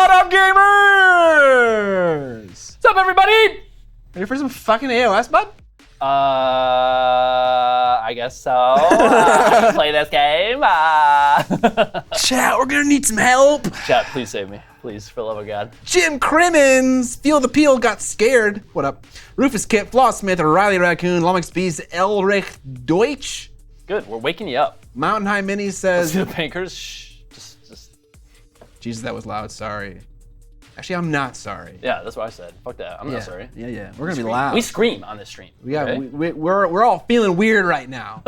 What up, gamers? What's up, everybody? Ready for some fucking AoS, bud? I guess so. Play this game. Chat, we're gonna need some help. Chat, please save me. Please, for the love of God. Jim Crimmins, Feel the Peel, got scared. What up? Rufus Kip, Floss Smith, Riley Raccoon, Lumix Beast, Elrich Deutsch. Good, we're waking you up. Mountain High Mini says, See the bankers? Shh. Just. Jesus, that was loud, sorry. Actually, I'm not sorry. Yeah, that's what I said. Fuck that. I'm not sorry. Yeah. We're gonna be loud. We scream on this stream. We're all feeling weird right now.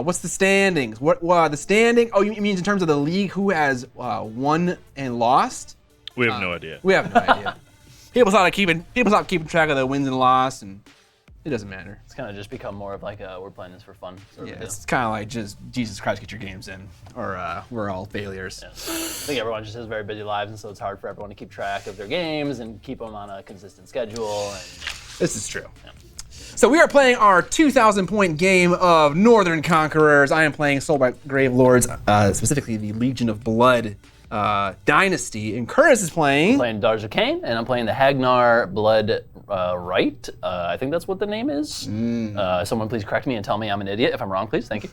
What's the standings? What the standing? Oh, you mean in terms of the league? Who has won and lost? We have no idea. We have no idea. People stopped keeping track of the wins and loss, and it doesn't matter. It's kind of just become more of like we're playing this for fun. Sort of It's kind of like just Jesus Christ, get your games in, or we're all failures. Yeah. I think everyone just has very busy lives, and so it's hard for everyone to keep track of their games and keep them on a consistent schedule. And this is true. Yeah. So we are playing our 2,000-point game of Northern Conquerors. I am playing Soulblight Gravelords, specifically the Legion of Blood Dynasty, and Curtis is playing. I'm playing Daughters of Khaine, and I'm playing the Hagnar Blood Right. I think that's what the name is. Someone please correct me and tell me I'm an idiot. If I'm wrong, please. Thank you.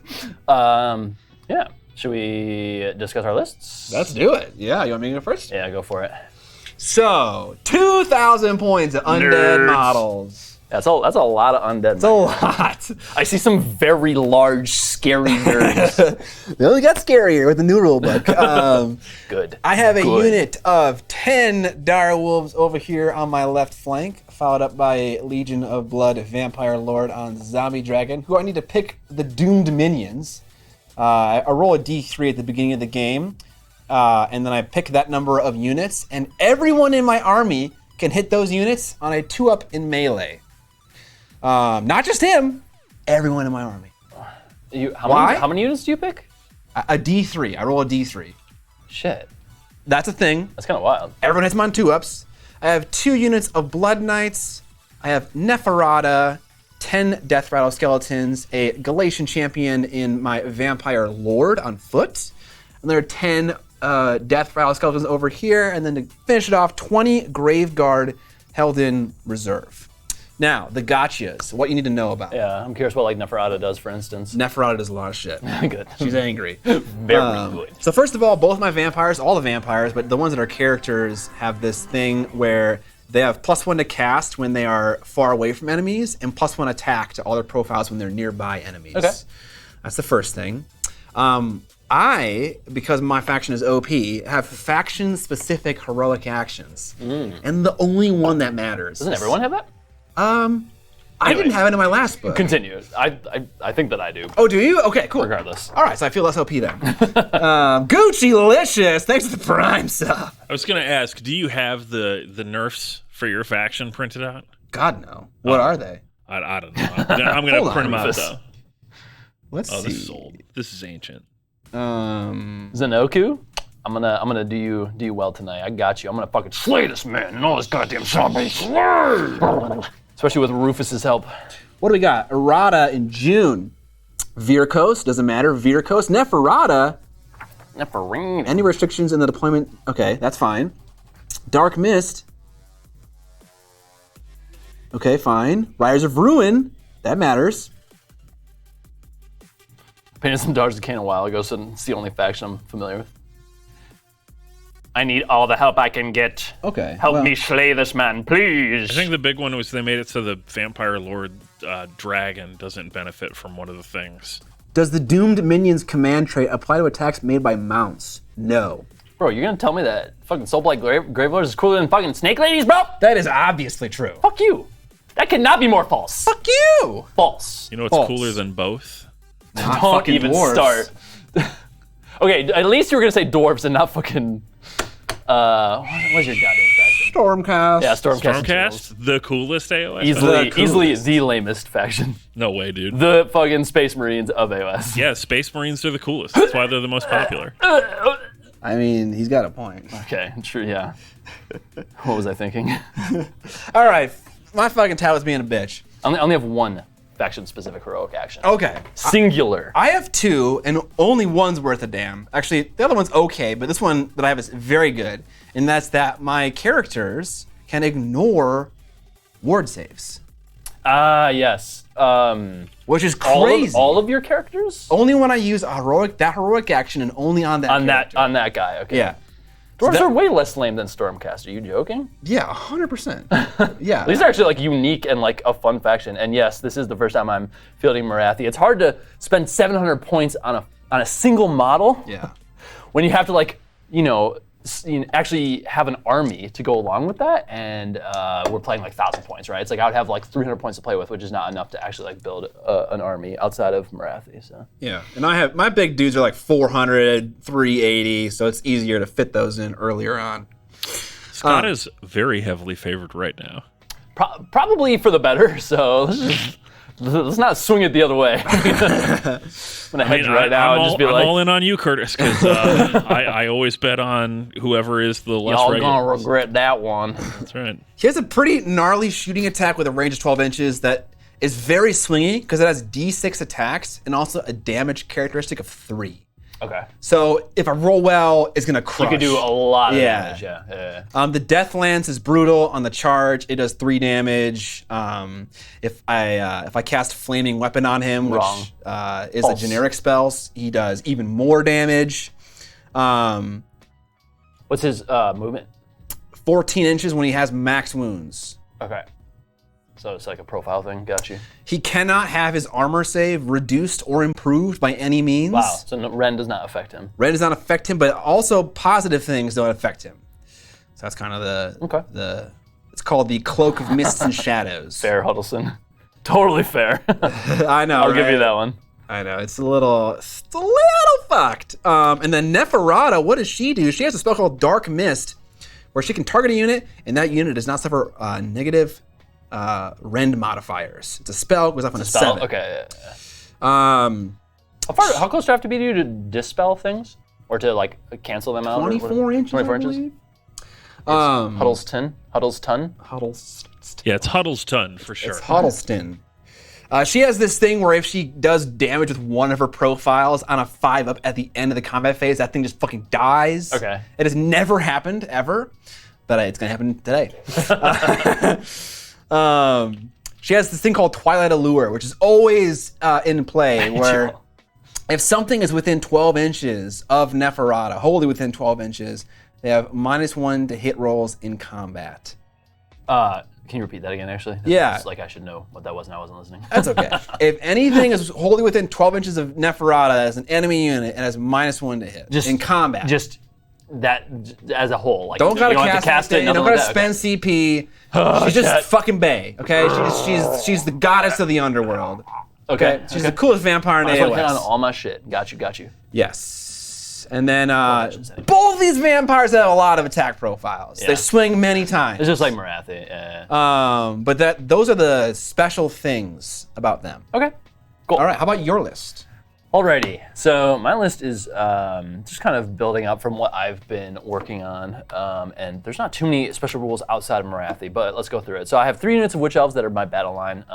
Yeah. Should we discuss our lists? Let's do it. Yeah, you want me to go first? Yeah, go for it. So, 2,000 points of undead models. That's a lot of undead. It's a lot. I see some very large, scary nerds. They only got scarier with the new rulebook. Good. I have a unit of 10 dire wolves over here on my left flank, followed up by a Legion of Blood Vampire Lord on Zombie Dragon, who I need to pick the doomed minions. I roll a d3 at the beginning of the game, and then I pick that number of units, and everyone in my army can hit those units on a 2-up in melee. Not just him, everyone in my army. How many units do you pick? A d3. I roll a d3. Shit. That's a thing. That's kind of wild. Everyone hits them on 2-ups. I have 2 units of Blood Knights. I have Neferata, 10 Death Rattle Skeletons, a Galatian Champion in my Vampire Lord on foot. And there are 10 Death Rattle Skeletons over here. And then to finish it off, 20 Graveguard held in reserve. Now, the gotchas, what you need to know about. Yeah, I'm curious what like Neferata does, for instance. Neferata does a lot of shit. Good. She's angry. Very good. So first of all, both my vampires, all the vampires, but the ones that are characters have this thing where they have +1 to cast when they are far away from enemies, and +1 attack to all their profiles when they're nearby enemies. Okay. That's the first thing. I, because my faction is OP, have faction-specific heroic actions. And the only one that matters. Doesn't everyone have that? I didn't have it in my last book. Continue. I think that I do. Oh, do you? Okay, cool. Regardless. All right, so I feel less OP then. Gucci-licious, thanks for the Prime sub. I was going to ask, do you have the nerfs for your faction printed out? God, no. What are they? I don't know. I'm going to print them out, though. Let's see. This is old. This is ancient. Zenoku, I'm gonna do you well tonight. I got you. I'm gonna fucking slay this man and all his goddamn zombies. Especially with Rufus's help. What do we got? Errata in June. Virkos, doesn't matter. Virkos. Neferata. Neferine. Any restrictions in the deployment? Okay, that's fine. Dark Mist. Okay, fine. Riders of Ruin. That matters. Painted some Daughters of Khaine a while ago, so it's the only faction I'm familiar with. I need all the help I can get. Okay. Help me slay this man, please. I think the big one was they made it so the Vampire Lord Dragon doesn't benefit from one of the things. Does the Doomed Minions command trait apply to attacks made by mounts? No. Bro, you're gonna tell me that fucking Soulblight Gravelords is cooler than fucking Snake Ladies, bro? That is obviously true. Fuck you. That cannot be more false. Fuck you. False. You know what's cooler than both? Don't even start. Okay, at least you were gonna say dwarves and not fucking. What's your goddamn faction? Stormcast. Yeah, Stormcast. Stormcast, the coolest AoS. Easily the lamest faction. No way, dude. The fucking Space Marines of AoS. Yeah, Space Marines are the coolest. That's why they're the most popular. I mean, he's got a point. Okay, true. Yeah. What was I thinking? All right, my fucking tablet's being a bitch. I only have one faction-specific heroic action. Okay. Singular. I have 2, and only one's worth a damn. Actually, the other one's okay, but this one that I have is very good, and that's that my characters can ignore ward saves. Yes. Which is crazy. All of your characters? Only when I use that heroic action, and only on that character. On that guy, okay. Yeah. Dwarves are way less lame than Stormcast. Are you joking? Yeah, 100%. Yeah. These are actually like unique and like a fun faction. And yes, this is the first time I'm fielding Morathi. It's hard to spend 700 points on a single model. Yeah. When you have to like, actually have an army to go along with that, and we're playing like 1,000 points, right? It's like I would have like 300 points to play with, which is not enough to actually like build an army outside of Morathi. So Yeah, and I have my big dudes are like 400, 380, so it's easier to fit those in earlier on. Scott is very heavily favored right now. probably for the better. So let's not swing it the other way. I'm gonna hedge right now and just be I'm like, all in on you, Curtis, because I always bet on whoever is the less y'all regular. gonna regret that one. That's right. He has a pretty gnarly shooting attack with a range of 12 inches that is very swingy because it has D6 attacks and also a damage characteristic of 3. Okay. So if I roll well, it's gonna crush. You could do a lot of Yeah. damage. Yeah. The Death Lance is brutal on the charge. It does 3 damage. If I cast Flaming Weapon on him, which is a generic spell, he does even more damage. What's his movement? 14 inches when he has max wounds. Okay. So it's like a profile thing. Got you. He cannot have his armor save reduced or improved by any means. Wow. So Ren does not affect him. Ren does not affect him, but also positive things don't affect him. So that's kind of the it's called the Cloak of Mists and Shadows. Fair, Huddleston. Totally fair. I know. I'll give you that one. I know, it's a little fucked. And then Neferata, what does she do? She has a spell called Dark Mist, where she can target a unit, and that unit does not suffer negative rend modifiers. It's a spell, goes up on a 7. Okay. Yeah. How close do I have to be to you to dispel things? Or to like cancel them out? 24 inches. 24 inches? Huddleston. Yeah, it's Huddleston for sure. It's Huddleston. She has this thing where if she does damage with one of her profiles on a 5-up at the end of the combat phase, that thing just fucking dies. Okay. It has never happened, ever, but it's gonna happen today. She has this thing called Twilight Allure, which is always in play, where if something is within 12 inches of Neferata, wholly within 12 inches, they have -1 to hit rolls in combat. Can you repeat that again, actually? Yeah. It's like I should know what that was and I wasn't listening. That's okay. If anything is wholly within 12 inches of Neferata as an enemy unit, it has -1 to hit in combat. Just that as a whole. Like, don't gotta have to cast it. Don't nothing gotta like that. spend CP. She's just fucking bae, okay? She's the goddess of the underworld. Okay? She's the coolest vampire in I just want to hit on AoS. all my shit. Got you. Yes. And then both these vampires have a lot of attack profiles. Yeah. They swing many times. It's just like Morathi. But those are the special things about them. Okay, cool. All right, how about your list? Alrighty, so my list is just kind of building up from what I've been working on, and there's not too many special rules outside of Morathi, but let's go through it. So I have 3 units of Witch Elves that are my battle line.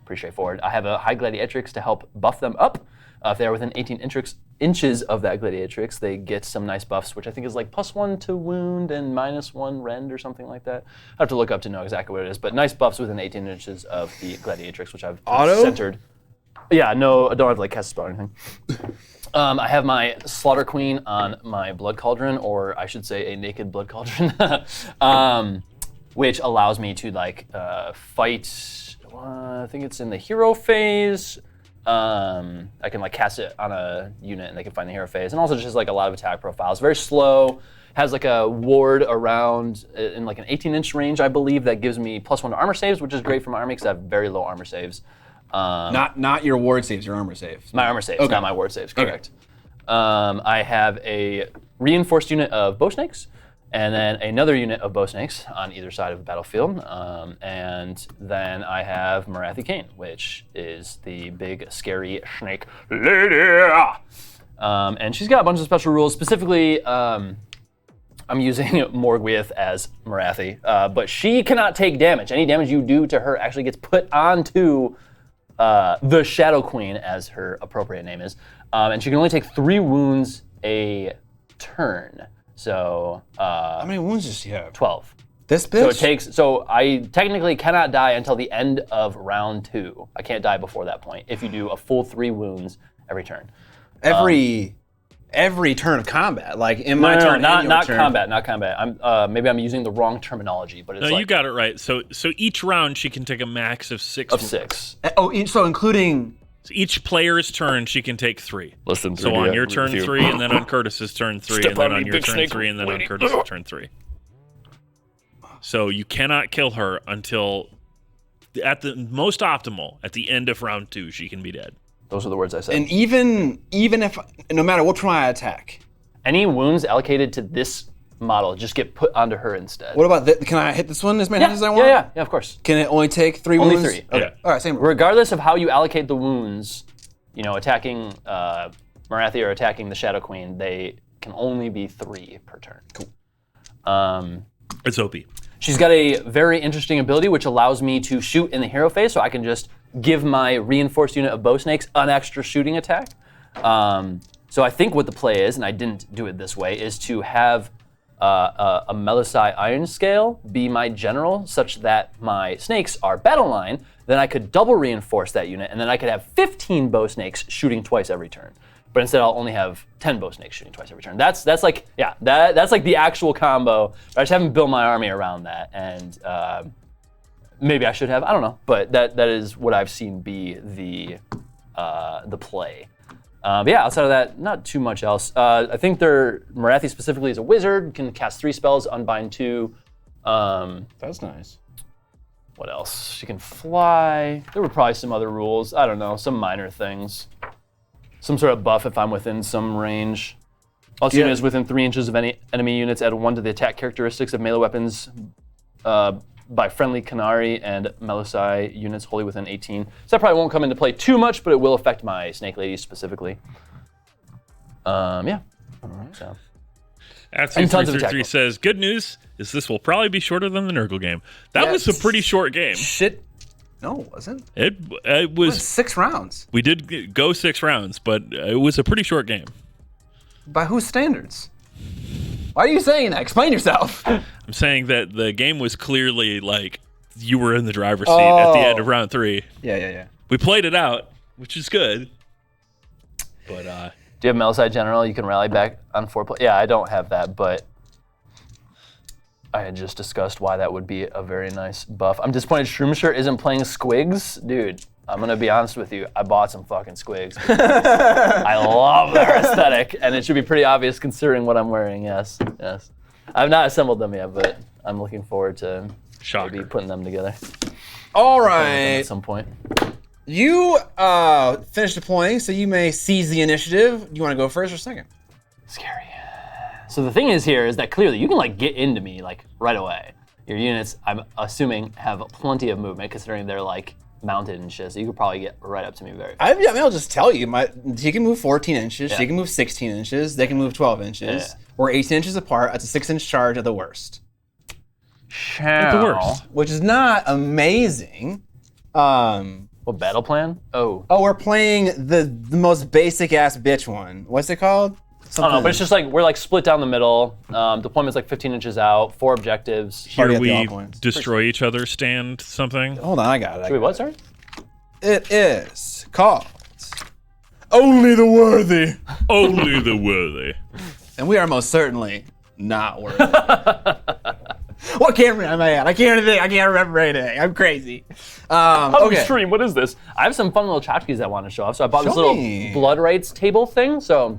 Pretty straightforward. I have a High Gladiatrix to help buff them up. If they are within 18 inches of that Gladiatrix, they get some nice buffs, which I think is like +1 to wound and -1 rend or something like that. I have to look up to know exactly what it is, but nice buffs within 18 inches of the Gladiatrix, which I've centered. Yeah, no, I don't have to like cast a spell or anything. I have my Slaughter Queen on my Blood Cauldron, or I should say a Naked Blood Cauldron, which allows me to like fight, I think it's in the hero phase. I can like cast it on a unit and they can find the hero phase, and also just like a lot of attack profiles. Very slow, has like a ward around in like an 18-inch range, I believe, that gives me +1 to armor saves, which is great for my army because I have very low armor saves. Not your ward saves, your armor saves. My armor saves, not my ward saves, correct. I have a reinforced unit of bow snakes, and then another unit of bow snakes on either side of the battlefield. And then I have Morathi Khaine, which is the big, scary snake lady. And she's got a bunch of special rules. Specifically, I'm using Morgwyth as Morathi, but she cannot take damage. Any damage you do to her actually gets put onto the Shadow Queen, as her appropriate name is, and she can only take 3 wounds a turn. So How many wounds does she have? 12. This bitch? So it takes. So I technically cannot die until the end of round 2. I can't die before that point if you do a full 3 wounds every turn. Every turn of combat, like in my turn, not turn. combat, not combat. Maybe I'm using the wrong terminology, but it's No, you got it right. So each round she can take a max of 6. of 6. So including. So each player's turn, she can take 3. Listen, So on your turn 3, and then on Curtis's turn 3, and then on your turn 3, and then on Curtis's turn 3. So you cannot kill her until, at the most optimal, at the end of round 2, she can be dead. Those are the words I said. And even if, no matter which one I attack. Any wounds allocated to this model just get put onto her instead. What about this? Can I hit this one as many times as I want? Yeah, of course. Can it only take 3 Only wounds? 3. Okay. Yeah. All right, same. Regardless of how you allocate the wounds, attacking Marathi or attacking the Shadow Queen, they can only be 3 per turn. Cool. It's OP. She's got a very interesting ability which allows me to shoot in the hero phase, so I can just give my reinforced unit of bow snakes an extra shooting attack. So I think what the play is, and I didn't do it this way, is to have a Melusai Iron Scale be my general, such that my snakes are battle line. Then I could double reinforce that unit, and then I could have 15 bow snakes shooting twice every turn. But instead, I'll only have 10 bow snakes shooting twice every turn. That's like the actual combo. But I just haven't built my army around that, and maybe I should have. I don't know, but that is what I've seen be the play. But yeah, outside of that, not too much else. I think Marathi specifically is a wizard, can cast 3 spells, unbind 2. That's nice. What else? She can fly. There were probably some other rules. I don't know, some minor things. Some sort of buff if I'm within some range. Also, units within 3 inches of any enemy units add 1 to the attack characteristics of melee weapons by friendly Khaine and Melusai units wholly within 18. So that probably won't come into play too much, but it will affect my Snake Ladies specifically. Yeah. All right. So. And tons of 333 says, good news is this will probably be shorter than the Nurgle game. That was a pretty short game. Shit. No, it wasn't. It was 6 rounds. We did go 6 rounds, but it was a pretty short game. By whose standards? Why are you saying that? Explain yourself. I'm saying that the game was clearly like you were in the driver's seat at the end of round 3. Yeah. We played it out, which is good. But do you have Melusai General? You can rally back on 4 play. Yeah, I don't have that, but I had just discussed why that would be a very nice buff. I'm disappointed Shroomisher isn't playing Squigs. Dude, I'm going to be honest with you. I bought some fucking Squigs. I love their aesthetic, and it should be pretty obvious considering what I'm wearing. Yes. I've not assembled them yet, but I'm looking forward to maybe putting them together. All right. At some point. You finished deploying, so you may seize the initiative. Do you want to go first or second? Scary. So the thing is here is that clearly you can get into me right away. Your units, I'm assuming, have plenty of movement considering they're mounted and shit. So you could probably get right up to me very fast. I'll just tell you. She can move 14 inches. Yeah. She can move 16 inches. They can move 12 inches. Yeah. We're 18 inches apart. That's a 6-inch charge at the worst. At the worst. Which is not amazing. What battle plan? Oh, we're playing the most basic ass bitch one. What's it called? I don't know, but it's just we're split down the middle. Deployment's 15 inches out, 4 objectives. Here we destroy each other, stand something. Hold on, I got it. Wait, what, sorry? It is called Only the Worthy. Only the Worthy. And we are most certainly not worthy. What camera am I at? I can't remember anything. I'm crazy. Extreme, what is this? I have some fun little tchotchkes I want to show off. So I bought this little blood rights table thing. So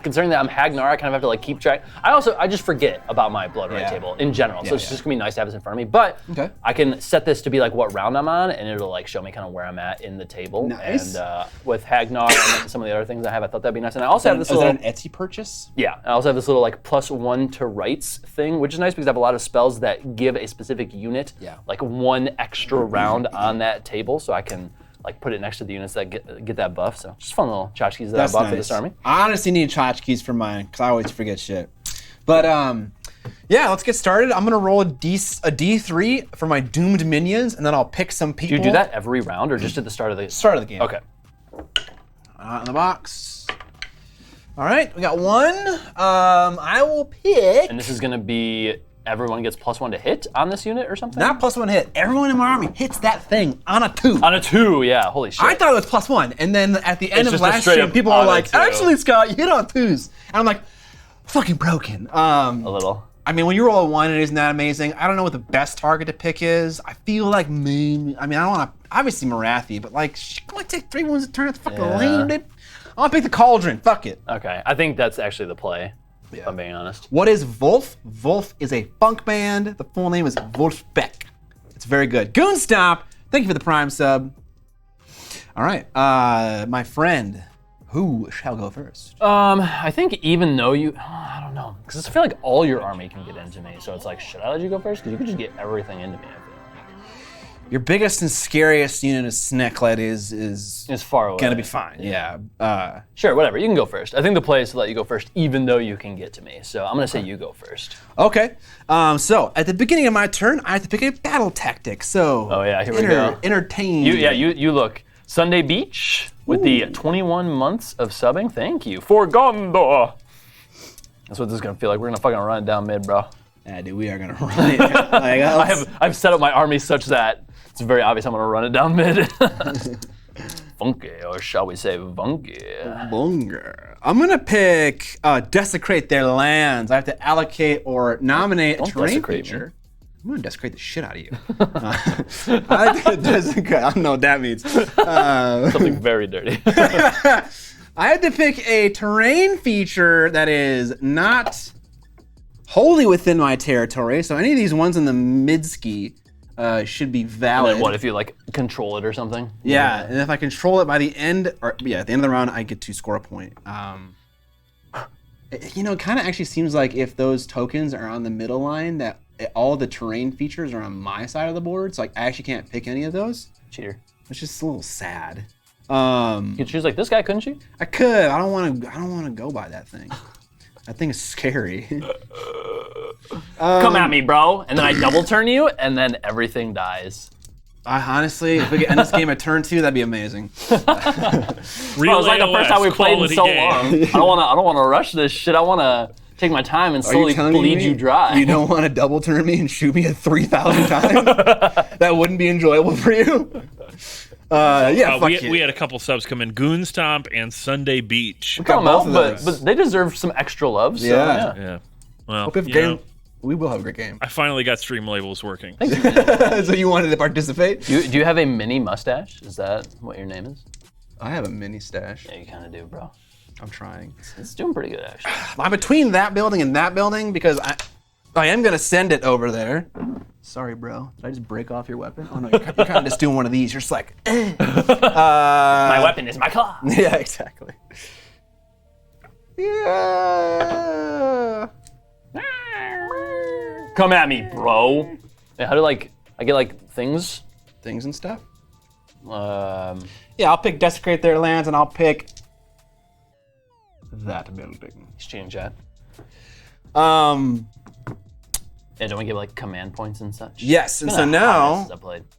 considering that I'm Hagnar, I kind of have to keep track. I just forget about my blood right table in general. So it's just gonna be nice to have this in front of me. But I can set this to be what round I'm on, and it'll show me kind of where I'm at in the table. Nice. And with Hagnar and some of the other things I have, I thought that'd be nice. And I also have this little. Is that an Etsy purchase? Yeah, I also have this little +1 to rights thing, which is nice because I have a lot of spells that give a specific unit 1 extra round on that table, so I can put it next to the units that get that buff. So just fun little tchotchkes that I bought for this army. I honestly need tchotchkes for mine because I always forget shit. But Yeah, let's get started. I'm gonna roll a D3 for my doomed minions, and then I'll pick some people. Do you do that every round or just at the start of the game? Okay. In the box. All right, we got one. I will pick. And this is gonna be everyone gets +1 to hit on this unit or something? Not +1 hit. Everyone in my army hits that thing on a 2. On a 2, yeah. Holy shit. I thought it was +1, and then at the end It's of just a last straight stream, up people on were a like, 2. "Actually, Scott, you hit on 2s," and I'm like, "Fucking broken." A little. I mean, when you roll a 1, it isn't that amazing. I don't know what the best target to pick is. I feel like maybe. I mean, I don't want to. Obviously, Marathi, but like, she can only take 3 wounds a turn. That's fucking lame, dude. I'll pick the Cauldron. Fuck it. Okay, I think that's actually the play. If I'm being honest. What is Wolf? Wolf is a funk band. The full name is Wolfbeck. It's very good. Goonstomp, thank you for the Prime sub. All right, my friend, who shall go first? I think even though I don't know, because I feel like all your army can get into me, so it's like, should I let you go first? Because you could just get everything into me, I feel like. Your biggest and scariest unit of Snecklet is far away. Gonna be fine, yeah. Sure, whatever, you can go first. I think the play is to let you go first, even though you can get to me. So I'm gonna say you go first. Okay, so at the beginning of my turn, I have to pick a battle tactic, so oh yeah, here we go. Entertain. You look. Sunday Beach with the 21 months of subbing. Thank you. For Gondor. That's what this is gonna feel like. We're gonna fucking run it down mid, bro. Yeah, dude, we are gonna run it. Like, I've set up my army such that it's very obvious I'm gonna run it down mid. Funky, or shall we say funky? Bunger. I'm gonna pick desecrate their lands. I have to allocate or nominate a terrain feature. I'm gonna desecrate the shit out of you. I like to desecrate. I don't know what that means. Something very dirty. I had to pick a terrain feature that is not wholly within my territory. So any of these ones in the mid-ski should be valid. And then what if you like control it or something? Yeah, and if I control it by the end, at the end of the round, I get to score a point. You know, it kind of actually seems like if those tokens are on the middle line, that all the terrain features are on my side of the board, so I actually can't pick any of those. Cheater. It's just a little sad. You could choose like this guy, couldn't you? I could. I don't want to go by that thing. That thing is scary. Come at me, bro. And then I double turn you, and then everything dies. I honestly, if we could end this game at turn 2, that'd be amazing. Real it was like the first time we played in so long. I don't want to rush this shit. I want to take my time and slowly bleed you dry. You don't want to double turn me and shoot me at 3,000 times? That wouldn't be enjoyable for you? We had a couple subs come in. Goonstomp and Sunday Beach. Got both of but those. they deserve some extra love. So, Yeah. Well, we will have a great game. I finally got stream labels working. So you wanted to participate? Do you have a mini mustache? Is that what your name is? I have a mini stash. Yeah, you kind of do, bro. I'm trying. It's doing pretty good, actually. I'm between that building and that building because I am going to send it over there. Sorry, bro. Did I just break off your weapon? Oh, no, you're kind of just doing one of these. You're just like, My weapon is my claw. Yeah, exactly. Yeah. Come at me, bro. Hey, how do I get like things? Things and stuff? Yeah, I'll pick desecrate their lands and I'll pick that building. Exchange chat. Yeah, don't we give like command points and such? Yes, and so now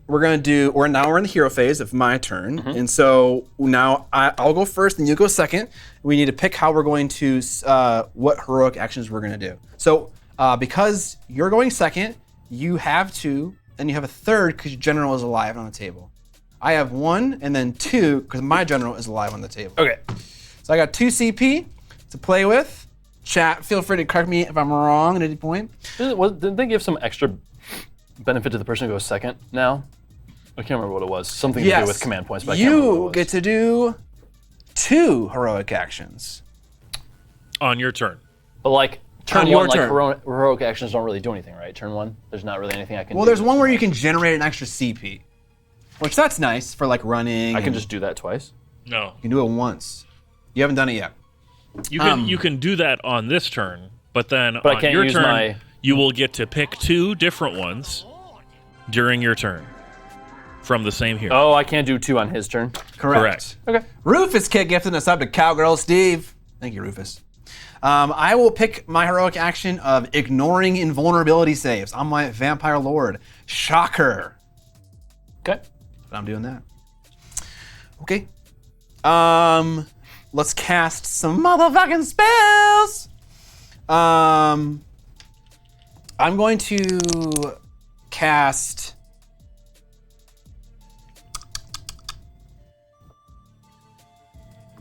we're in the hero phase of my turn, and so now I'll go first and you go second. We need to pick how we're going to, what heroic actions we're going to do. So because you're going second, you have 2, and you have a 3rd because your general is alive on the table. I have 1 and then 2 because my general is alive on the table. Okay. So I got 2 CP to play with. Chat, feel free to correct me if I'm wrong at any point. Didn't they give some extra benefit to the person who goes second now? I can't remember what it was. Something to do with command points, but I can't remember what it was. You get to do 2 heroic actions. On your turn. But like, turn On your 1, like turn. heroic actions don't really do anything, right? Turn 1, there's not really anything I can do. Well, there's one where you can generate an extra CP, which that's nice for like running. I can just do that twice? No. You can do it once. You haven't done it yet. You can do that on this turn, but then on can't your use turn, you will get to pick 2 different ones during your turn from the same hero. Oh, I can't do 2 on his turn? Correct. Okay. Rufus Kid gifted us up to Cowgirl Steve. Thank you, Rufus. I will pick my heroic action of ignoring invulnerability saves on my Vampire Lord. Shocker. Okay. But I'm doing that. Okay. Let's cast some motherfucking spells. I'm going to cast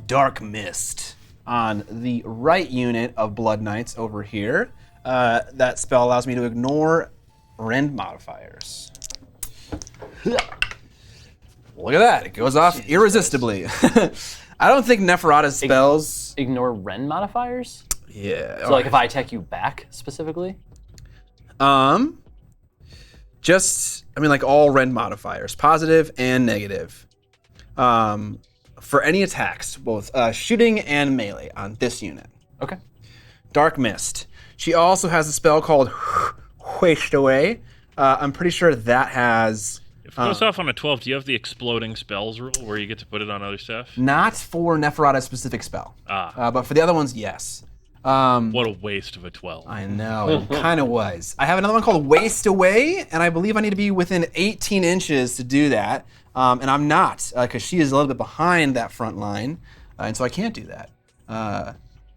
Dark Mist on the right unit of Blood Knights over here. That spell allows me to ignore rend modifiers. Look at that, it goes off irresistibly. I don't think Neferata's spells... Ignore rend modifiers? Yeah. So like if I attack you back specifically? Just, I mean like all rend modifiers, positive and negative. For any attacks, both shooting and melee on this unit. Okay. Dark Mist. She also has a spell called Waste Away. I'm pretty sure that has... If it goes off on a 12, do you have the exploding spells rule where you get to put it on other stuff? Not for Neferata's specific spell. But for the other ones, yes. What a waste of a 12. I know, it kind of was. I have another one called Waste Away, and I believe I need to be within 18 inches to do that. And I'm not, because she is a little bit behind that front line, and so I can't do that.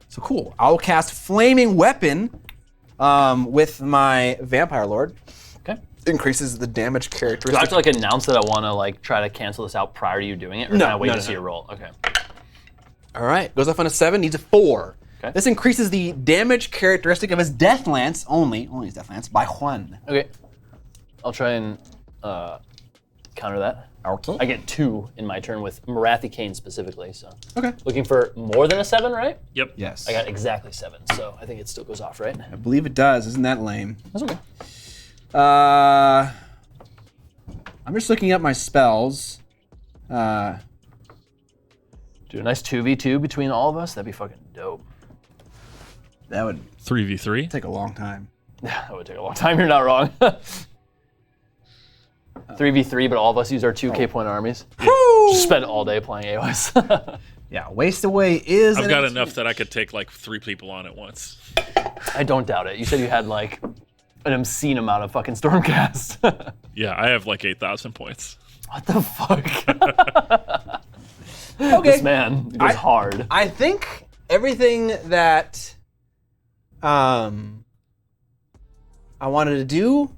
So cool. I'll cast Flaming Weapon with my Vampire Lord. Okay. Increases the damage characteristic. Do I have to like announce that I want to like try to cancel this out prior to you doing it, or No, can I wait no, to no, see no. a roll? Okay. All right, goes off on a 7, needs a 4. Okay. This increases the damage characteristic of his Death Lance, only his Death Lance, by 1. Okay. I'll try and counter that. Okay. I get 2 in my turn with Khaine specifically, so. Okay. Looking for more than a 7, right? Yep. Yes. I got exactly 7, so I think it still goes off, right? I believe it does. Isn't that lame? That's okay. I'm just looking up my spells. Do a nice 2v2 between all of us. That'd be fucking dope. That would 3v3? take a long time. That would take a long time. You're not wrong. 3v3, but all of us use our 2K point armies. Just spend all day playing AoS. Yeah, Waste Away is... I've got enough that I could take like 3 people on at once. I don't doubt it. You said you had like an obscene amount of fucking Stormcast. Yeah, I have like 8,000 points. What the fuck? Okay. This man goes hard. I think everything that I wanted to do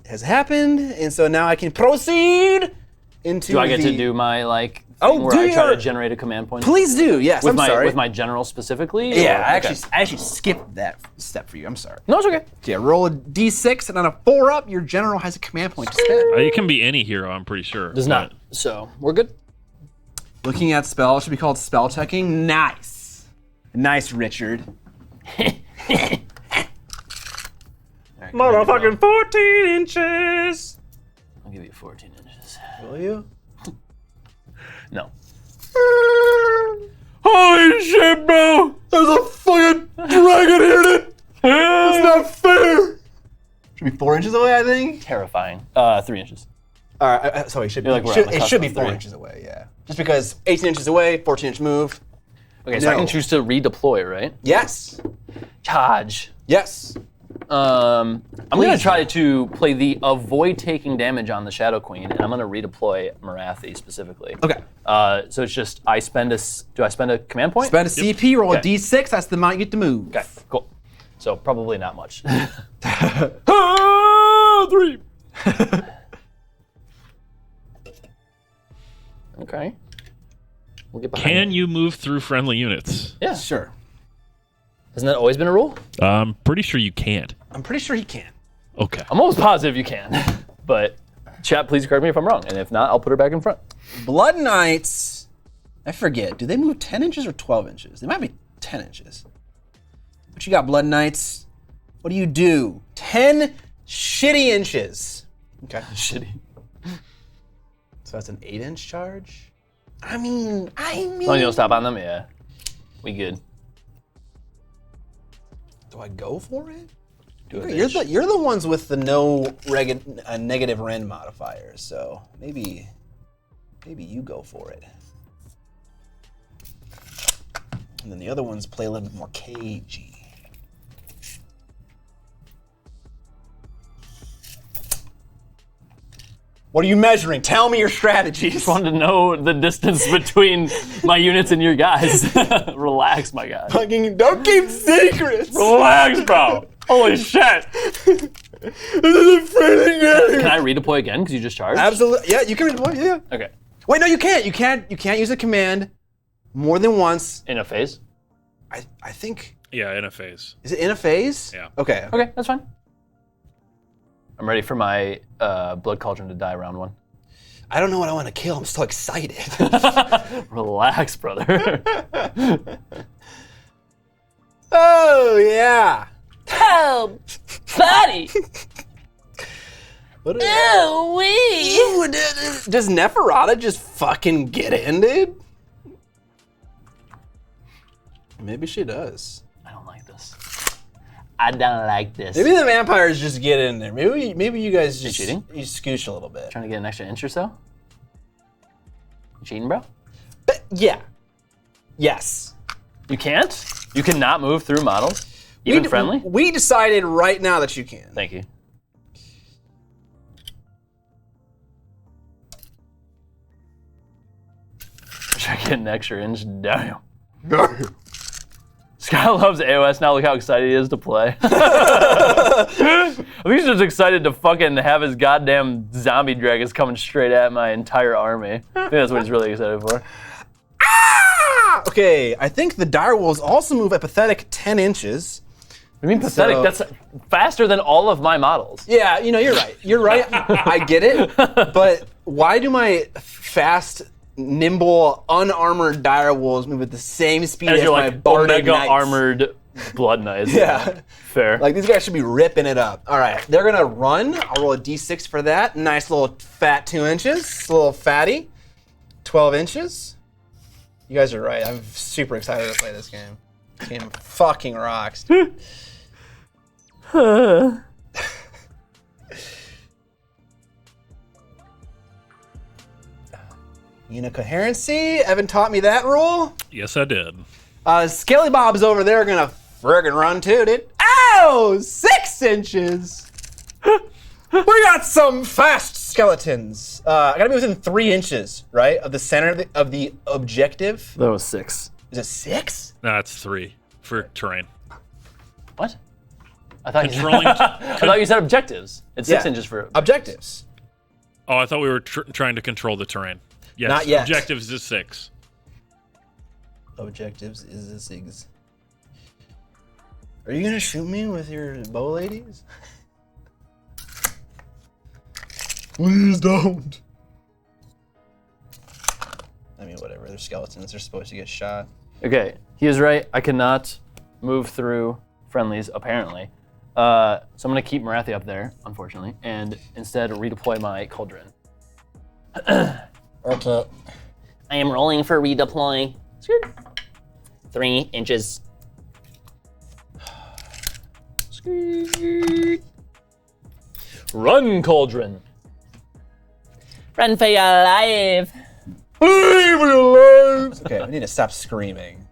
has happened, and so now I can proceed into Do I get to do my like thing Oh, where do I try your- to generate a command point? Please do, yes, I'm sorry. With my general specifically? Yeah, or- I actually skipped that step for you, I'm sorry. No, it's okay. Yeah, roll a d6, and on a 4 up, your general has a command point to spend. It can be any hero, I'm pretty sure. Does not. So we're good. Looking at spells should be called spell checking. Nice. Nice, Richard. Motherfucking 14 inches! I'll give you 14 inches. Will you? No. Holy shit, bro! There's a fucking dragon in it! It's not fair! Should be 4 inches away, I think. Terrifying. 3 inches. Alright, sorry, it should be, You're like, we're on the it cusp should be of 4 3. inches away, yeah. Just because 18 inches away, 14-inch move. Okay, so I No. can choose to redeploy, right? Yes. Charge. Yes. I'm going to Please try to play the avoid taking damage on the Shadow Queen, and I'm going to redeploy Marathi specifically. Okay. So it's just do I spend a command point? Spend a CP, roll Okay. a d6, that's the amount you get to move. Okay, cool. So probably not much. 3. Okay. We'll get behind Can it. you move through friendly units? Yeah. Sure. Hasn't that always been a rule? I'm pretty sure you can't. I'm pretty sure he can. Okay. I'm almost positive you can. But chat, please correct me if I'm wrong. And if not, I'll put her back in front. Blood Knights, I forget, do they move 10 inches or 12 inches? They might be 10 inches. What you got, Blood Knights? What do you do? 10 shitty inches. Okay. Shitty. So that's an 8-inch charge? I mean. Oh, you don't stop on them? Yeah. We good. Do I go for it? Do it, You're bitch. the ones with the no negative rend modifiers, so maybe you go for it. And then the other ones play a little bit more cagey. What are you measuring? Tell me your strategies. Just wanted to know the distance between my units and your guys. Relax, my guy. Fucking don't keep secrets. Relax, bro. Holy shit. This is a friendly game. Can I redeploy again because you just charged? Absolutely. Yeah, you can redeploy. Yeah. Okay. Wait, no, you can't. You can't use a command more than once. In a phase? I think. Yeah, in a phase. Is it in a phase? Yeah. Okay. Okay, that's fine. I'm ready for my blood cauldron to die round 1. I don't know what I want to kill. I'm so excited. Relax, brother. Oh yeah. Oh, buddy. What is Oh, wee. Ooh, does Neferata just fucking get in, dude? Maybe she does. I don't like this. I don't like this. Maybe the vampires just get in there. Maybe you guys just cheating? You scooch a little bit. Trying to get an extra inch or so? You cheating, bro? But yeah. Yes. You can't? You cannot move through models? Even friendly? We decided right now that you can. Thank you. Try to get an extra inch. Damn. Sky loves AoS now. Look how excited he is to play. I think he's just excited to fucking have his goddamn zombie dragons coming straight at my entire army. I think that's what he's really excited for. Ah! Okay, I think the direwolves also move a pathetic 10 inches. I mean, pathetic. So- That's faster than all of my models. Yeah, you're right. You're right. I get it. But why do my fast, nimble, unarmored direwolves move at the same speed as You're my like Bardic omega knights? armored blood knights. Yeah. Fair. Like, these guys should be ripping it up. All right, they're gonna run. I'll roll a d6 for that. Nice little fat 2 inches. A little fatty. 12 inches. You guys are right. I'm super excited to play this game. This game fucking rocks. Unit coherency. Evan taught me that rule. Yes, I did. Skelly Bob's over there gonna friggin' run too, dude. Ow! 6 inches. We got some fast skeletons. I gotta be within 3 inches, right, of the center of the objective. That was 6. Is it 6? No, it's 3 for terrain. What? I thought Controlling. I thought you said objectives. It's 6 inches for objectives. Oh, I thought we were trying to control the terrain. Yes, Not yet. Objectives is 6. Objectives is a 6. Are you gonna shoot me with your bow ladies? Please don't. I mean, whatever. They're skeletons. They're supposed to get shot. Okay, he is right. I cannot move through friendlies, apparently. So I'm going to keep Marathi up there, unfortunately, and instead redeploy my cauldron. Okay. I am rolling for redeploy. 3 inches. Run, cauldron! Run for your life. Leave me alone. Okay, we need to stop screaming.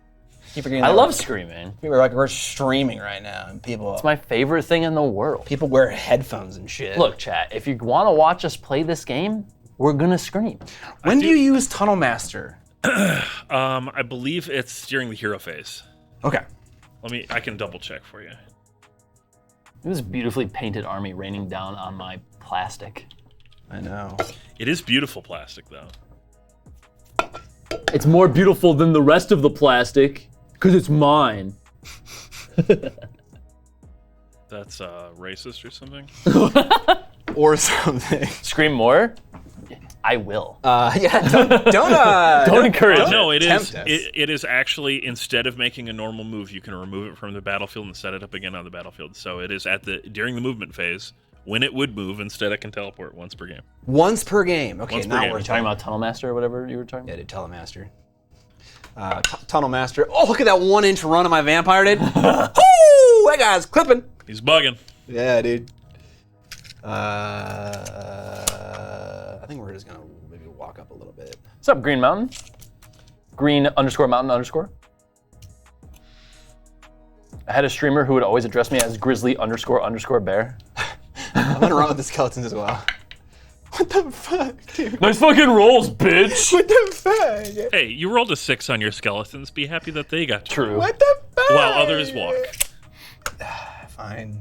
Keep forgetting I that love screaming. we're streaming right now, and people It's my favorite thing in the world. people wear headphones and shit. Look, chat, if you want to watch us play this game, we're going to scream. when do you use Tunnel Master? I believe it's during the hero phase. Okay. I can double check for you. This beautifully painted army raining down on my plastic. I know. It is beautiful plastic, though. It's more beautiful than the rest of the plastic, because it's mine. That's racist or something? Or something. Scream more? I will. Yeah. Don't encourage it. No, it is. tempt us. It is actually, instead of making a normal move, you can remove it from the battlefield and set it up again on the battlefield. So it is during the movement phase when it would move. Instead, it can teleport once per game. Once per game. Okay, Once per now game. we're You're talking about Tunnel Master or whatever you were talking Yeah, about? dude, Telemaster. Tunnel Master. Oh, look at that 1 inch run of my vampire, dude. Oh, that guy's clipping. He's bugging. Yeah, dude. I think we're just gonna maybe walk up a little bit. What's up, Green Mountain? Green _mountain _. I had a streamer who would always address me as grizzly__bear. I'm gonna run with the skeletons as well. What the fuck, dude? Nice fucking rolls, bitch. What the fuck? Hey, you rolled a 6 on your skeletons. Be happy that they got True. What the fuck? while others walk. Fine.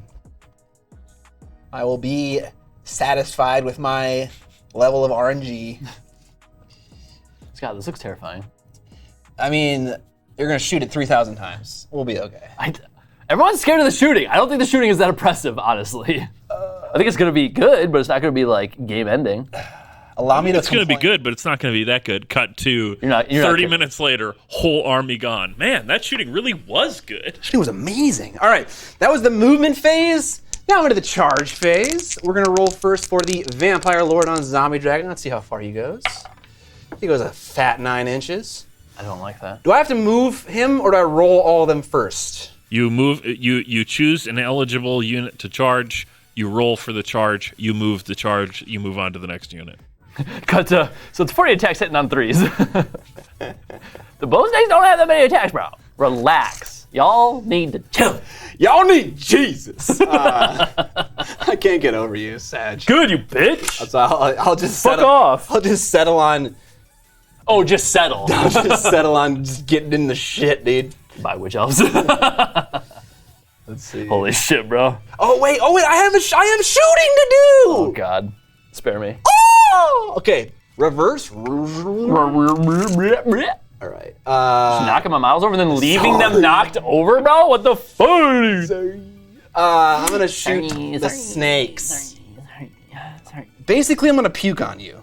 I will be satisfied with my level of RNG. Scott, this looks terrifying. I mean, you're gonna shoot it 3,000 times. We'll be okay. Everyone's scared of the shooting. I don't think the shooting is that oppressive, honestly. I think it's gonna be good, but it's not gonna be like game ending. Allow me to. It's going to be good, but it's not going to be that good. Cut to You're not 30 minutes later, whole army gone. Man, that shooting really was good. It was amazing. All right, that was the movement phase. Now into the charge phase. We're gonna roll first for the Vampire Lord on Zombie Dragon. Let's see how far he goes. He goes a fat 9 inches. I don't like that. Do I have to move him, or do I roll all of them first? You move. You choose an eligible unit to charge. You roll for the charge. You move the charge. You move on to the next unit. Cut to, so it's 40 attacks hitting on 3s. The bow snakes don't have that many attacks, bro. Relax. Y'all need to chill. Y'all need Jesus. I can't get over you, Sag. Good, you bitch. So I'll just Fuck settle, off. I'll just settle on. Oh, just settle. I'll just settle on just getting in the shit, dude. By witch elves. Let's see. Holy shit, bro. Oh wait! I have shooting to do. Oh god. Spare me. Oh! Okay. Reverse. All right. Knocking my models over and then leaving them knocked over, bro? What the fuck? I'm gonna shoot the snakes. Basically, I'm gonna puke on you.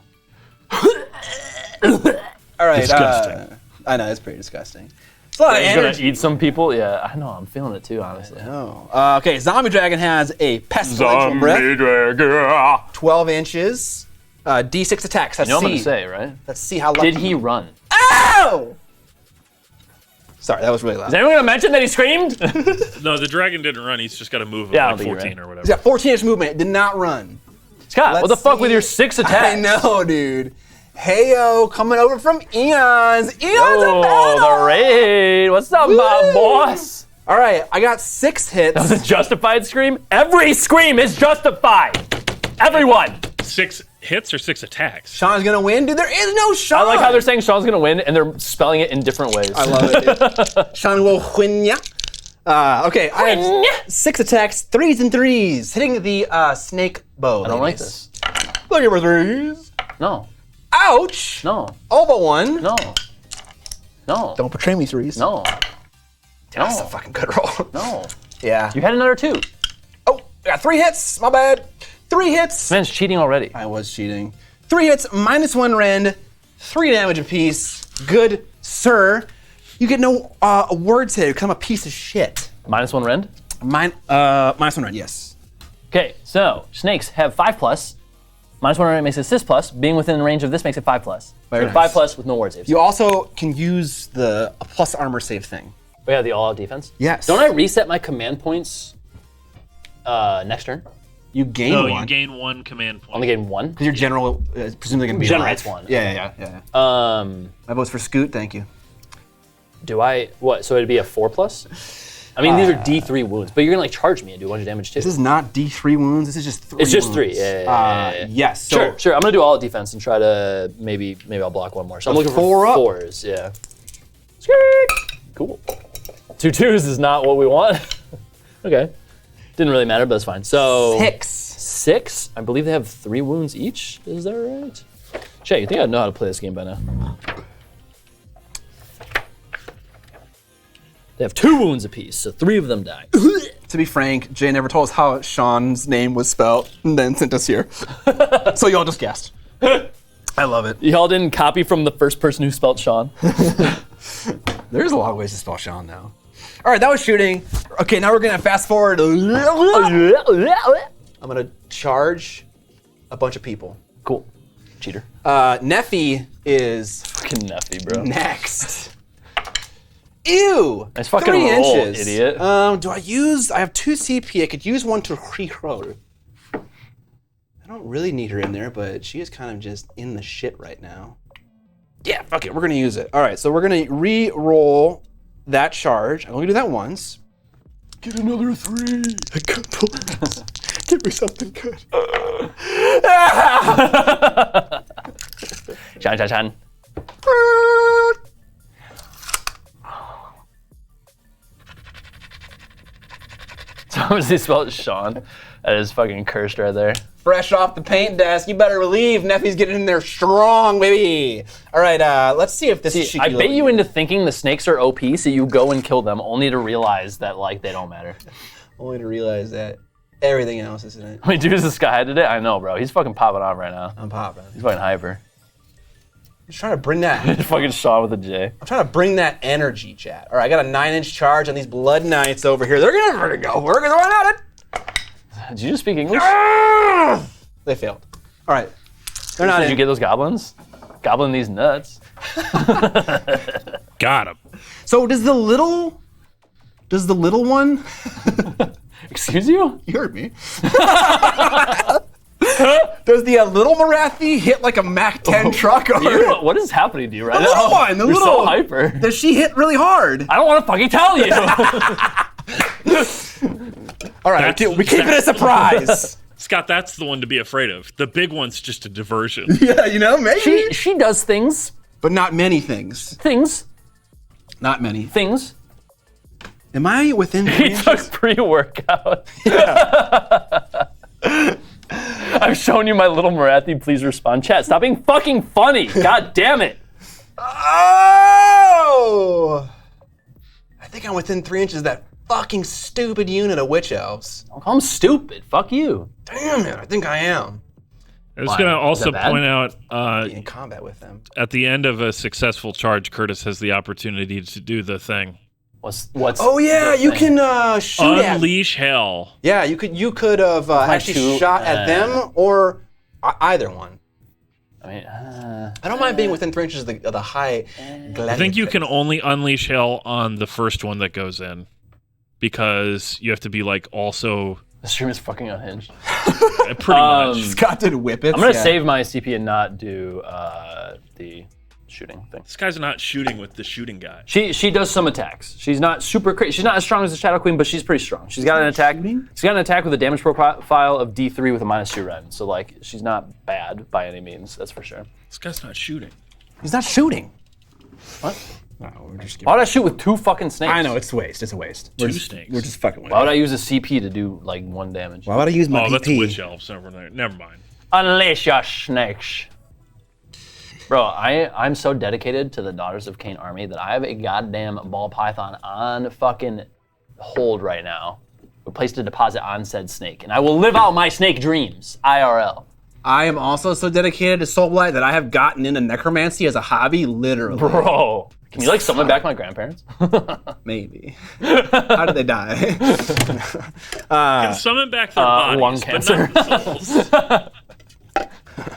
All right. Disgusting. I know it's pretty disgusting. It's a lot of He's gonna energy. eat some people? Yeah, I know. I'm feeling it too, honestly. Oh. Okay. Zombie Dragon has a pestilential breath, Dragon. 12 inches, D6 attacks. Let's You know what I'm see. gonna say, right? Let's see how lucky. Did he run? Ow! Sorry, that was really loud. Is anyone gonna mention that he screamed? No, the dragon didn't run. He's just got to move Yeah, I like don't think 14 you're or He's whatever. got 14-inch movement. It did not run. Scott, what the Let's fuck with see. your 6 attacks? I know, dude. Heyo, coming over from Eons. Eons Oh, in battle. the raid. What's up, my Woo! boss? All right, I got 6 hits. That was a justified scream? Every scream is justified. Everyone. 6 hits or 6 attacks? Sean's gonna win, dude. There is no Sean. I like how they're saying Sean's gonna win and they're spelling it in different ways. I love it, dude. Sean will win ya. Okay, I have 6 attacks, 3s and 3s, hitting the snake bow. I don't like this. Look at my 3s. No. Ouch. No. All but one. No. No. Don't betray me, 3s. No. That's a No. fucking good roll. No. Yeah. You had another 2. Oh, I got 3 hits. My bad. 3 hits. Man's cheating already. I was cheating. 3 hits, -1 rend, 3 damage apiece. Good sir. You get no words here because I'm a piece of shit. -1 rend. -1 rend, yes. Okay, so snakes have 5+. -1 rend makes it 6+. Being within range of this makes it 5+. Very So nice. 5+ with no word saves. You also can use the plus armor save thing. Oh yeah, the all-out defense? Yes. Don't I reset my command points next turn? You gain No, one. you gain 1 command point. Only gain 1? Because your general is presumably going to be Generates alive. 1. Yeah. My vote's for Scoot, thank you. Do I, what, so it'd be a 4+? I mean, these are D3 wounds, but you're gonna like charge me and do a bunch of damage too. This is not D3 wounds, this is just 3 It's just wounds. 3, yeah. Yes, so Sure, I'm gonna do all defense and try to, maybe I'll block one more. So I'm looking for 4 up. 4s, yeah. Skirt. Cool. 2 2s is not what we want. Okay. Didn't really matter, but that's fine. So 6? I believe they have 3 wounds each. Is that right? Shay, you think I know how to play this game by now? They have 2 wounds apiece, so 3 of them die. To be frank, Jay never told us how Sean's name was spelled and then sent us here. So y'all just guessed. I love it. Y'all didn't copy from the first person who spelled Sean. There's a lot of ways to spell Sean now. All right, that was shooting. Okay, now we're gonna fast forward. I'm gonna charge a bunch of people. Cool. Cheater. Neffy is Fucking Neffy, bro. next. Ew! Nice fucking 3 roll, inches. idiot. I have 2 CP. I could use one to reroll. I don't really need her in there, but she is kind of just in the shit right now. Yeah, fuck it. We're gonna use it. All right, so we're gonna re-roll that charge. I'm gonna do that once. Get another 3. Give me something good. Chan. So obviously spelled Sean. That is fucking cursed right there. Fresh off the paint desk. You better leave. Neffy's getting in there strong, baby. All right, let's see if this is cheeky. I bait you into thinking the snakes are OP, so you go and kill them, only to realize that like they don't matter. Only to realize that everything else is in it. I mean, dude, is this guy today? I know, bro. He's fucking popping off right now. I'm popping. He's fucking hyper. I'm just trying to bring that. Fucking Sean with a J. I'm trying to bring that energy, chat. All right, I got a 9-inch charge on these Blood Knights over here. They're gonna go. We're gonna run at it. Did you just speak English? They failed. All right. They're not Did in. you get those goblins? Goblin these nuts. Got him. So does the little one? Excuse you? You heard me. Does the little Marathi hit like a Mac 10 truck? Or What is happening to you right the now? little one, the You're little so hyper. Does she hit really hard? I don't want to fucking tell you. All right, we keep it a surprise. Scott, that's the one to be afraid of. The big one's just a diversion. Yeah, you know, maybe. she does things. But not many things. Things. Not many. Things. Am I within 3 He inches? took pre-workout. I've shown you my little Marathi. Please respond. Chat, stop being fucking funny. God damn it. Oh! I think I'm within 3 inches of that fucking stupid unit of witch elves. Don't call him stupid. Fuck you. Damn it, I think I am. I was going to also that bad? point out In combat with them. at the end of a successful charge, Curtis has the opportunity to do the thing. What's Oh yeah, the you thing? can shoot at. Unleash hell. Yeah, you could have actually two, shot at them or either one. I mean, I don't mind being within 3 inches of the high. I think you can only unleash hell on the first one that goes in, because you have to be like also the stream is fucking unhinged. pretty much. Scott did whip it. I'm gonna save my CP and not do the shooting thing. This guy's not shooting with the shooting guy. She does some attacks. She's not super crazy. She's not as strong as the Shadow Queen, but she's pretty strong. She's got an attack. She's got an attack with a damage profile of D3 with a -2 rend. So like, she's not bad by any means. That's for sure. This guy's not shooting. He's not shooting. What? No, we're just Why would I shoot with 2 fucking snakes? I know, it's a waste. It's a waste. Two snakes. We're just fucking with Why it. would I use a CP to do like 1 damage? Why would I use my Oh, that's PP? witch elves. Never mind. Unleash your snakes. Bro, I'm so dedicated to the Daughters of Khaine army that I have a goddamn ball python on fucking hold right now. We placed a deposit on said snake, and I will live out my snake dreams, IRL. I am also so dedicated to Soulblight that I have gotten into necromancy as a hobby, literally. Bro, can you like summon back my grandparents? Maybe. How did they die? Can summon back their bodies, lung but cancer. not the souls.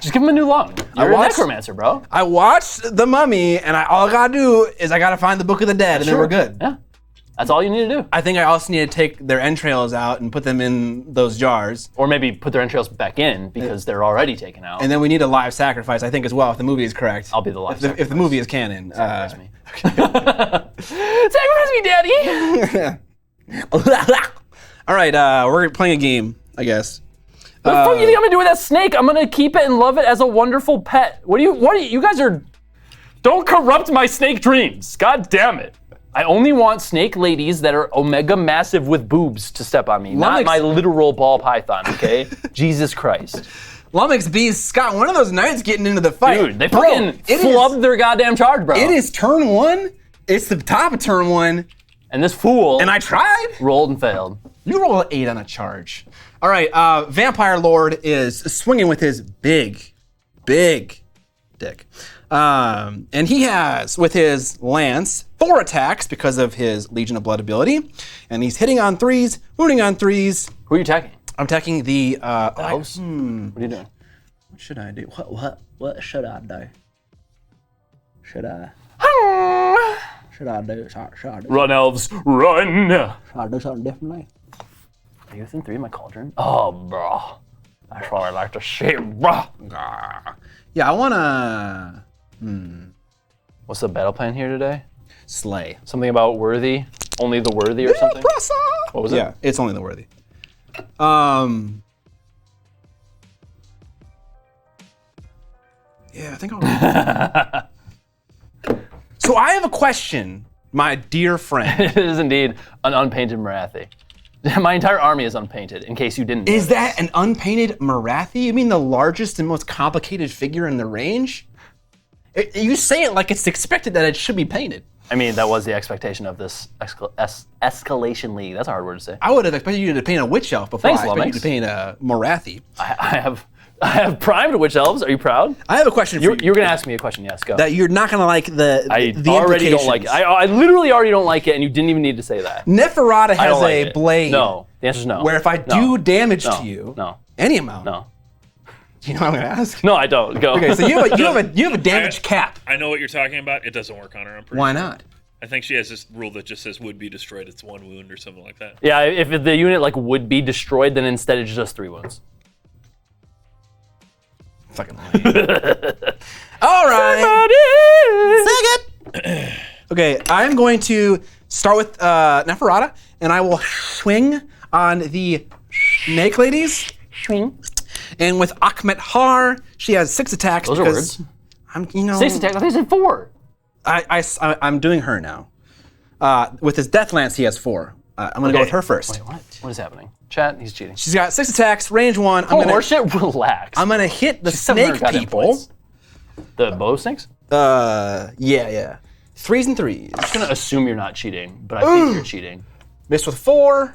Just give him a new lung. You're a watched- necromancer, bro. I watched The Mummy, and all I gotta do is I gotta find the Book of the Dead, and then we're good. Yeah, that's all you need to do. I think I also need to take their entrails out and put them in those jars. Or maybe put their entrails back in because they're already taken out. And then we need a live sacrifice, I think, as well, if the movie is correct. I'll be the live If the movie is canon. Sacrifice me. Sacrifice me, daddy! All right, we're playing a game, I guess. What the fuck do you think I'm gonna do with that snake? I'm gonna keep it and love it as a wonderful pet. What are you guys are, don't corrupt my snake dreams. God damn it. I only want snake ladies that are omega massive with boobs to step on me, not my literal ball python, okay? Jesus Christ. Lummox B's Scott, one of those knights getting into the fight. Dude, they fucking flubbed their goddamn charge, bro. It is turn 1. It's the top of turn 1. And this fool And I tried. rolled and failed. You roll an 8 on a charge. All right, Vampire Lord is swinging with his big dick. And he has, with his lance, 4 attacks because of his Legion of Blood ability. And he's hitting on 3s, wounding on 3s. Who are you attacking? I'm attacking the... Elves? What are you doing? What should I do? What should I do? Should I do? Should I do? Run, elves, run! Should I do something differently? Are you within 3 of my cauldron? Oh, bro. That's what I like to see, bro. Yeah, I wanna What's the battle plan here today? slay. Something about worthy? Only the worthy or something? What was it? Yeah, it's only the worthy. Yeah, I think I'll. So I have a question, my dear friend. It is indeed an unpainted Marathi. My entire army is unpainted, in case you didn't know. Is that an unpainted Marathi? You mean the largest and most complicated figure in the range? You say it like it's expected that it should be painted. I mean, that was the expectation of this escalation league. That's a hard word to say. I would have expected you to paint a witch elf before Thanks, I expected you Lumix. to paint a Marathi. I have primed witch elves. Are you proud? I have a question for you. You're gonna ask me a question. Yes, go. That you're not gonna like the I the already don't like it. implications. I literally already don't like it, and you didn't even need to say that. Neferata I has don't like a it. blade. No, the answer is no. Where if I do damage to you, any amount. No. Do you know what I'm gonna ask? No, I don't. Go. Okay, so you have a damage cap. I know what you're talking about. It doesn't work on her. I'm pretty Why sure. not? I think she has this rule that just says would be destroyed. It's 1 wound or something like that. Yeah, if the unit like would be destroyed, then instead it's just 3 wounds. Fucking lame. All right. Second. Okay, I'm going to start with Neferata, and I will swing on the Snake Ladies. Swing. And with Akhmet Har, she has 6 attacks. Those are because words. I'm, 6 attacks. I think I said 4. I'm doing her now. With his Death Lance, he has 4. I'm gonna go with her first. Wait, what? What is happening? Chat, he's cheating. She's got 6 attacks, range 1. Horseshit, relax. I'm gonna hit the 700 snake goddamn people. points. The bow snakes? Yeah. 3s and 3s. I'm just gonna assume you're not cheating, but I think you're cheating. Missed with 4.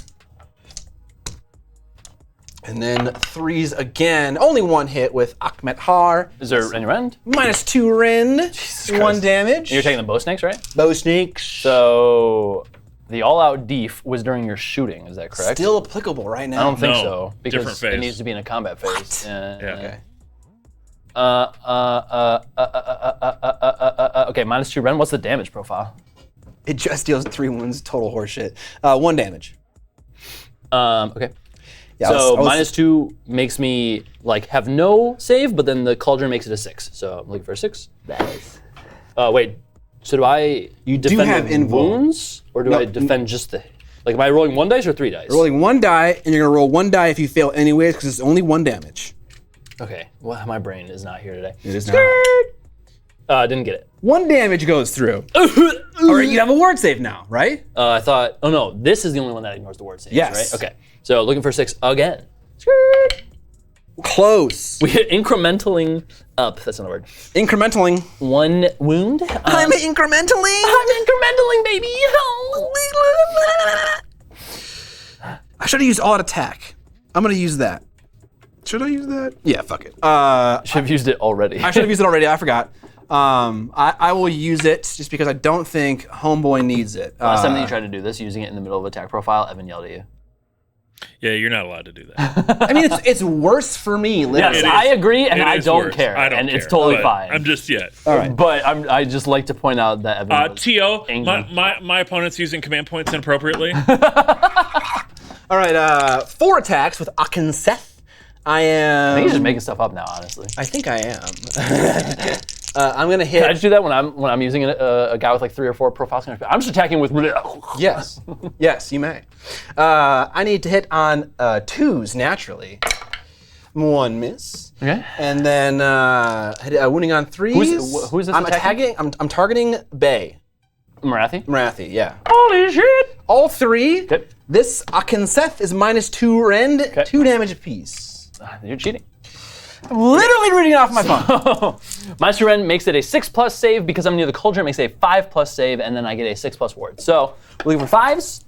And then 3s again. Only 1 hit with Akhmet Har. Is there any rend? -2 rend. 1 Christ. damage. And you're taking the bow snakes, right? bow snakes. So the all-out def was during your shooting. Is that correct? Still applicable right now. I don't think No, so because different phase. it needs to be in a combat phase. Yeah. Okay. Okay, -2 rend. What's the damage profile? It just deals 3 wounds. Total horseshit. 1 damage. Okay. Yeah, So I was- -2 makes me like have no save, but then the cauldron makes it a 6. So I'm looking for a 6. Nice. Wait. So do I You do defend have the invul. wounds, or do No, I defend just the? Like, am I rolling 1 dice or 3 dice? Rolling 1 die, and you're gonna roll 1 die if you fail anyways, because it's only 1 damage. Okay. Well, my brain is not here today. It is not. Didn't get it. 1 damage goes through. All right, you have a ward save now, right? I thought. Oh no, this is the only one that ignores the word saves, Yes. right? Okay. So looking for 6 again. Close. We hit incrementing up. That's not a word. Incrementing. 1 wound. I'm incrementally. I'm incrementing, baby. I should have used all attack. I'm gonna use that. Should I use that? Yeah, fuck it. I Should have used it already. should have used it already. I forgot. I will use it just because I don't think Homeboy needs it. Last time that you tried to do this, using it in the middle of attack profile, Evan yelled at you. Yeah, you're not allowed to do that. I mean, it's worse for me. Literally. Yes, It is. I agree, and It I is don't worse. care, I don't and care, it's totally but fine. I'm just All right. But I just like to point out that Evan was T.O., angry. my opponent's using command points inappropriately. All right. 4 attacks with Akenseth. I am. I think you're just making stuff up now, honestly. I think I am. I'm gonna hit. Can I just do that when I'm using a guy with like 3 or 4 profiles? I'm just attacking with. Yes. Yes, you may. I need to hit on 2s naturally. 1 miss. Okay. And then wounding on 3s. who's this I'm attacking? I'm targeting Bay. Marathi. Marathi, yeah. Holy shit! All 3. Okay. This Akenseth is -2 rend, 2 damage apiece. You're cheating. I'm literally reading it off my phone. Master Ren makes it a 6+ save because I'm near the cauldron. It makes it a 5+ save, and then I get a 6+ ward. So looking for 5s.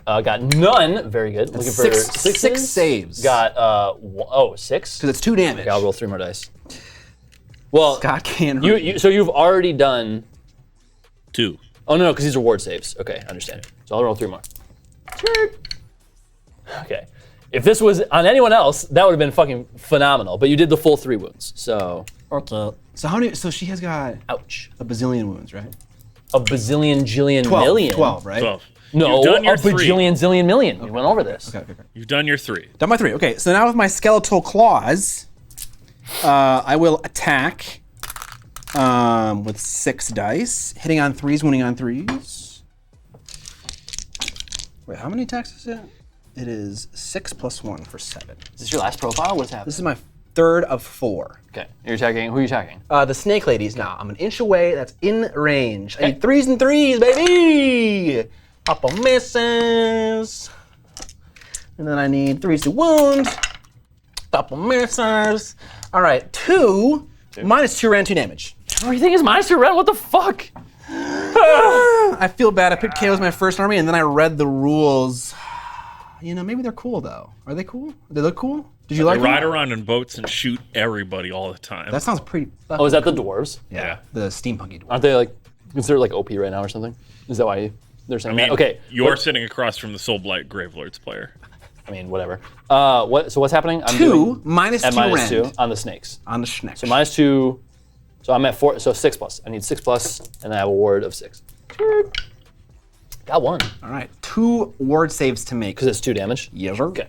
Got none. Very good. Looking for 6 saves. Got 6. Because it's 2 damage. Okay, I'll roll 3 more dice. Well, God can't. so you've already done. 2. Oh no, because these are ward saves. Okay, I understand. So I'll roll 3 more. Okay. If this was on anyone else, that would have been fucking phenomenal. But you did the full 3 wounds, so. So how many? So she has got Ouch. a bazillion wounds, right? A bazillion, jillion, 12. million. 12, right? 12. No, You've done a your 3. bajillion, zillion, million. We went over this. Okay. You've done your 3. Done my 3. Okay, so now with my skeletal claws, I will attack with 6 dice, hitting on 3s, wounding on 3s. Wait, how many attacks is it? It is 6 + 1 for 7. Is this your last profile? What's happening? This is my third of 4. Okay, you're attacking. Who are you attacking? The snake ladies now. I'm an inch away. That's in range. I need 3s and 3s, baby. Pop a misses. And then I need 3s to wound. Pop a misses. All right, 2 minus 2 ran 2 damage. Everything is minus 2 red. What the fuck? I feel bad. I picked KO as my first army, and then I read the rules. You know, maybe they're cool though. Are they cool? They look cool. Did you like They ride them? around in boats and shoot everybody all the time. That sounds pretty. Oh, is that the dwarves? Yeah. The steampunky dwarf. Aren't they like considered like OP right now or something? Is that why they're saying that? Okay. You're sitting across from the Soulblight Gravelords player. I mean, whatever. So what's happening? I'm 2 doing minus 2 at minus rend 2 on the snakes. on the snake. So minus 2. So I'm at 4. So 6 plus. I need 6 plus, and I have a ward of 6. Got 1 All right, 2 ward saves to make. because it's 2 damage. Yes, sir. Okay.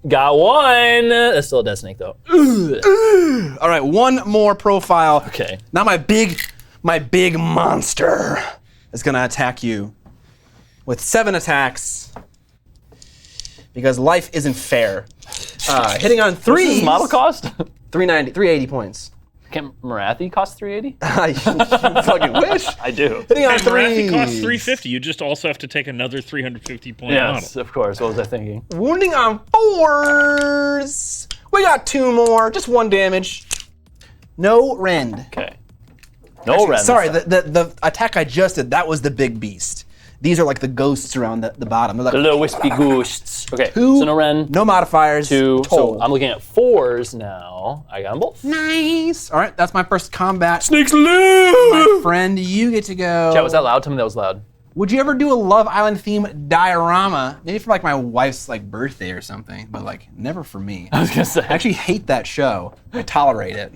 Got 1. That's still a dead snake though. All right, 1 more profile. Okay. Now my big monster is gonna attack you with 7 attacks because life isn't fair. Hitting on 3. What's this model cost? 380 points. Can Marathi cost 380? I fucking wish. I do. Hitting on And Marathi 3. costs 350. You just also have to take another 350 point Yes, model. of course. What was I thinking? Wounding on 4s. We got 2 more. Just 1 damage. No rend. Okay. No rend. Sorry, the attack I just did, that was the big beast. These are like the ghosts around the bottom. They're like The little wispy ghosts. Okay, 2, so no rend. no modifiers. 2. So total. I'm looking at 4s now. I got them both. Nice. All right, that's my first combat. Snakes My live! friend, you get to go. Chat, was that loud? Tell me that was loud. Would you ever do a Love Island theme diorama? Maybe for like my wife's like birthday or something, but like never for me. I was gonna say. I actually hate that show. I tolerate it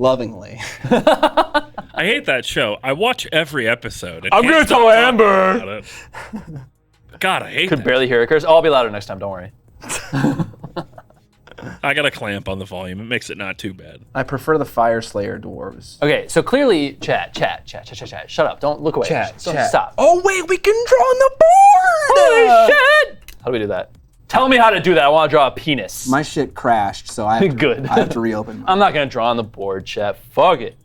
lovingly. I hate that show. I watch every episode. and I'm can't gonna stop tell talking Amber. about it. God, I hate Could that. barely hear it curse. Oh, I'll be louder next time. Don't worry. I got a clamp on the volume. It makes it not too bad. I prefer the Fire Slayer dwarves. Okay, so clearly, chat. Shut up. Don't look away. Chat. Stop. Oh wait, we can draw on the board. Holy shit! How do we do that? Tell me how to do that. I want to draw a penis. My shit crashed, so I have to, Good. I have to reopen. I'm not gonna draw on the board, chat. Fuck it.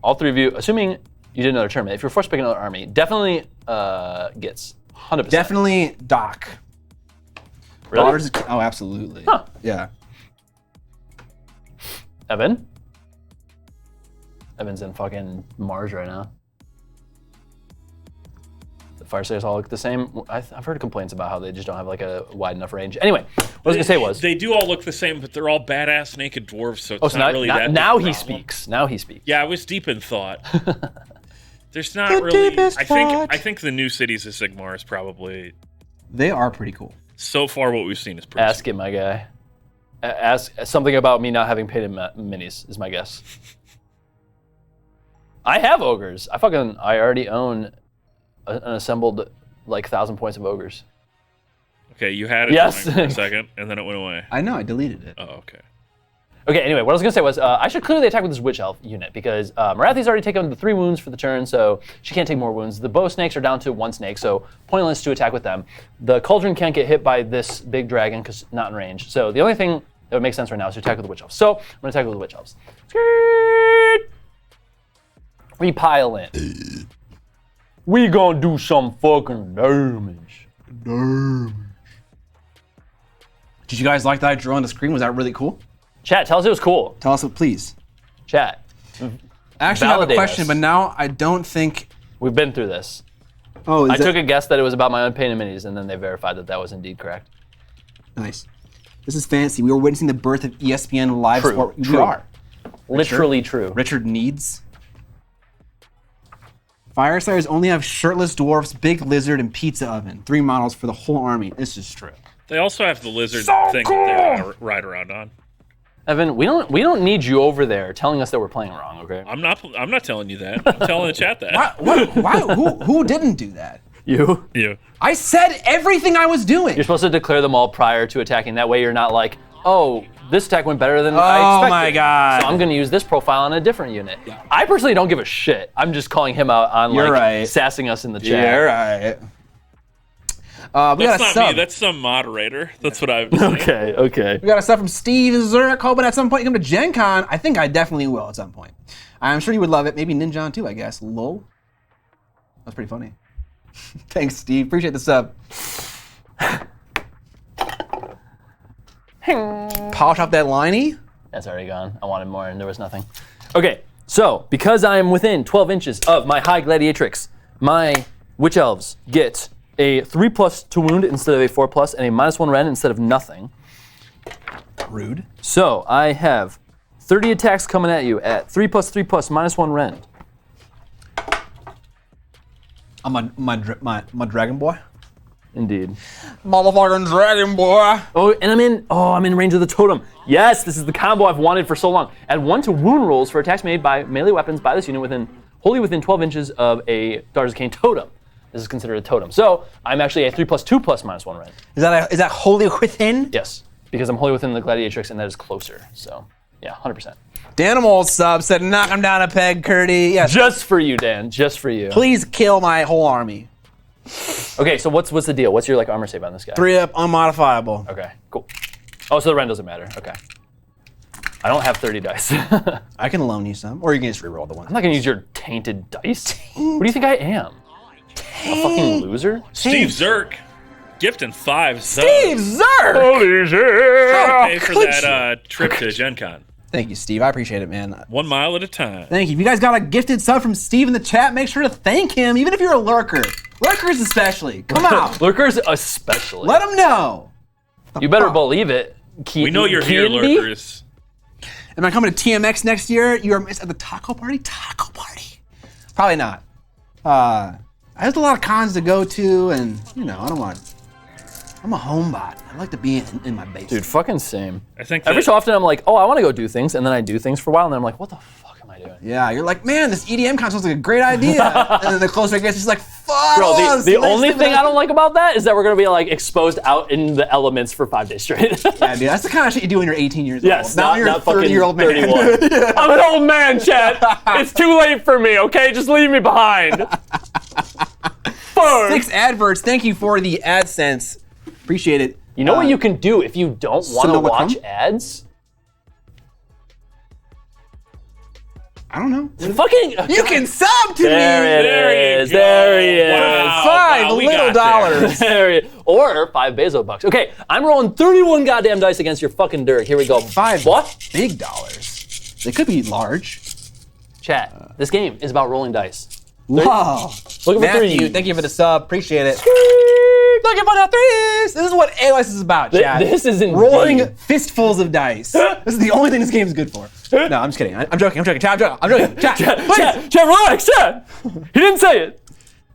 All 3 of you, assuming you did another tournament, if you're forced to pick another army, definitely gets 100%. Definitely Doc. Really? Ours is- oh, absolutely. Huh. Yeah. Evan? Evan's in fucking Mars right now. The Fire Slayers all look the same. I've heard complaints about how they just don't have like a wide enough range. Anyway, what I was gonna say was. They do all look the same, but they're all badass naked dwarves, so it's Oh, so not now, really now, that now big he a problem. speaks. Now he speaks. Yeah, I was deep in thought. There's not The really. deepest thought. I think the new Cities of Sigmar is probably They are pretty cool. so far what we've seen is pretty. Ask it, my guy. Ask something about me not having painted minis is my guess. I have ogres. I already own an assembled like 1,000 points of ogres. Okay, you had it Yes. going for a second, and then it went away. I know, I deleted it. Oh, okay. Okay, anyway, what I was gonna say was I should clearly attack with this witch elf unit because Marathi's already taken the 3 wounds for the turn, so she can't take more wounds. The bow snakes are down to 1 snake, so pointless to attack with them. The cauldron can't get hit by this big dragon because not in range. So the only thing that would make sense right now is to attack with the witch elves. So I'm gonna attack with the witch elves. Skirt! We pile in. We gonna do some fucking damage. Did you guys like that I drew on the screen? Was that really cool? Chat, tell us it was cool. Tell us, please. Chat, I actually have a Validate question, us. but now I don't think. we've been through this. Oh, I took a guess that it was about my unpainted minis, and then they verified that that was indeed correct. Nice. This is fancy. We were witnessing the birth of ESPN live True, sport. We true. are. Literally true. Richard Needs. Fire Slayers only have shirtless dwarfs, big lizard, and pizza oven. 3 models for the whole army. This is true. They also have the lizard thing that they ride around on. Evan, we don't need you over there telling us that we're playing wrong, okay? I'm not telling you that. I'm telling the chat that. Why? Who didn't do that? You? Yeah. I said everything I was doing. You're supposed to declare them all prior to attacking. That way you're not like, oh, this attack went better than I expected. Oh my god. So I'm going to use this profile on a different unit. I personally don't give a shit. I'm just calling him out on sassing us in the chat. You're right. We got That's a not sub. me. That's some moderator. That's what I've been saying. Okay. We got a sub from Steve Zurich, hoping at some point you come to Gen Con. I think I definitely will at some point. I'm sure you would love it. Maybe Ninja too, I guess. Lol. That's pretty funny. Thanks, Steve. Appreciate the sub. Polish off that liney. That's already gone. I wanted more and there was nothing. Okay, so because I am within 12 inches of my High Gladiatrix, my Witch Elves get a 3+ to wound instead of a 4+, and a -1 rend instead of nothing. Rude. So I have 30 attacks coming at you at 3+, -1 rend. I'm my dragon boy. Indeed. Motherfucking dragon boy. Oh, and I'm in range of the totem. Yes, this is the combo I've wanted for so long. Add 1 to wound rolls for attacks made by melee weapons by this unit wholly within 12 inches of a Daughters of Khaine totem. This is considered a totem. So I'm actually a 3+, 2+, -1 rend. Is that wholly within? Yes, because I'm wholly within the Gladiatrix and that is closer. So yeah, 100%. Danimal sub said, knock him down a peg, Curdy. Yes. Just for you, Dan. Just for you. Please kill my whole army. Okay, so what's the deal? What's your armor save on this guy? 3 up, unmodifiable. Okay, cool. Oh, so the rend doesn't matter. Okay. I don't have 30 dice. I can loan you some, or you can just reroll the one. I'm not gonna use your tainted dice. What do you think I am? A fucking loser? Steve Zirk, gifting 5 subs. Steve Zerk! Holy shit! Pay for that trip to Gen Con. Thank you, Steve. I appreciate it, man. 1 mile at a time. Thank you. If you guys got a gifted sub from Steve in the chat, make sure to thank him, even if you're a lurker. Lurkers especially. Come on. Lurkers especially. Let them know. You better believe it. We know you're here, lurkers. Am I coming to TMX next year? You are missed at the taco party? Taco party. Probably not. There's a lot of cons to go to, and, you know, I don't want... I'm a homebot. I like to be in my basement. Dude, fucking same. I think every so often I'm like, oh, I want to go do things, and then I do things for a while, and then I'm like, what the fuck am I doing? Yeah, you're like, man, this EDM con sounds like a great idea. And then the closer it gets, it's like, fuck. Bro, the only thing I don't like about that is that we're gonna be like exposed out in the elements for 5 days straight. Yeah, dude, that's the kind of shit you do when you're 18 years old. Yes, now you're a 30-year-old man. 31. Yeah. I'm an old man, Chet. It's too late for me, okay? Just leave me behind. 6 adverts. Thank you for the AdSense. Appreciate it. You know what you can do if you don't want to watch ads? I don't know. Fucking. You can sub to me. There he is. Wow, $5 little dollars. There he is. Or 5 Bezo bucks. Okay, I'm rolling 31 goddamn dice against your fucking Dirk. Here we go. 5 what? Big dollars. They could be large. Chat. This game is about rolling dice. Wow. Looking for Matthew, 3. thank you for the sub. Appreciate it. Looking for the 3s. This is what AoS is about, chat. This is indeed. Rolling fistfuls of dice. This is the only thing this game is good for. No, I'm just kidding. I'm joking. Chat, I'm joking. Chat, relax, chat. He didn't say it.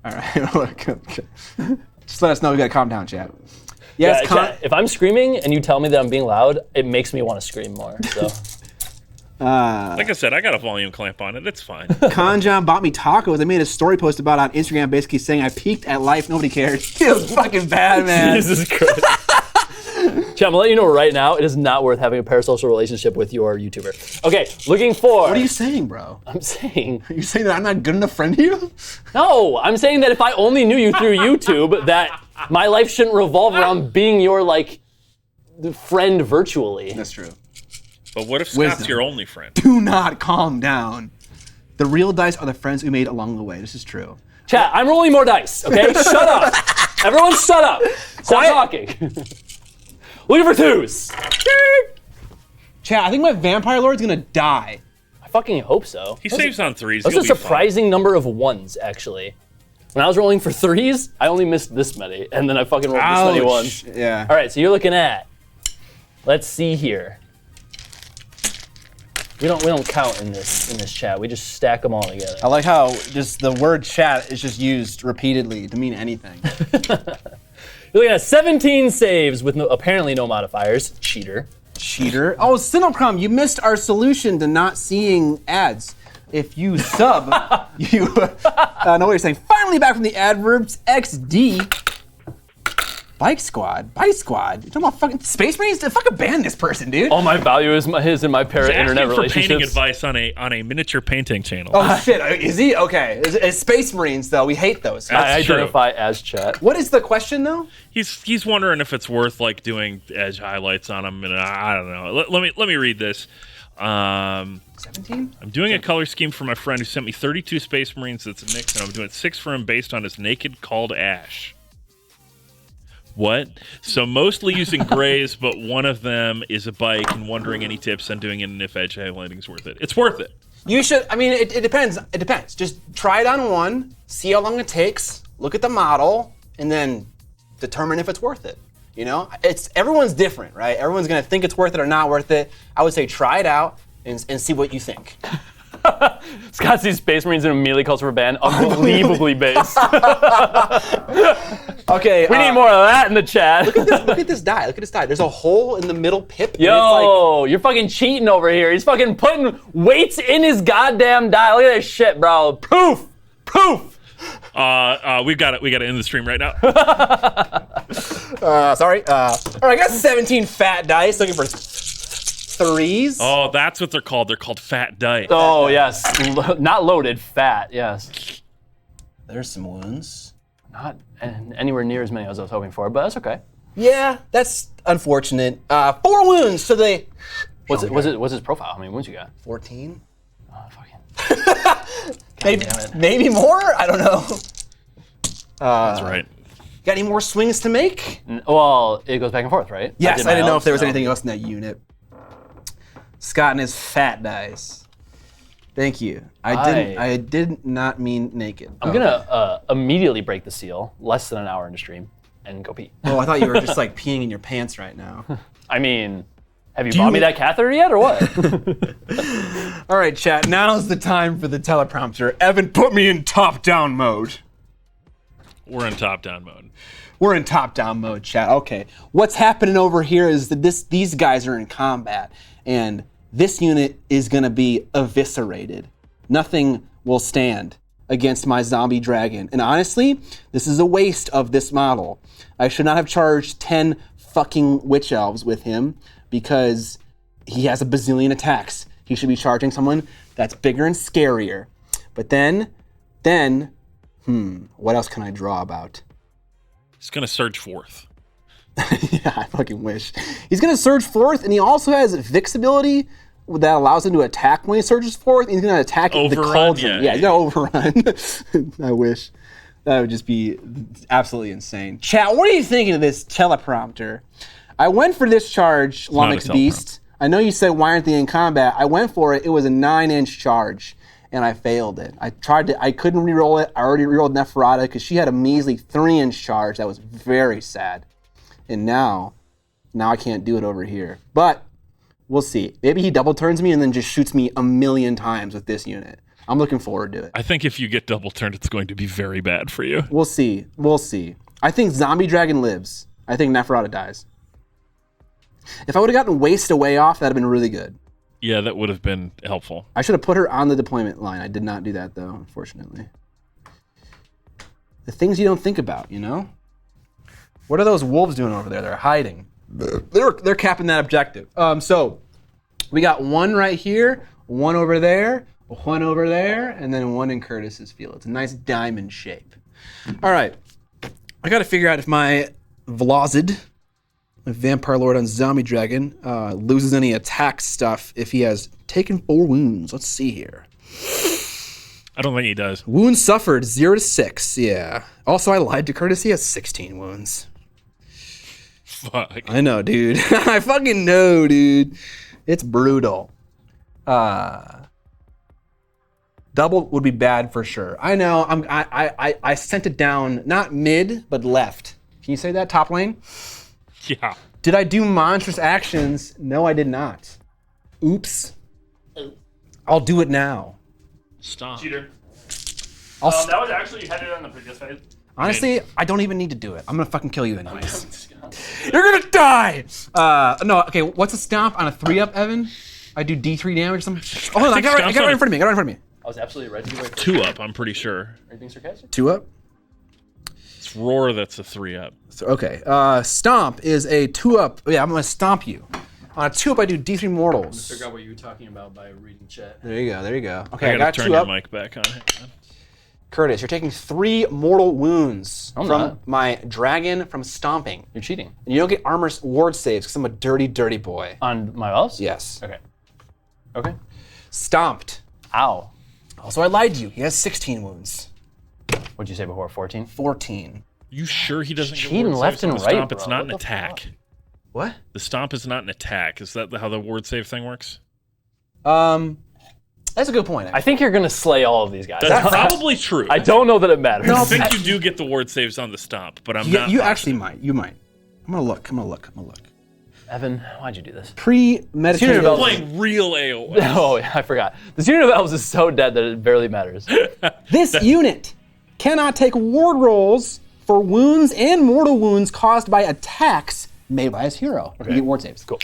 All right. Just let us know we gotta calm down, chat. Yes, chat, if I'm screaming and you tell me that I'm being loud, it makes me want to scream more. So. Like I said, I got a volume clamp on it. It's fine. Conjon bought me tacos. I made a story post about it on Instagram basically saying I peaked at life. Nobody cared. It was fucking bad, man. Jesus Christ. Chat, I'm gonna let you know right now, it is not worth having a parasocial relationship with your YouTuber. Okay, looking for... What are you saying, bro? I'm saying... Are you saying that I'm not good enough friend to you? No, I'm saying that if I only knew you through YouTube, that my life shouldn't revolve around being your, like, friend virtually. That's true. But what if Scott's your only friend? Do not calm down. The real dice are the friends we made along the way. This is true. Chat, I'm rolling more dice, okay? Shut up. Everyone shut up. Stop talking. Looking for 2s. Chat, I think my vampire lord's gonna die. I fucking hope so. He saves on 3s. That's a surprising number of 1s, actually. When I was rolling for 3s, I only missed this many, and then I fucking rolled this many 1s. Yeah. All right, so you're looking at, let's see here. We don't count in this chat. We just stack them all together. I like how just the word chat is just used repeatedly to mean anything. You're looking at 17 saves with apparently no modifiers. Cheater. Cheater. Oh, Sinocrom, you missed our solution to not seeing ads. If you sub, you know what you're saying. Finally back from the adverbs. XD. Bike Squad. You're talking about fucking Space Marines? Fucking ban this person, dude. All my value is his and my parent internet Asking for painting relationships. advice on a miniature painting channel. Oh shit, is he? Okay. It's Space Marines though, we hate those. I That's true. identify as chat. What is the question though? He's wondering if it's worth like doing edge highlights on them, and I don't know. Let me read this. 17? I'm doing a color scheme for my friend who sent me 32 Space Marines. That's a mix, and I'm doing 6 for him based on his naked called Ash. What? So mostly using grays, but one of them is a bike, and wondering any tips on doing it and if edge highlighting is worth it. It's worth it. You should, I mean, it depends. It depends. Just try it on one, see how long it takes, look at the model, and then determine if it's worth it. You know, everyone's different, right? Everyone's gonna think it's worth it or not worth it. I would say try it out and see what you think. Scott sees Space Marines and immediately calls for a ban. Unbelievably based. Okay, We need more of that in the chat. Look at this die. Look at this die. There's a hole in the middle pip. and Yo, you're fucking cheating over here. He's fucking putting weights in his goddamn die. Look at this shit, bro. Proof. We got to end the stream right now. Sorry. All right, I got 17 fat dice looking for 3s. Oh, that's what they're called. They're called fat dice. Oh, yes. Not loaded, fat, yes. There's some wounds. Not anywhere near as many as I was hoping for, but that's okay. Yeah, that's unfortunate. 4 wounds to the. What's his profile? How many wounds you got? 14. Oh, fucking. Maybe more? I don't know. That's right. Got any more swings to make? Well, it goes back and forth, right? Yes, I didn't know if there was anything. anything else in that unit. Scott and his fat dice. Thank you. I did not mean naked. I'm gonna immediately break the seal, less than an hour into stream, and go pee. Oh, I thought you were just like peeing in your pants right now. I mean, have you bought me that catheter yet, or what? All right, chat. Now's the time for the teleprompter. Evan, put me in top-down mode. We're in top-down mode. We're in top-down mode, chat. Okay. What's happening over here is that these guys are in combat, and this unit is going to be eviscerated. Nothing will stand against my zombie dragon. And honestly, this is a waste of this model. I should not have charged 10 fucking witch elves with him because he has a bazillion attacks. He should be charging someone that's bigger and scarier. But then, what else can I draw about? He's going to surge forth. Yeah, I fucking wish. He's going to surge forth, and he also has Vix ability that allows him to attack when he surges forth. And he's going to attack the cauldron. Yeah, he's going to overrun. I wish. That would just be absolutely insane. Chat, what are you thinking of this teleprompter? I went for this charge, Lumix Beast. I know you said, why aren't they in combat? I went for it. It was a 9-inch charge, and I failed it. I couldn't reroll it. I already rerolled Neferata because she had a measly 3-inch charge. That was very sad. And now I can't do it over here. But we'll see. Maybe he double turns me and then just shoots me a million times with this unit. I'm looking forward to it. I think if you get double turned, it's going to be very bad for you. We'll see. I think Zombie Dragon lives. I think Neferata dies. If I would have gotten Waste Away off, that would have been really good. Yeah, that would have been helpful. I should have put her on the deployment line. I did not do that, though, unfortunately. The things you don't think about, you know? What are those wolves doing over there? They're hiding. They're capping that objective. So we got one right here, one over there, and then one in Curtis's field. It's a nice diamond shape. All right. I got to figure out if my Vlazid, my Vampire Lord on Zombie Dragon, loses any attack stuff if he has taken 4 wounds. Let's see here. I don't think he does. Wounds suffered, 0 to 6. Yeah. Also, I lied to Curtis. He has 16 wounds. Fuck. I know, dude. I fucking know, dude. It's brutal. Double would be bad for sure. I know. I sent it down, not mid, but left. Can you say that, top lane? Yeah. Did I do monstrous actions? No, I did not. Oops. I'll do it now. Stop. Cheater. That was actually headed on the previous phase. Honestly, I don't even need to do it. I'm gonna fucking kill you anyways. You're gonna die! No, okay, what's a stomp on a 3-up, Evan? I do D3 damage or something? Oh, hold on, I got it right in front of me. I was absolutely right to do it. 2-up, I'm pretty sure. Are you being sarcastic? 2-up? As It's Roar that's a 3-up. So, okay. Stomp is a 2-up. Yeah, I'm going to stomp you. On a 2-up, I do D3 mortals. Figure out what you were talking about by reading chat. There you go. There you go. Okay, I got gotta turn 2 your up. mic back on. Hang on. Curtis, you're taking 3 mortal wounds I'm from not. my dragon from stomping. You're cheating. And you don't get armor ward saves because I'm a dirty, dirty boy. On my elves? Yes. Okay. Okay. Stomped. Ow. Also, I lied to you. He has 16 wounds. What'd you say before? 14? 14. You sure he doesn't get Cheating ward left saves on and the right, stomp? It's bro. not What an the attack. fuck? What? The stomp is not an attack. Is that how the ward save thing works? That's a good point. I think you're gonna slay all of these guys. That's probably true. I don't know that it matters. I think you do get the ward saves on the stomp, but I'm not. You actually might. You might. I'm gonna look. Evan, why'd you do this? Premeditated. Unit of playing real AoS. Oh, yeah, I forgot. This unit of elves is so dead that it barely matters. This unit cannot take ward rolls for wounds and mortal wounds caused by attacks made by his hero. You get ward saves. Cool.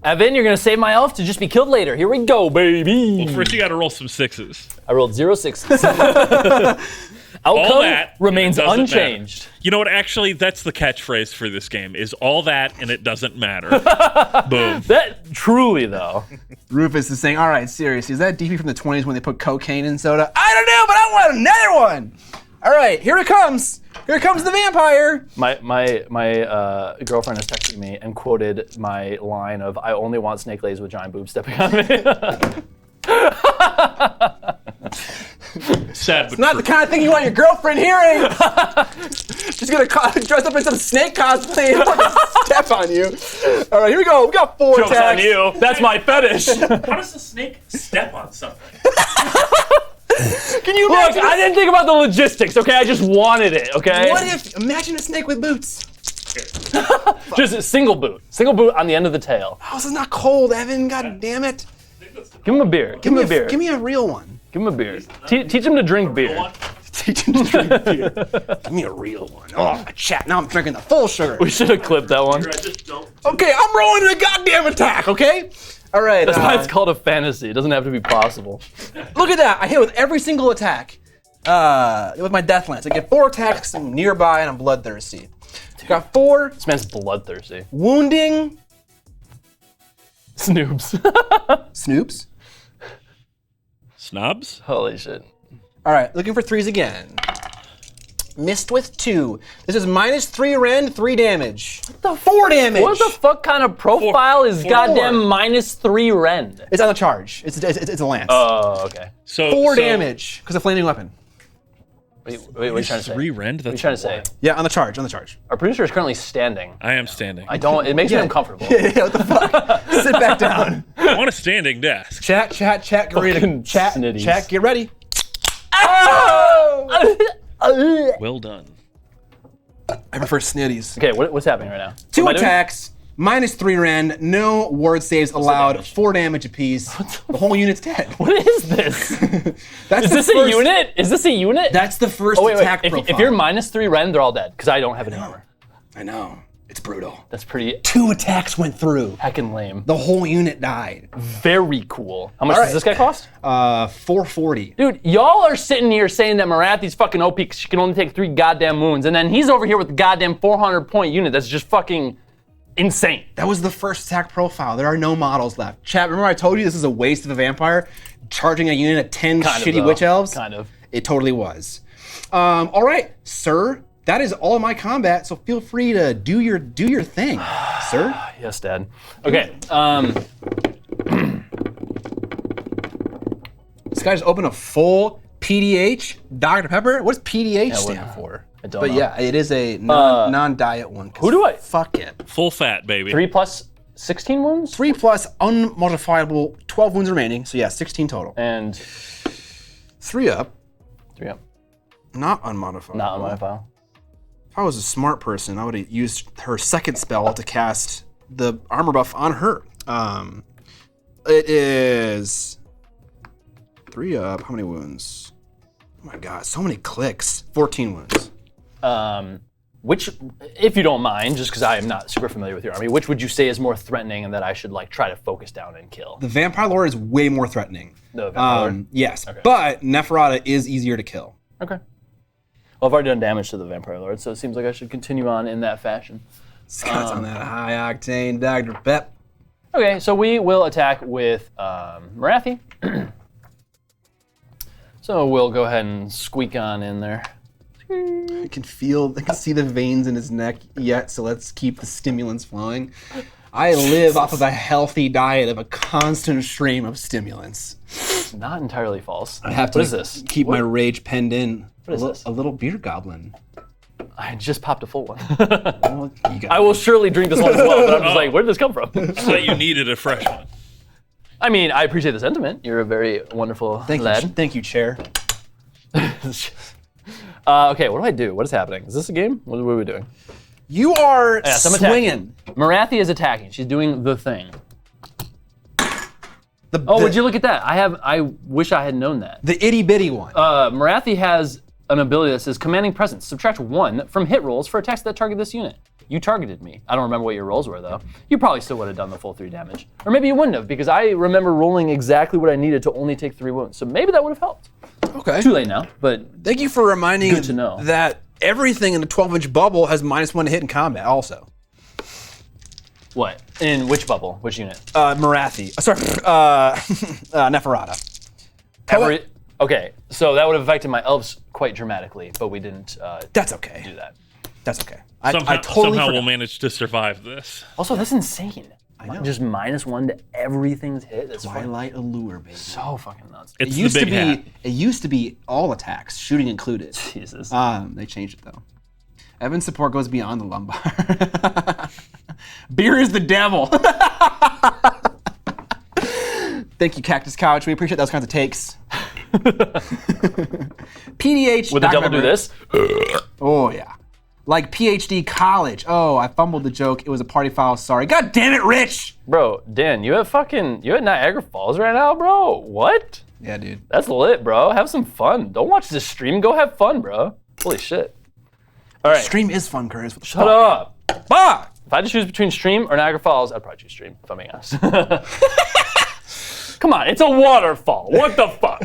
Evan, you're gonna save my elf to just be killed later. Here we go, baby. Well, first you got to roll some 6s. I rolled 0 6s. Outcome that remains doesn't unchanged. matter. You know what? Actually, that's the catchphrase for this game: is all that and it doesn't matter. Boom. That truly though. Rufus is saying, all right, seriously, is that DP from the 20s when they put cocaine in soda? I don't know, but I want another one. All right, here it comes. Here comes the vampire. My girlfriend has texted me and quoted my line of "I only want snake ladies with giant boobs stepping on me." Sad, but Not the kind of thing you want your girlfriend hearing. She's gonna dress up in some snake cosplay and fucking step on you. All right, here we go. We got 4 Joke's attacks. on you. That's my fetish. How does the snake step on something? Can you Look, imagine? I didn't think about the logistics. Okay, I just wanted it. Okay. What if? Imagine a snake with boots. Just a single boot on the end of the tail. Oh, this is not cold, Evan. God damn it. Give him a beer. Give him a beer. Give me a real one. Give him a beer. Teach him to drink beer. Teach him to drink beer. Give me a real one. Oh, chat. Now I'm drinking the full sugar. We should have clipped that one. Okay, I'm rolling a goddamn attack. Okay. All right. That's why it's called a fantasy. It doesn't have to be possible. Look at that. I hit with every single attack. With my death lance, I get 4 attacks. I'm nearby and I'm bloodthirsty. Got 4 This man's bloodthirsty. wounding Snoobs. snoops. Snobs? Holy shit. All right, looking for 3s again. Missed with 2. This is -3 rend, 3 damage. 4 damage. What the fuck kind of profile is goddamn -3 rend? It's on the charge. It's a lance. Oh, okay. So 4 so damage because of flaming weapon. Wait, what are you trying to say? 3 rend? That's What are you trying to say? Yeah, on the charge. On the charge. Our producer is currently standing. I am standing. I don't, it makes me uncomfortable. Yeah, what the fuck? Sit back down. I want a standing desk. Chat. Get ready. Fucking Chat. snitties. Chat. Get ready. Well done. I prefer snitties. Okay, what's happening right now? 2 What am I doing? attacks. -3 rend. No ward saves allowed. damage? 4 damage apiece. The whole unit's dead. What is this? That's Is the this a first- unit? Is this a unit? That's the first Oh, wait. attack If profile. you're -3 rend, they're all dead because I don't have any armor. I know. It's brutal. That's pretty 2 attacks went through. heckin' lame. The whole unit died. Very cool. How much All does right. this guy cost? 440. Dude, y'all are sitting here saying that Marathi's fucking OP because she can only take 3 goddamn wounds, and then he's over here with the goddamn 400-point unit that's just fucking insane. That was the first attack profile. There are no models left. Chat, remember I told you this is a waste of a vampire? Charging a unit of 10 Kind of, shitty though. witch elves? Kind of. It totally was. All right, sir. That is all of my combat, so feel free to do your thing, sir. Yes, Dad. Okay, This guy just opened a full PDH, Dr. Pepper. What does PDH what- stand for? I don't But know. yeah, it is a non-diet one. Who do I- Fuck it. Full fat, baby. 3 plus 16 wounds? 3 plus unmodifiable, 12 wounds remaining. So yeah, 16 total. And 3 up, 3 up. not unmodified. Not on my file. If I was a smart person, I would have used her second spell to cast the armor buff on her. It is 3 up. How many wounds? Oh my god, so many clicks. 14 wounds. Which, if you don't mind, just because I am not super familiar with your army, which would you say is more threatening and that I should like try to focus down and kill? The Vampire Lord is way more threatening. The Vampire Lord? Yes, but Neferata is easier to kill. Okay. Well, I've already done damage to the Vampire Lord, so it seems like I should continue on in that fashion. Scott's on that high octane Dr. Pep. Okay, so we will attack with Marathi. So we'll go ahead and squeak on in there. I can see the veins in his neck yet, so let's keep the stimulants flowing. I live off of a healthy diet of a constant stream of stimulants. Not entirely false. I have to What is this? keep my rage penned in. What is this? A little beer goblin. I just popped a full one. Well, you got I will surely drink this one as well, but I'm just like, where did this come from? So that you needed a fresh one. I mean, I appreciate the sentiment. You're a very wonderful lad. Thank you, chair. Okay, what do? What is happening? Is this a game? What are we doing? You are Yes, I'm swinging. Marathi is attacking. She's doing the thing. Would you look at that? I wish I had known that. The itty bitty one. Marathi has an ability that says Commanding Presence. Subtract 1 from hit rolls for attacks that target this unit. You targeted me. I don't remember what your rolls were, though. You probably still would have done the full 3 damage. Or maybe you wouldn't have, because I remember rolling exactly what I needed to only take 3 wounds. So maybe that would have helped. Okay. Too late now, but Thank you for reminding Good to know. that everything in the 12-inch bubble has -1 to hit in combat also. what? In which bubble? Which unit? Marathi. Sorry, Neferata. Okay, so that would have affected my elves quite dramatically, but we didn't That's okay. do that. That's okay. Somehow, I totally we'll forgot. manage to survive this. Also, that's insane. I know. Just -1 to everything's hit. That's fucking Twilight Allure, baby. so fucking nuts. It's It used the to big be. hat. It used to be all attacks, shooting included. Jesus. They changed it though. Evan's support goes beyond the lumbar. Beer is the devil. Thank you, Cactus Couch. We appreciate those kinds of takes. PDH. Would the devil do this? Oh yeah. Like PhD college. Oh, I fumbled the joke. It was a party foul. Sorry. God damn it, Rich. Bro, Dan, you at Niagara Falls right now, bro? What? Yeah, dude. That's lit, bro. Have some fun. Don't watch this stream. Go have fun, bro. Holy shit. All right. Stream is fun, Curtis. What the Shut fuck? up. Fuck. If I had to choose between stream or Niagara Falls, I'd probably choose stream, if I'm being honest. Come on, it's a waterfall. What the fuck?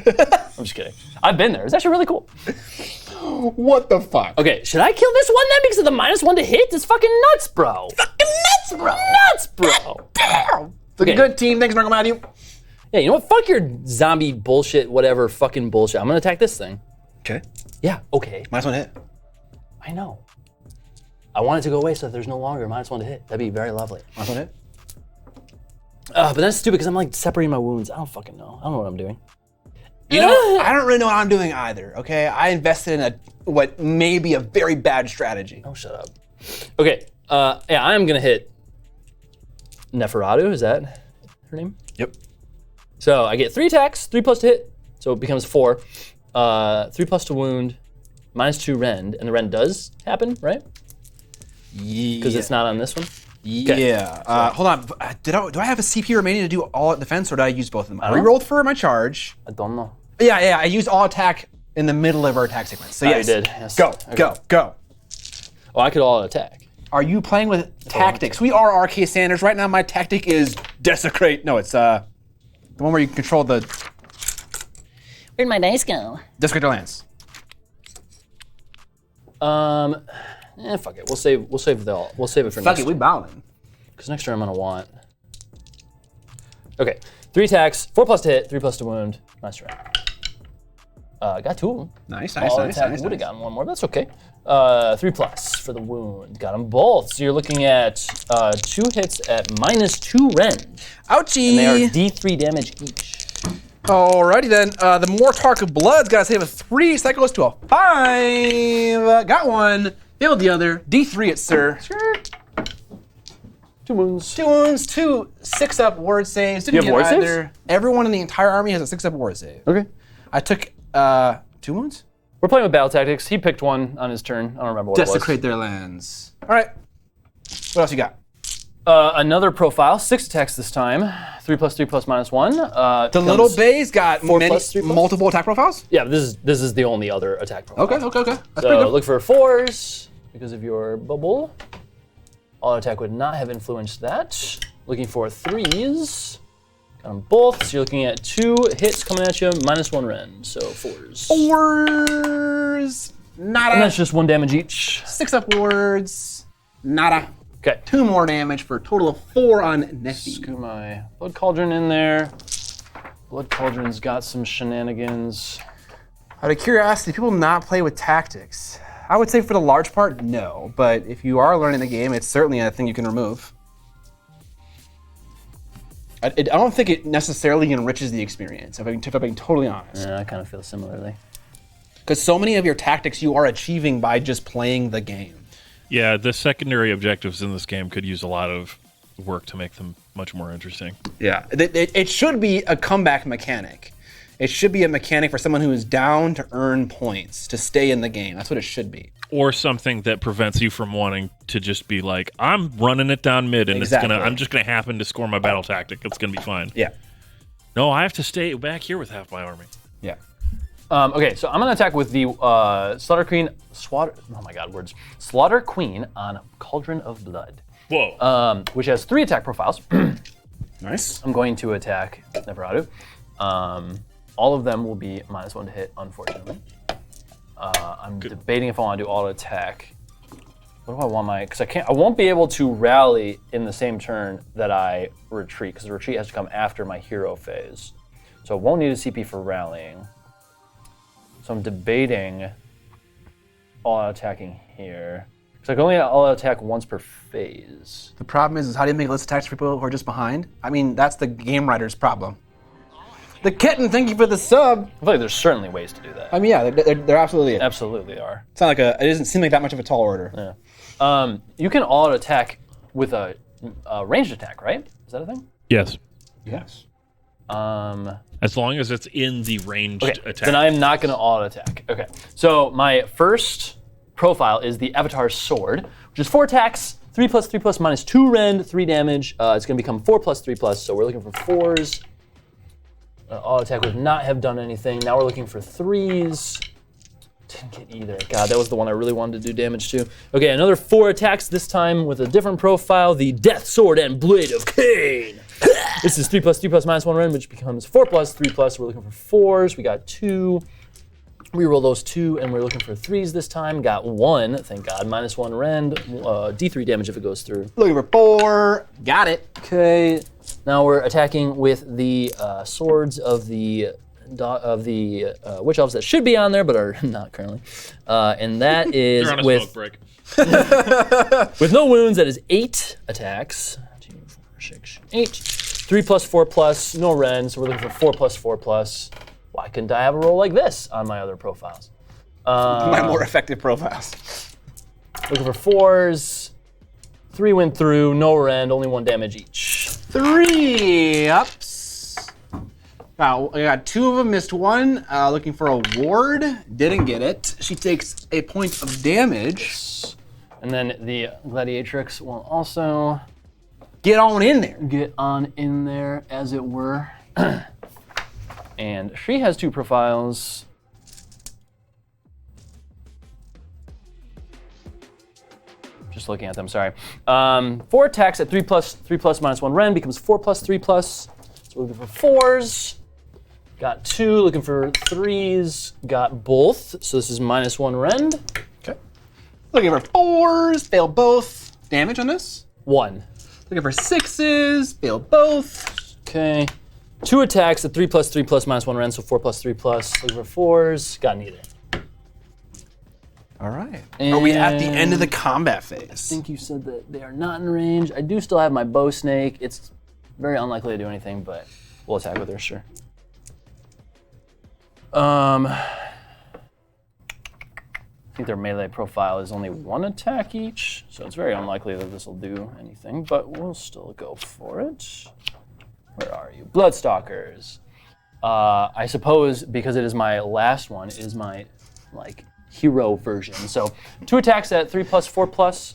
I'm just kidding. I've been there. It's actually really cool. What the fuck? Okay, should I kill this one then because of the -1 to hit? It's fucking nuts, bro. Fucking nuts, bro. Nuts, bro. Damn. It's a Okay. good team. Thanks, Marco Matthew. Yeah, you know what? Fuck your zombie bullshit, whatever fucking bullshit. I'm gonna attack this thing. Okay. Yeah, okay. -1 hit. I know. I want it to go away so that there's no longer -1 to hit. That'd be very lovely. -1 hit. But that's stupid because I'm like separating my wounds. I don't fucking know. I don't know what I'm doing. You know, I don't really know what I'm doing either, okay? I invested in what may be a very bad strategy. Oh, shut up. Okay, yeah, I'm gonna hit Neferatu, is that her name? Yep. So I get 3 attacks, 3 plus to hit, so it becomes 4. 3 plus to wound, -2 rend, and the rend does happen, right? Yeah. Because it's not on this one? Yeah. Hold on. Do I have a CP remaining to do all defense, or did I use both of them? I don't know. rerolled for my charge. I don't know. Yeah. I used all attack in the middle of our attack sequence. So Oh, yes. you did, yes. Go. Okay. Go. Oh, I could all attack. Are you playing with tactics? We are RK Sanders. Right now, my tactic is desecrate. No, it's the one where you control the Where'd my dice go? desecrate their lands. Fuck it. We'll save it for Fuck next it, we bowling. because next turn I'm gonna want. Okay, 3 attacks, 4 plus to hit, 3 plus to wound. Nice try. Got 2 of them. Nice. Would have gotten 1 more. That's okay. 3 plus for the wound. Got them both. So you're looking at 2 hits at -2 rend. Ouchie. And they are D3 damage each. Alrighty then. The Mortark of Blood's got to save a 3, so that goes to a 5. Got 1. Failed the other. D3 it, sir. Sure. 2 wounds. 2 wounds, 2 6-up ward saves. Didn't You have get ward saves? either. Everyone in the entire army has a 6-up ward save. Okay. I took 2 wounds? We're playing with battle tactics. He picked one on his turn. I don't remember what Desecrate their lands. Alright. What else you got? it was. Another profile, 6 attacks this time. 3 plus 3 plus -1. The little bay's got 4 plus 3 plus? multiple attack profiles? Yeah, this is the only other attack profile. Okay. That's pretty So good. look for 4s because of your bubble. All attack would not have influenced that. Looking for 3s. Got them both. So you're looking at 2 hits coming at you, -1 rend. So 4s. 4s. Nada. And that's just 1 damage each. 6 upwards. Nada. Okay. 2 more damage for a total of 4 on Neffy. Scoot my Blood Cauldron in there. Blood Cauldron's got some shenanigans. Out of curiosity, do people not play with tactics? I would say for the large part, no. But if you are learning the game, it's certainly a thing you can remove. I don't think it necessarily enriches the experience, if I'm being totally honest. Yeah, I kind of feel similarly. Because so many of your tactics you are achieving by just playing the game. Yeah, the secondary objectives in this game could use a lot of work to make them much more interesting. Yeah, it should be a comeback mechanic. It should be a mechanic for someone who is down to earn points, to stay in the game. That's what it should be. Or something that prevents you from wanting to just be like, I'm running it down mid, and I'm just gonna happen to score my battle tactic. It's gonna be fine. Yeah. No, I have to stay back here with half my army. Yeah. Okay, so I'm gonna attack with the Slaughter Queen on Cauldron of Blood. Whoa. Which has 3 attack profiles. Nice. I'm going to attack Neferatu. All of them will be -1 to hit, unfortunately. I'm debating if I want to do auto attack. What do I want because I won't be able to rally in the same turn that I retreat, because the retreat has to come after my hero phase. So I won't need a CP for rallying. So I'm debating auto attacking here. Because I can only auto attack once per phase. The problem is how do you make list attacks for people who are just behind? I mean, that's the game writer's problem. The kitten, thank you for the sub. I feel like there's certainly ways to do that. I mean, yeah, they're absolutely. Absolutely are. It's not like it doesn't seem like that much of a tall order. Yeah. You can auto attack with a ranged attack, right? Is that a thing? Yes. Yes. As long as it's in the ranged attack. Then I am not going to auto attack. Okay. So my first profile is the Avatar's Sword, which is 4 attacks, 3+3+, -2 rend, 3 damage. It's going to become 4+3+, so we're looking for 4s. Auto attack would not have done anything. Now we're looking for 3s. Didn't get either. God, that was the one I really wanted to do damage to. Okay, another 4 attacks, this time with a different profile, the Death Sword and Blade of Khaine. This is 3+3+, -1 rend, which becomes 4+3+. We're looking for 4s. We got 2. Reroll those 2, and we're looking for 3s this time. Got 1, thank God, -1 rend, D3 damage if it goes through. Looking for 4. Got it. Okay. Now we're attacking with the swords of the witch elves that should be on there but are not currently, and that is They're on a with smoke break. with no wounds. That is 8 attacks. 2, 4, 6, 8. 3+4+, no rend, so we're looking for 4+4+. Why couldn't I have a roll like this on my other profiles? My more effective profiles. Looking for 4s. 3 went through, no rend, only 1 damage each. 3 ups. I got 2 of them, missed 1. Looking for a ward, didn't get it. She takes a point of damage. And then the Gladiatrix will also Get on in there. get on in there, as it were. And she has 2 profiles. Just looking at them, sorry. 4 attacks at 3+3+, -1 rend becomes 4+3+. So we're looking for 4s. Got 2, looking for 3s. Got both, so this is -1 rend. Okay. Looking for 4s, fail both. Damage on this. 1. Looking for 6s, fail both. Okay. 2 attacks at 3+3+, -1 rend, so 4+3+. Looking for 4s. Got neither. All right. Are we at the end of the combat phase? I think you said that they are not in range. I do still have my bow snake. It's very unlikely to do anything, but we'll attack with her, sure. I think their melee profile is only 1 attack each, so it's very unlikely that this will do anything, but we'll still go for it. Where are you? Bloodstalkers. I suppose because it is my last one, it is my, hero version. So 2 attacks at 3+4+.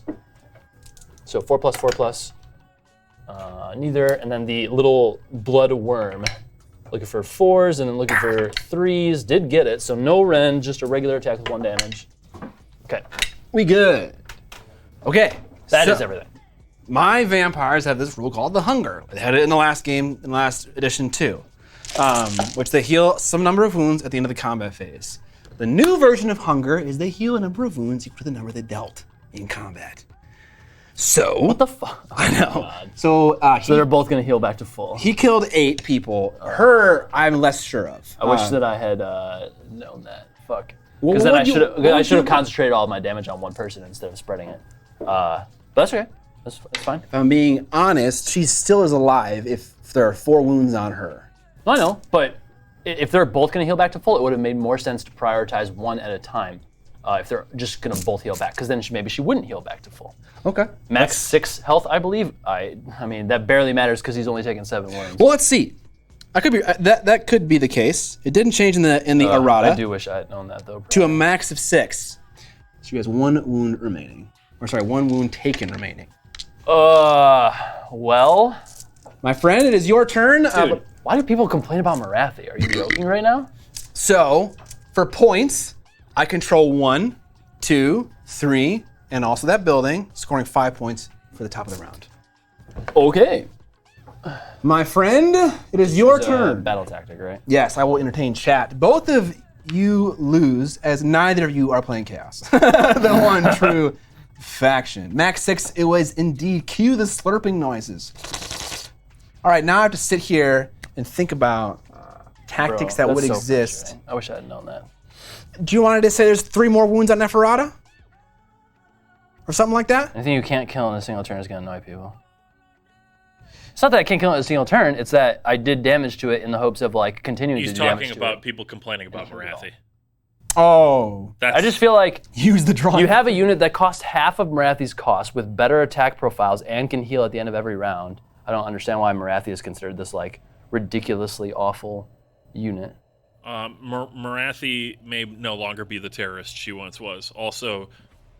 So 4+4+. Neither, and then the little blood worm. Looking for 4s and then looking for 3s. Did get it, so no rend, just a regular attack with 1 damage. Okay. We good. Okay. That is everything. My vampires have this rule called the hunger. They had it in the last game, in the last edition too, which they heal some number of wounds at the end of the combat phase. The new version of hunger is they heal a number of wounds equal to the number they dealt in combat. So What the fuck? I know. God. So So they're both gonna heal back to full. he killed 8 people. Her, I'm less sure of. I wish that I had known that. Fuck. Well, Because then what I you- should have. what I would should have you- concentrated all of my damage on one person instead of spreading it. But that's okay. That's fine. If I'm being honest, she still is alive if there are 4 wounds on her. I know, but if they're both gonna heal back to full, it would have made more sense to prioritize one at a time. If they're just gonna both heal back, because then maybe she wouldn't heal back to full. Okay. Max 6 health, I believe. I mean, that barely matters because he's only taken 7 wounds. Well, let's see. I could be that could be the case. It didn't change in the errata I do wish I had known that though. to a max of 6. She has 1 wound remaining. Or sorry, 1 wound taken remaining. Well, My friend, it is your turn. dude, why do people complain about Marathi? Are you joking right now? So, for points, I control 1, 2, 3, and also that building, scoring 5 points for the top of the round. Okay. My friend, it is your turn. Battle tactic, right? Yes, I will entertain chat. Both of you lose as neither of you are playing Chaos. The one true faction. Max 6, it was indeed cue the slurping noises. All right, now I have to sit here and think about tactics Bro, that would that's so exist. frustrating. I wish I had known that. Do you want to say there's 3 more wounds on Neferata? Or something like that? Anything you can't kill in a single turn is gonna annoy people. It's not that I can't kill it in a single turn, it's that I did damage to it in the hopes of like continuing He's to do damage talking to about it. people complaining about Marathi. Oh. That's, I just feel like Use the draw. you have a unit that costs half of Marathi's cost with better attack profiles and can heal at the end of every round. I don't understand why Marathi is considered this like ridiculously awful unit. Marathi may no longer be the terrorist she once was. Also,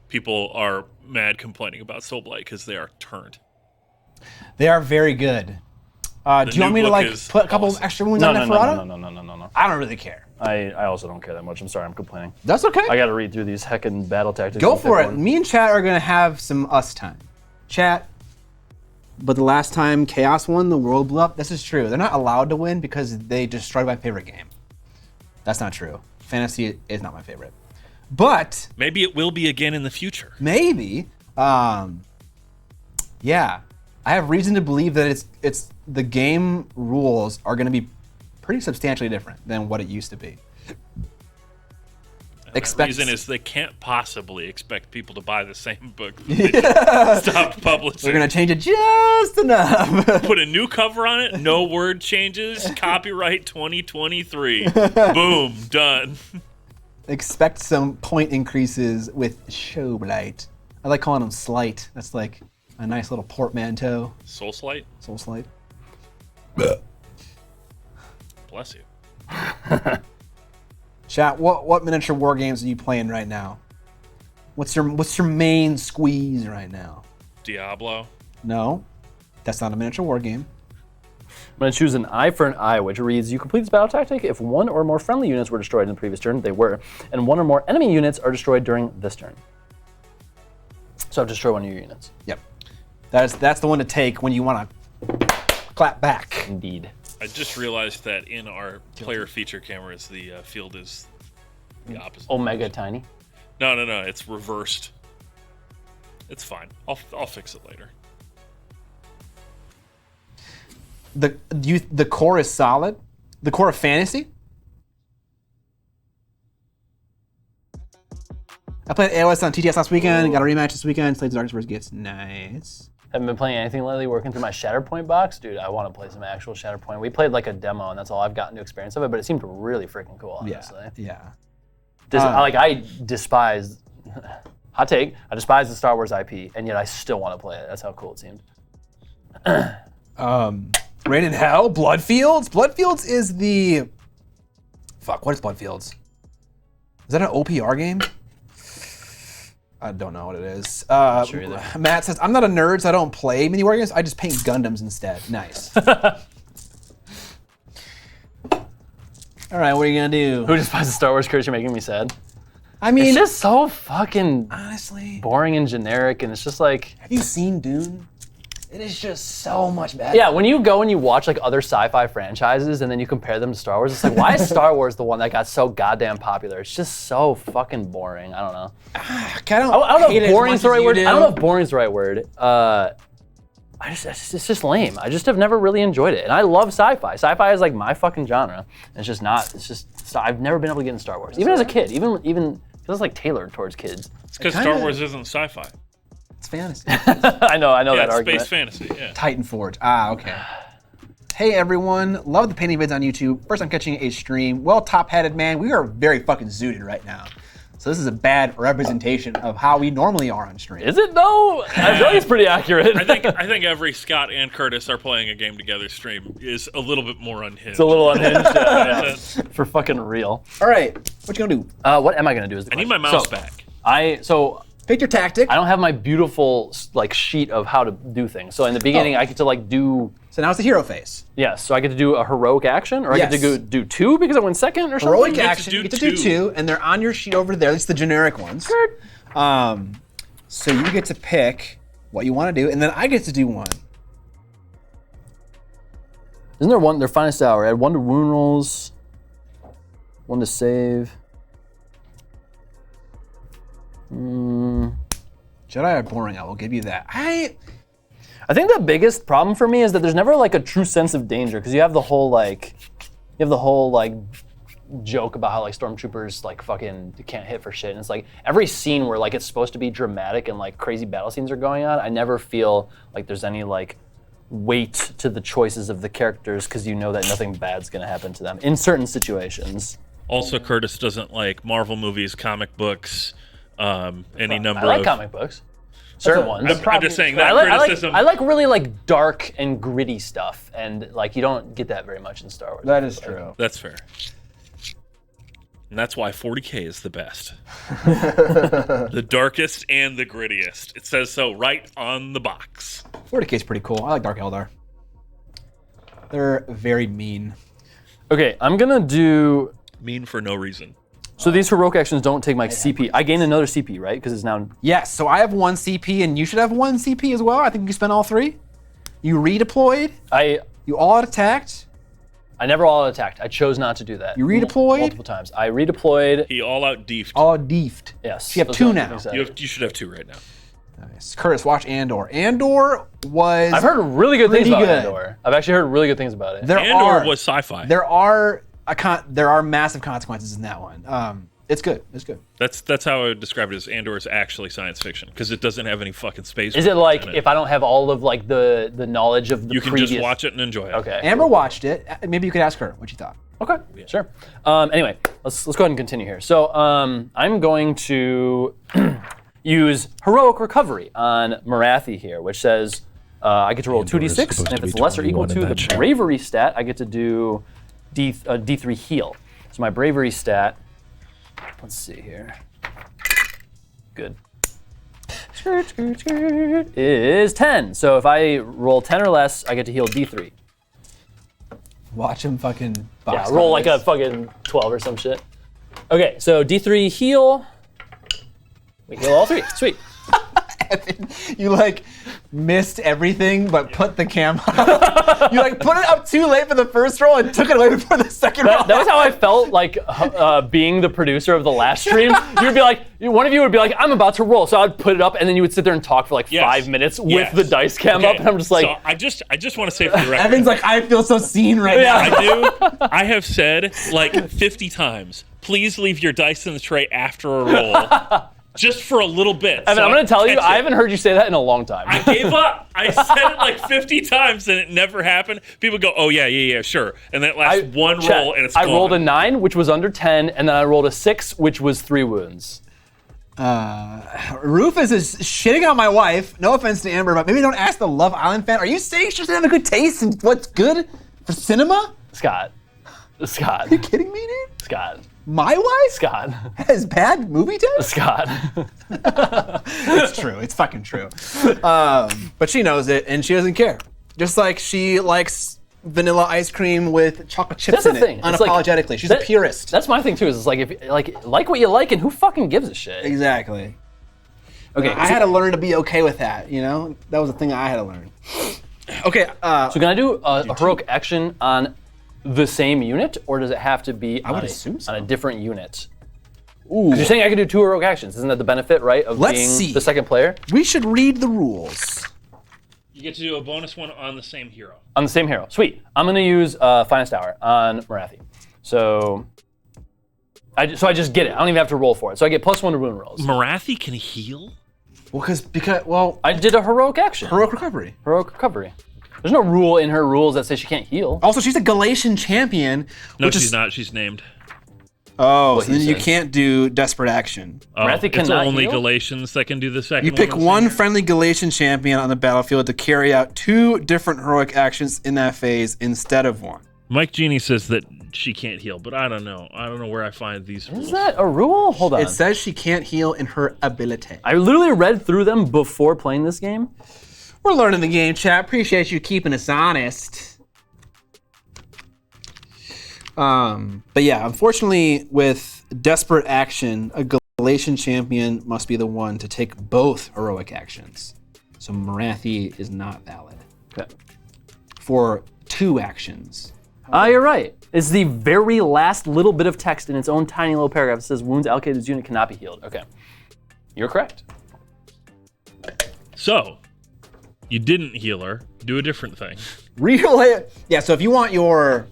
people are mad complaining about Soulblight because they are turned. They are very good. Do you want me to new like book is put a couple awesome. of extra wounds No, on no, Neferata? no. I don't really care. I also don't care that much. I'm sorry, I'm complaining. That's okay. I gotta read through these heckin' battle tactics. Go and for pick it. one. Me and chat are gonna have some us time. Chat. But the last time Chaos won, the world blew up. This is true. They're not allowed to win because they destroyed my favorite game. That's not true. Fantasy is not my favorite. But Maybe it will be again in the future. maybe, yeah, I have reason to believe that it's the game rules are going to be pretty substantially different than what it used to be. The reason is they can't possibly expect people to buy the same book that they stopped publishing. We're going to change it just enough. Put a new cover on it, no word changes, copyright 2023. Boom, done. Expect some point increases with Soulblight. I like calling them slight. That's like a nice little portmanteau. Soulblight, Soul slight. bless you. Chat, what miniature war games are you playing right now? What's your main squeeze right now? Diablo. No, that's not a miniature war game. I'm going to choose an eye for an eye, which reads, you complete this battle tactic if 1 or more friendly units were destroyed in the previous turn, they were, and 1 or more enemy units are destroyed during this turn. So destroy 1 of your units. Yep. That's the one to take when you want to clap back. Indeed. I just realized that in our player feature cameras, the field is the opposite. Omega tiny. No, it's reversed. It's fine. I'll fix it later. The core is solid. The core of fantasy. I played AoS on TTS last weekend. Got a rematch this weekend. Played Darkest vs. Gifts. Nice. Haven't been playing anything lately, working through my Shatterpoint box. Dude, I want to play some actual Shatterpoint. We played like a demo, and that's all I've gotten to experience of it, but it seemed really freaking cool, honestly. Yeah. I despise, hot take, I despise the Star Wars IP, and yet I still want to play it. That's how cool it seemed. Rain in Hell, Bloodfields. Bloodfields is the. Fuck, what is Bloodfields? Is that an OPR game? I don't know what it is. sure either. Matt says, I'm not a nerd, so I don't play mini war games. I just paint Gundams instead. Nice. All right, what are you gonna do? Who despises Star Wars curse? You're making me sad. I mean, It's just so fucking honestly, boring and generic, and it's just like, have you seen Dune? It is just so much better. Yeah, when you go and you watch like other sci-fi franchises and then you compare them to Star Wars, it's like, why is Star Wars the one that got so goddamn popular? It's just so fucking boring. I don't know. I don't know if boring is the right word. I don't know if boring is the right word. It's just lame. I just have never really enjoyed it. And I love sci-fi. Sci-fi is like my fucking genre. And it's just not, I've never been able to get into Star Wars. Even as a kid, even because it's like tailored towards kids. It's because Star Wars isn't sci-fi. It's fantasy. I know that it's argument. space fantasy, yeah. Titan Forge. Okay. Hey everyone, love the painting vids on YouTube. First I'm catching a stream. Well, top-headed man, we are very fucking zooted right now. So this is a bad representation of how we normally are on stream. Is it though? I feel like it's pretty accurate. I think every Scott and Curtis are playing a game together stream is a little bit more unhinged. It's a little unhinged. Yeah. For fucking real. All right, what you gonna do? What am I gonna do is the I need question. my mouse back. Pick your tactic. I don't have my beautiful like sheet of how to do things. So in the beginning, I get to like do. So now it's the hero phase. Yes. So I get to do a heroic action, or I get to go do 2 because I went second, or something. Heroic action. You get to do 2, and they're on your sheet over there. That's the generic ones. So you get to pick what you want to do, and then I get to do 1. Isn't there one? Their finest hour. I had 1 to wound rolls, 1 to save. Jedi are boring. I will give you that. I think the biggest problem for me is that there's never like a true sense of danger because you have the whole joke about how like stormtroopers like fucking can't hit for shit, and it's like every scene where like it's supposed to be dramatic and like crazy battle scenes are going on, I never feel like there's any like weight to the choices of the characters because you know that nothing bad's gonna happen to them in certain situations. Also, Curtis doesn't like Marvel movies, comic books, any number I like of... comic books. Certain ones. I'm just saying that criticism... I like really like dark and gritty stuff, and like you don't get that very much in Star Wars. That is true. That's fair. And that's why 40K is the best. The darkest and the grittiest. It says so right on the box. 40K is pretty cool. I like Dark Eldar. They're very mean. Okay, I'm gonna do... Mean for no reason. So these heroic actions don't take my CP. I gain another CP, right? Because it's now... Yes, so I have 1 CP, and you should have 1 CP as well. I think you spent all 3. You redeployed. You all out attacked. I never all out attacked. I chose not to do that. You redeployed? Multiple times. I redeployed. He all out deefed. All deefed. Yes. So you have 2 now. You should have 2 right now. Nice. Curtis, watch Andor. Andor was... I've heard really good things about good. Andor. I've actually heard really good things about it. Andor was sci-fi. There are massive consequences in that one. It's good. It's good. That's how I would describe it. As Andor is actually science fiction because it doesn't have any fucking space. Is it like if I don't have all of like the knowledge of the you can previous... just watch it and enjoy it? Okay. Amber watched it. Maybe you could ask her what she thought. Okay. Yeah. Sure. Anyway, let's go ahead and continue here. So I'm going to use heroic recovery on Marathi here, which says I get to roll 2d6, and if it's less or equal to the bravery stat, I get to do D3 heal. So my bravery stat. Let's see here. Good. Is 10. So if I roll 10 or less, I get to heal D3. Watch him fucking box. Yeah, roll like a fucking 12 or some shit. Okay, so D3 heal. We heal all 3. Sweet. Evan, you like missed everything but put the camera up. You like put it up too late for the first roll and took it away before the second roll. That was how I felt like being the producer of the last stream. You'd be like, one of you would be like, I'm about to roll. So I'd put it up and then you would sit there and talk for like 5 minutes with the dice cam up. And I'm just like. So I just want to say for the record. Evan's like, I feel so seen right now. I do. I have said like 50 times, please leave your dice in the tray after a roll. Just for a little bit. Evan, I'm going to tell you, I haven't heard you say that in a long time. I gave up. I said it like 50 times and it never happened. People go, oh, yeah, sure. And then it lasts one roll and it's gone. I rolled a 9, which was under 10, and then I rolled a 6, which was 3 wounds. Rufus is shitting on my wife. No offense to Amber, but maybe don't ask the Love Island fan. Are you saying she doesn't have a good taste in what's good for cinema? Scott. Are you kidding me, dude? Scott. My wife? Scott. Has bad movie taste? Scott. It's true. It's fucking true. But she knows it, and she doesn't care. Just like she likes vanilla ice cream with chocolate chips in it. Unapologetically. She's a purist. That's my thing, too, is it's like, if like what you like, and who fucking gives a shit? Exactly. Okay, I had to learn to be okay with that. You know, that was the thing I had to learn. Okay. so can I do a heroic action on the same unit, or does it have to be would assume so. on a different unit? Ooh. You're saying I can do 2 heroic actions. Isn't that the benefit, right, of Let's being see. the second player? We should read the rules. You get to do a bonus one on the same hero. On the same hero. Sweet. I'm going to use Finest Hour on Marathi. So I just get it. I don't even have to roll for it. So I get +1 to wound rolls. Marathi can heal? Well, because I did a heroic action. heroic recovery. Heroic recovery. There's no rule in her rules that says she can't heal. Also, she's a Galatian champion. No, she's not. She's named. Oh, so he then you says. can't do desperate action. Marathi It's cannot only heal? Galatians that can do the second You pick on the one same friendly Galatian champion on the battlefield to carry out 2 different heroic actions in that phase instead of 1. Mike Genie says that she can't heal, but I don't know. I don't know where I find these rules. Is that a rule? Hold on. It says she can't heal in her ability. I literally read through them before playing this game. We're learning the game, chat. Appreciate you keeping us honest. But yeah, unfortunately, with desperate action, a Galatian champion must be the one to take both heroic actions. So Marathi is not valid Okay. for 2 actions. You're right. It's the very last little bit of text in its own tiny little paragraph. It says wounds allocated to this unit cannot be healed. Okay. You're correct. So, you didn't heal her. Do a different thing. Yeah, so if you want your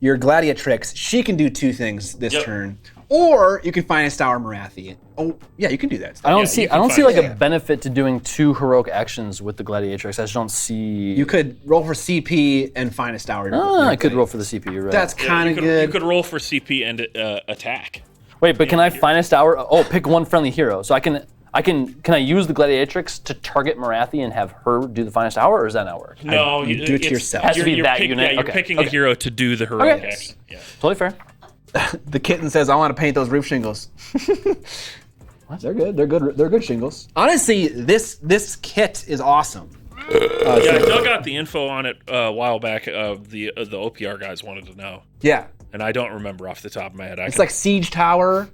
Gladiatrix, she can do 2 things this turn. Or you can find a Stour Marathi. Oh, yeah, you can do that. I don't you see can like find- a benefit to doing 2 heroic actions with the Gladiatrix. I just don't see. You could roll for CP and find a Stour. I could roll for the CP. You're right. That's kind of good. You could roll for CP and attack. Wait, but can I finest hour? Oh, pick one friendly hero. So can I use the Gladiatrix to target Marathi and have her do the finest hour, or does that not work? No, you do it to yourself. Has to be that unit? Yeah, you're Okay, picking okay. a hero to do the heroic Okay. action. Yeah. Totally fair. The kitten says, "I want to paint those roof shingles." They're good. They're good. They're good shingles. Honestly, this kit is awesome. Yeah, Doug got the info on it a while back. The OPR guys wanted to know, Yeah, and I don't remember off the top of my head. it's like Siege Tower.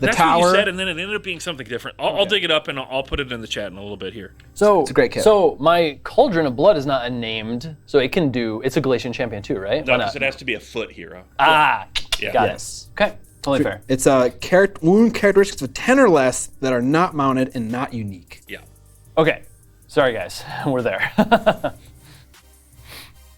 That's tower. what you said, and then it ended up being something different. I'll dig it up and I'll put it in the chat in a little bit here. So It's a great kit. So my Cauldron of Blood is not a named, so it can do. It's a Galatian champion too, right? No, Why because not? it has to be a foot hero. Ah, Yeah. got Yes. it. Okay, totally fair. It's wound characteristics of 10 or less that are not mounted and not unique. Yeah. Okay, sorry guys, we're there.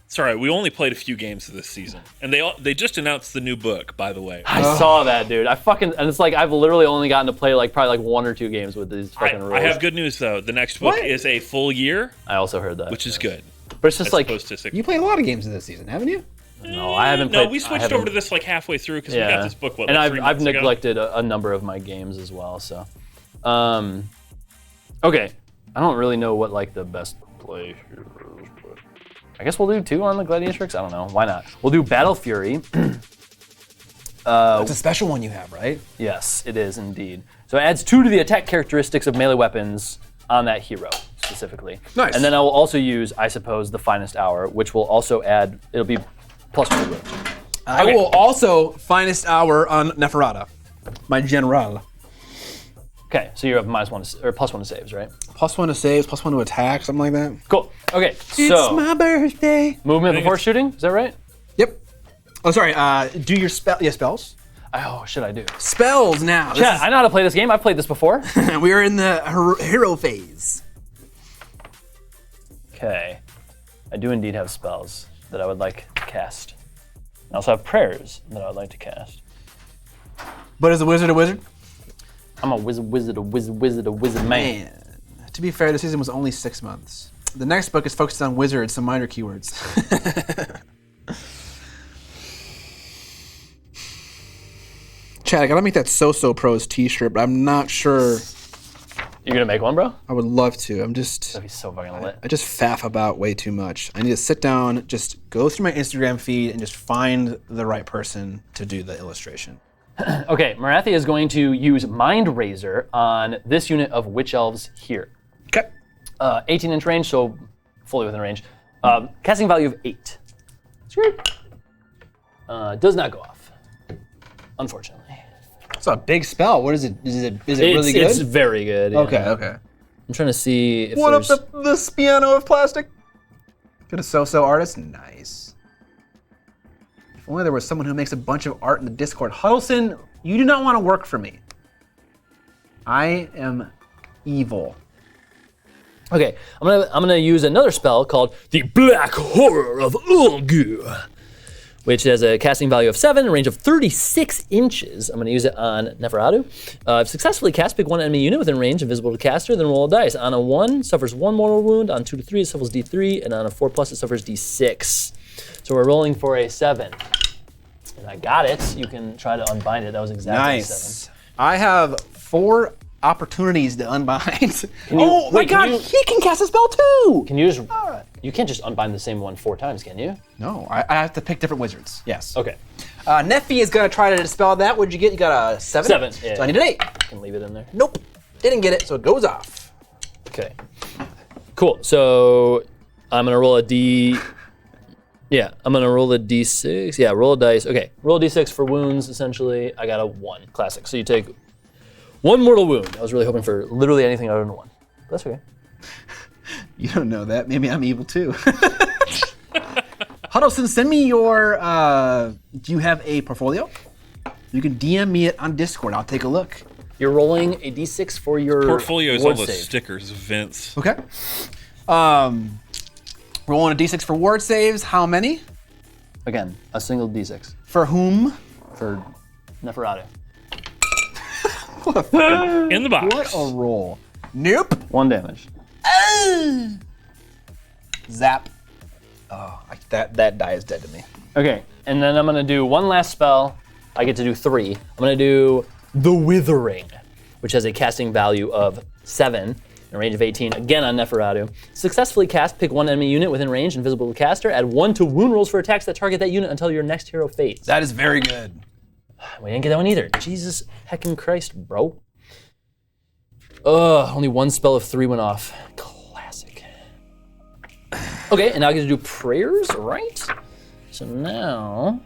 It's all right. We only played a few games this season, and they just announced the new book, by the way. I saw that, dude. And it's like I've literally only gotten to play probably 1 or 2 games with these fucking rules. I have good news though. The next book is a full year, I also heard that, which is good. but it's just As like opposed to 6. You played a lot of games this season, haven't you? no, I haven't played. No, we switched over to this like halfway through because we got this book. and like 3 I've months ago? neglected a number of my games as well. So, okay, I don't really know what like the best play here is, but I guess we'll do 2 on the Gladiatrix. I don't know, why not? We'll do Battle Fury. It's a special one you have, right? Yes, it is indeed. So it adds 2 to the attack characteristics of melee weapons on that hero specifically. Nice. And then I will also use, I suppose, the Finest Hour, which will also add. It'll be +2 to wound. I will also finest hour on Neferata, my general. Okay, so you have +1 to saves, right? +1 to saves, +1 to attack, something like that. Cool. Okay, It's so my birthday. movement before shooting, is that right? Yep. Oh, sorry. Do your spells. Oh, should I do? Spells now. This Yeah, I know how to play this game. I've played this before. we are in the hero phase. Okay, I do indeed have spells that I would like to cast. I also have prayers that I would like to cast. But is a wizard a wizard? I'm a wizard man. Man. To be fair, the season was only 6 months. The next book is focused on wizards, some minor keywords. Chad, I gotta make that So Pros t-shirt, but I'm not sure. You're gonna make one, bro? I would love to. That'd be so fucking lit. I just faff about way too much. I need to sit down, just go through my Instagram feed, and just find the right person to do the illustration. Okay, Marathi is going to use Mind Razor on this unit of Witch Elves here. Okay. 18-inch range, so fully within range. Casting value of 8. Does not go off, unfortunately. It's a big spell. What is it? Is it really good? It's very good. Yeah. Okay. I'm trying to see if What there's... up the piano of plastic? Got a so-so artist? Nice. If only there was someone who makes a bunch of art in the Discord. Huddleston, you do not want to work for me. I am evil. Okay, I'm gonna use another spell called the Black Horror of Ulgu, which has a casting value of 7, a range of 36 inches. I'm gonna use it on Neferatu. If successfully cast, pick one enemy unit within range, invisible to caster, then roll a dice. On a 1, suffers 1 mortal wound. On 2 to 3, it suffers D3, and on a 4+, it suffers D6. So we're rolling for a 7. And I got it. You can try to unbind it. That was exactly 7. I have 4 opportunities to unbind. Wait, He can cast a spell too! Can you just... You can't just unbind the same one 4 times, can you? No, I have to pick different wizards. Yes. Okay. Nephi is gonna try to dispel that. What'd you get? You got a 7? 7, yeah. So I need an 8. Can leave it in there. Nope. Didn't get it, so it goes off. Okay. Cool. So I'm gonna roll a D. Yeah, I'm gonna roll a D6. Yeah, roll a dice. Okay, roll a D6 for wounds. Essentially, I got a 1. Classic. So you take 1 mortal wound. I was really hoping for literally anything other than 1. But that's okay. You don't know that. Maybe I'm evil too. Huddleston, send me your. Do you have a portfolio? You can DM me it on Discord. I'll take a look. You're rolling a D6 for your Portfolio is all ward the save. stickers, Vince. Okay. Rolling a D6 for ward saves. How many? Again, a single D6 For whom? for Neferatu. In the box. What a roll. Nope. 1 damage. Zap. Oh, that die is dead to me. Okay, and then I'm gonna do 1 last spell. I get to do 3. I'm gonna do the Withering, which has a casting value of 7, and a range of 18, again on Neferatu. Successfully cast, pick 1 enemy unit within range, invisible to caster, add 1 to wound rolls for attacks that target that unit until your next hero fades. That is very good. We didn't get that one either. Jesus heckin' Christ, bro. Ugh, only 1 spell of 3 went off. Classic. Okay, and now I get to do prayers, right? So now,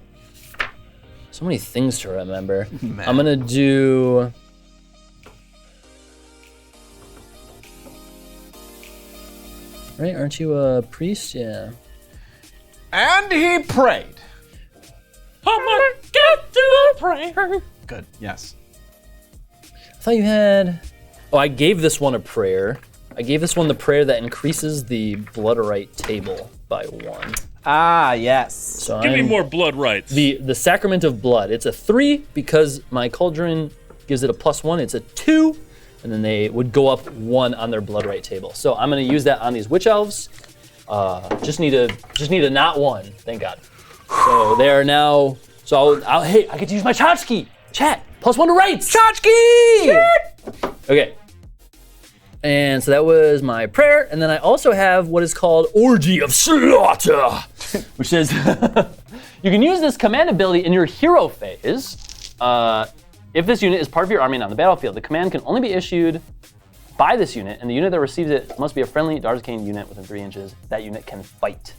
so many things to remember. Man. I'm gonna do... Right, aren't you a priest? Yeah. And he prayed. I'm gonna get to a prayer. Good. Yes. I thought you had... Oh, I gave this one a prayer. I gave this one the prayer that increases the bloodrite table by 1. Ah, yes. So Give me more blood rights. The Sacrament of Blood. It's a 3 because my cauldron gives it a +1. It's a 2, and then they would go up 1 on their bloodrite table. So I'm gonna use that on these witch elves. Just need a not 1. Thank God. So they are now. So hey, I get to use my tchotchke. Chat +1 to rights. Tchotchke. Okay. And so that was my prayer, and then I also have what is called Orgy of Slaughter, which is you can use this command ability in your hero phase. If this unit is part of your army and on the battlefield, the command can only be issued by this unit, and the unit that receives it must be a friendly Darzakane unit within 3 inches. That unit can fight.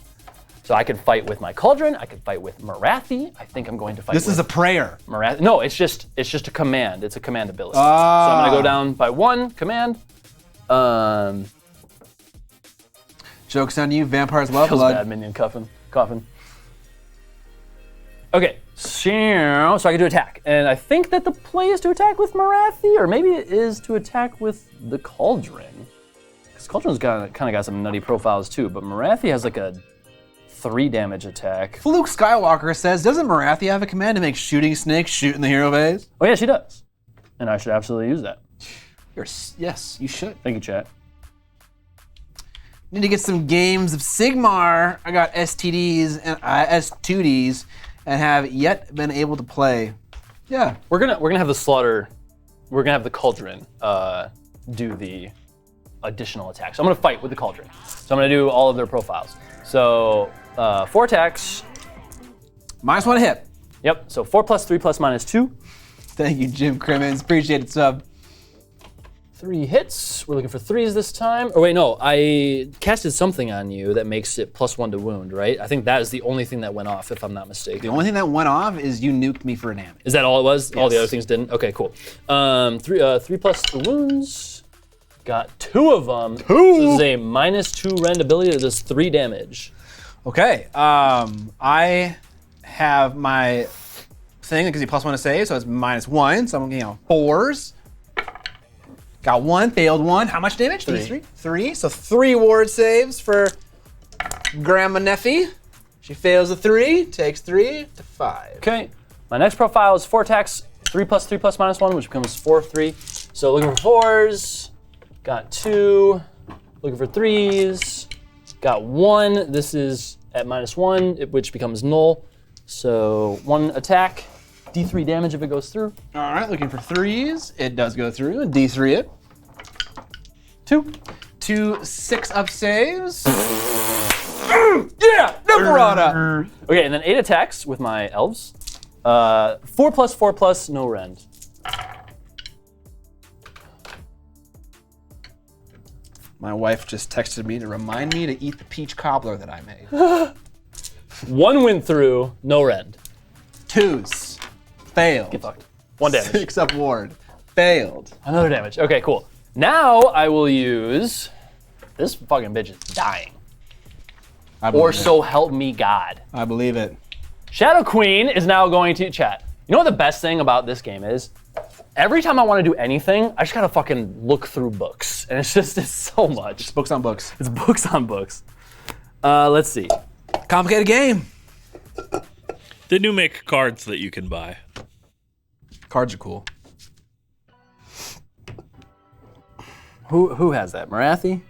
So I could fight with my cauldron. I could fight with Marathi. I think I'm going to fight. This is a prayer. Marathi. No, it's just a command. It's a command ability. So I'm gonna go down by 1 command. Joke's on you, vampires love Feels blood. bad, minion coughing. Okay, so I can do attack, and I think that the play is to attack with Marathi, or maybe it is to attack with the cauldron. Because cauldron's kind of got some nutty profiles too, but Marathi has like a 3 damage attack. Fluke Skywalker says, doesn't Marathi have a command to make shooting snakes shoot in the hero phase? Oh yeah, she does, and I should absolutely use that. Yes, you should. Thank you, chat. Need to get some games of Sigmar. I got STDs and S2Ds and have yet been able to play. Yeah. We're gonna have the slaughter. We're gonna have the cauldron do the additional attacks. So I'm gonna fight with the cauldron. So I'm gonna do all of their profiles. So 4 attacks. -1 hit. Yep. So 4 + 3 + -2. Thank you, Jim Crimmins. Appreciate it, sub. 3 hits. We're looking for 3s this time. Or wait, no, I casted something on you that makes it +1 to wound, right? I think that is the only thing that went off, if I'm not mistaken. The only thing that went off is you nuked me for damage. Is that all it was? Yes. All the other things didn't? Okay, cool. 3 plus the wounds. Got 2 of them. 2. So this is a -2 rend ability that does 3 damage. Okay. I have my thing that gives you +1 to save, so it's -1. So I'm 4s. Got 1, failed 1. How much damage? 3. 3. So 3 ward saves for Grandma Neffy. She fails a 3, takes 3 to 5. Okay. My next profile is 4 attacks, 3 plus 3 plus -1, which becomes 4, 3. So looking for 4s. Got 2. Looking for 3s. Got 1. This is at -1, which becomes null. So 1 attack. D3 damage if it goes through. All right, looking for 3s. It does go through. D3 it. 2. 2 6-up saves. Yeah, Navarada. Okay, and then 8 attacks with my elves. 4 plus 4 plus, no rend. My wife just texted me to remind me to eat the peach cobbler that I made. 1 went through, no rend. 2s. Failed. Get fucked. 1 damage. 6-up ward. Failed. Another damage. Okay, cool. Now I will use. This fucking bitch is dying. Or so help me God. I believe it. Shadow Queen is now going to chat. You know what the best thing about this game is? Every time I want to do anything, I just gotta fucking look through books. And it's so much. It's books on books. It's books on books. Let's see. Complicated game. They do make cards that you can buy. Cards are cool. Who has that? Marathi?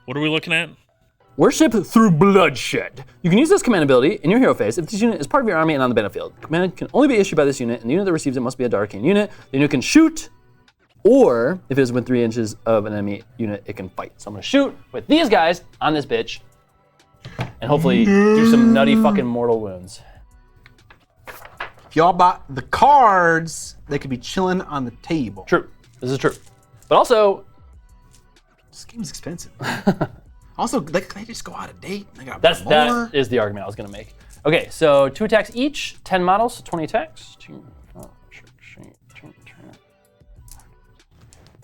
What are we looking at? Worship through bloodshed. You can use this command ability in your hero phase if this unit is part of your army and on the battlefield. Command can only be issued by this unit, and the unit that receives it must be a dark arcane unit. The unit can shoot, or if it is within 3 inches of an enemy unit, it can fight. So I'm gonna shoot with these guys on this bitch, and hopefully do some nutty fucking mortal wounds. If y'all bought the cards, they could be chilling on the table. True. This is true. But also, This game's expensive. Also, they just go out of date. They got that more. is the argument I was gonna make. Okay, so 2 attacks each, 10 models, so 20 attacks.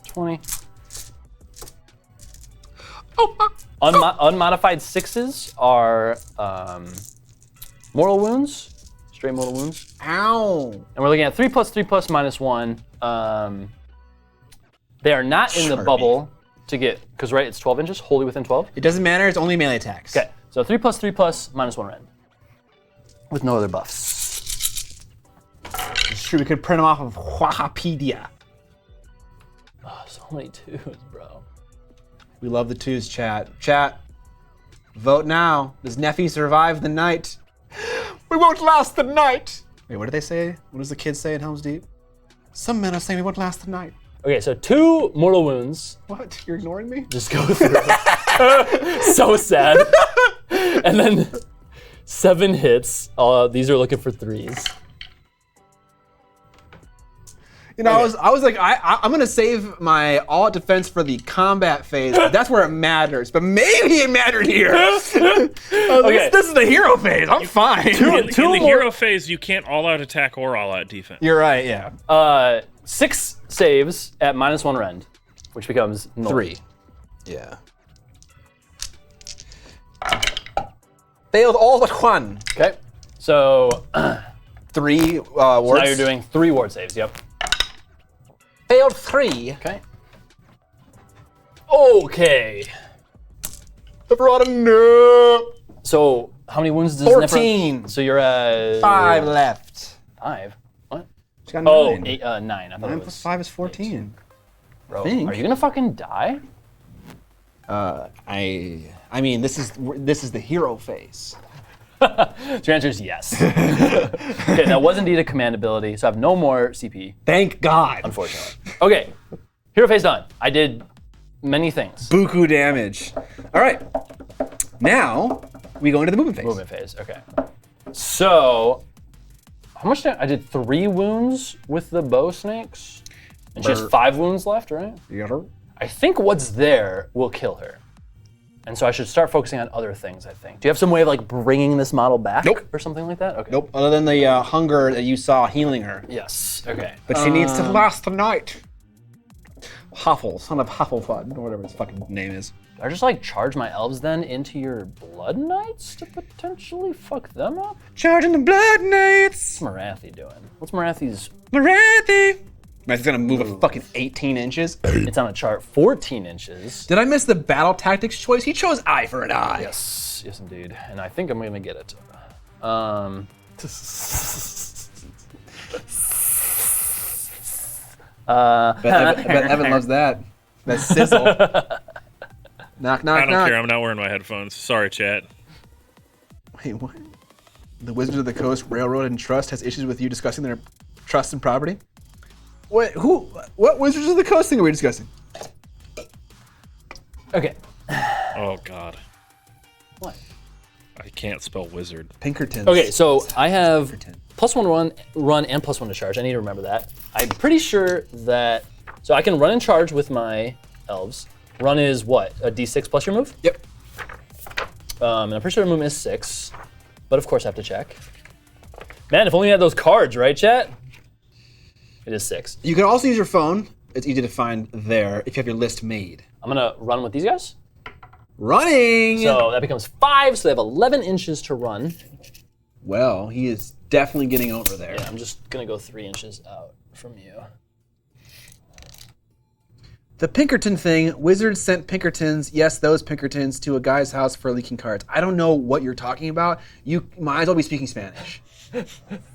20. Unmodified 6s are mortal wounds, straight mortal wounds. Ow. And we're looking at 3 plus 3 plus -1. They are not in the bubble to get, because right, it's 12 inches, wholly within 12. It doesn't matter, it's only melee attacks. Okay, so 3 plus 3 plus -1 rend. With no other buffs. It's true, we could print them off of Wikipedia. Oh, so many 2s, bro. We love the 2s, chat. Chat, vote now. Does Neffy survive the night? We won't last the night. Wait, what did they say? What does the kids say in Helm's Deep? Some men are saying we won't last the night. Okay, so 2 mortal wounds. What? You're ignoring me? Just go through. So sad. And then 7 hits. These are looking for 3s. You know, okay. I was like, I'm gonna save my all defense for the combat phase. That's where it matters. But maybe it mattered here. Okay. This is the hero phase. I'm fine. In the hero phase, you can't all-out attack or all-out defense. You're right. Yeah. 6 saves at -1 rend, which becomes null. 3. Yeah. Failed all but 1. Okay. So 3 wards. So now you're doing 3 ward saves. Yep. Failed 3. Okay. Okay. Navarada, no. So how many wounds does 14. So you're at 5 left. 5. What? She got 9. Oh, 8, 9. I thought 9 it was plus 5 is 14. Bro, think. are you gonna fucking die? I mean, this is the hero phase. So your answer is yes. Okay, that was indeed a command ability, so I have no more CP, Thank God. unfortunately. Okay, hero phase done. I did many things. Buku damage. All right. Now we go into the movement phase. Movement phase, okay. So, how much I did 3 wounds with the bow snakes? And she has 5 wounds left, right? Yeah. I think what's there will kill her. And so I should start focusing on other things, I think. Do you have some way of like bringing this model back? Nope. Or something like that? Okay. Nope. Other than the hunger that you saw healing her. Yes. Okay. But she needs to last the night. Huffle, son of Hufflefud, or whatever his fucking name is. Do I just like charge my elves then into your Blood Knights to potentially fuck them up? Charging the Blood Knights. What's Morathi doing? What's Morathi's? Morathi. Morathi's gonna move a fucking 18 inches. It's on a chart 14 inches. Did I miss the battle tactics choice? He chose eye for an eye. Yes, yes indeed. And I think I'm gonna get it. Bet Evan loves that. That sizzle. Knock, knock, I don't knock. care. I'm not wearing my headphones. Sorry, chat. Wait, what? The Wizards of the Coast Railroad and Trust has issues with you discussing their trust and property? Wait, who? What Wizards of the Coast thing are we discussing? Okay. Oh God. What? I can't spell wizard. Pinkertons. Okay, so I have Pinkerton. +1 run and +1 to charge. I need to remember that. I'm pretty sure that, so I can run and charge with my elves. Run is what? A d6 plus your move? Yep. And I'm pretty sure the movement is 6, but of course I have to check. Man, if only you had those cards, right, chat? It is 6. You can also use your phone. It's easy to find there if you have your list made. I'm gonna run with these guys. Running! So that becomes 5, so they have 11 inches to run. Well, he is definitely getting over there. Yeah, I'm just gonna go 3 inches out from you. The Pinkerton thing, Wizards sent Pinkertons, yes, those Pinkertons, to a guy's house for leaking cards. I don't know what you're talking about. You might as well be speaking Spanish.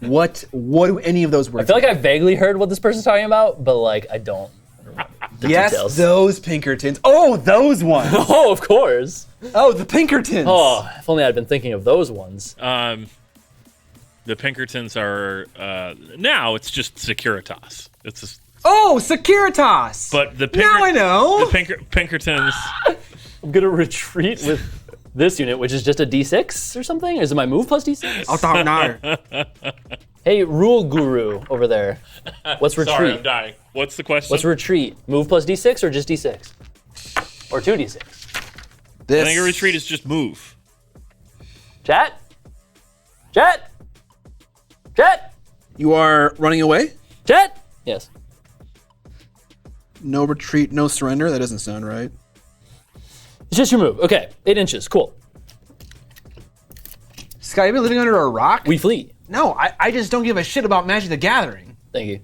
What do any of those words I feel like I vaguely heard what this person's talking about, but like I don't remember the Yes, details. those Pinkertons. Oh, those ones. Oh, of course. Oh, the Pinkertons. Oh, if only I'd been thinking of those ones. The Pinkertons are now it's just Securitas. It's just, Oh, Securitas. but the Now I know. The Pinkertons. I'm gonna retreat with this unit, which is just a d6 or something. Is it my move plus d6? I'll talk now. Hey, rule guru over there. What's retreat? Sorry, I'm dying. What's the question? What's retreat? Move plus d6 or just d6? Or 2d6? This. I think a retreat is just move. Chat? Chat? Chat? You are running away? Chat? Yes. No retreat, no surrender. That doesn't sound right. It's just your move. Okay, 8 inches. Cool. Scott, you been living under a rock? We flee. No, I just don't give a shit about Magic the Gathering. Thank you.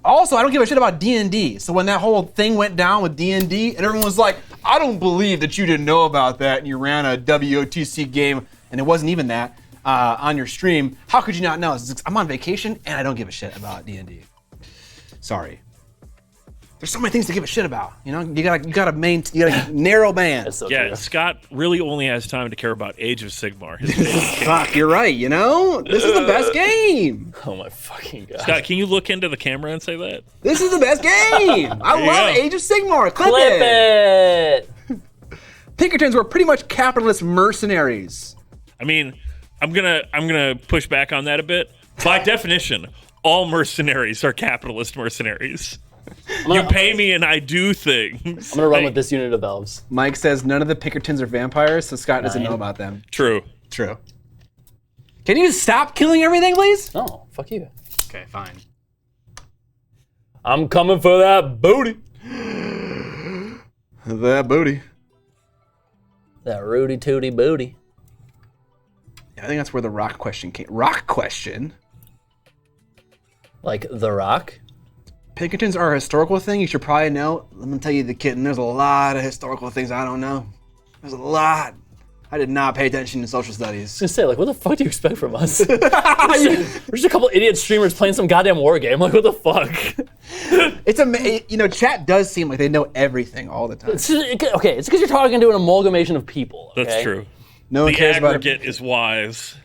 Also, I don't give a shit about D&D. So when that whole thing went down with D&D, and everyone was like, I don't believe that you didn't know about that, and you ran a WOTC game, and it wasn't even that, on your stream, how could you not know? I'm on vacation, and I don't give a shit about D&D. Sorry. There's so many things to give a shit about. You know, you gotta narrow band. That's so Yeah, true. Scott really only has time to care about Age of Sigmar. Fuck, you're right. You know, this is the best game. Oh my fucking god. Scott, can you look into the camera and say that? This is the best game. I you love go. Age of Sigmar. Clip Clip it. it! Pinkertons were pretty much capitalist mercenaries. I mean, I'm gonna push back on that a bit. By definition, all mercenaries are capitalist mercenaries. You pay me and I do things. I'm gonna run with this unit of elves. Mike says none of the Pinkertons are vampires, so Scott doesn't 9. know about them. True. True. Can you stop killing everything, please? Oh, fuck you. Okay, fine. I'm coming for that booty. That booty. That rooty tooty booty. I think that's where the rock question came. Rock question? Like The Rock? Pinkertons are a historical thing. You should probably know. Let me tell you, the kitten. There's a lot of historical things I don't know. There's a lot. I did not pay attention to social studies. I was gonna say, like, what the fuck do you expect from us? We're just a couple idiot streamers playing some goddamn war game. Like, what the fuck? It's you know, chat does seem like they know everything all the time. It's because you're talking to an amalgamation of people. Okay? That's true. No one The cares about aggregate is wise.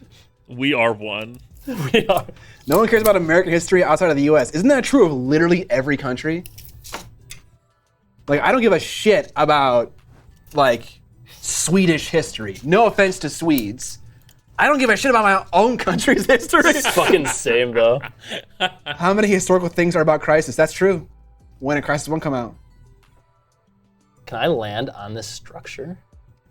We are one. We are. No one cares about American history outside of the U.S. Isn't that true of literally every country? Like, I don't give a shit about, like, Swedish history. No offense to Swedes. I don't give a shit about my own country's history. Fucking same though. How many historical things are about crisis? That's true. When did Crisis 1 come out? Can I land on this structure?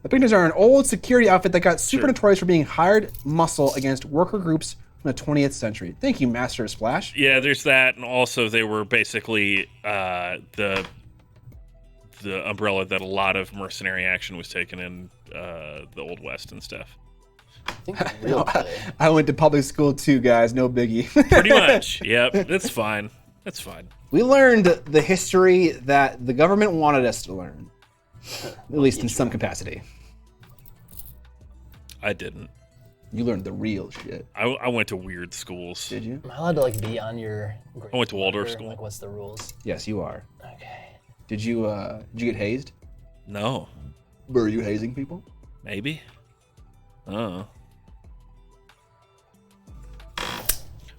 The Pinkertons are an old security outfit that got super notorious for being hired muscle against worker groups from the 20th century. Thank you, Master of Splash. Yeah, there's that, and also they were basically the umbrella that a lot of mercenary action was taken in the Old West and stuff. I think real play. I went to public school too, guys. No biggie. Pretty much. Yep, that's fine. That's fine. We learned the history that the government wanted us to learn, at least in some capacity. I didn't. You learned the real shit. I went to weird schools. Did you? Am I allowed to like be on your grade I went to Waldorf or, school. Like, what's the rules? Yes, you are. Okay. Did you get hazed? No. Were you hazing people? Maybe. Oh.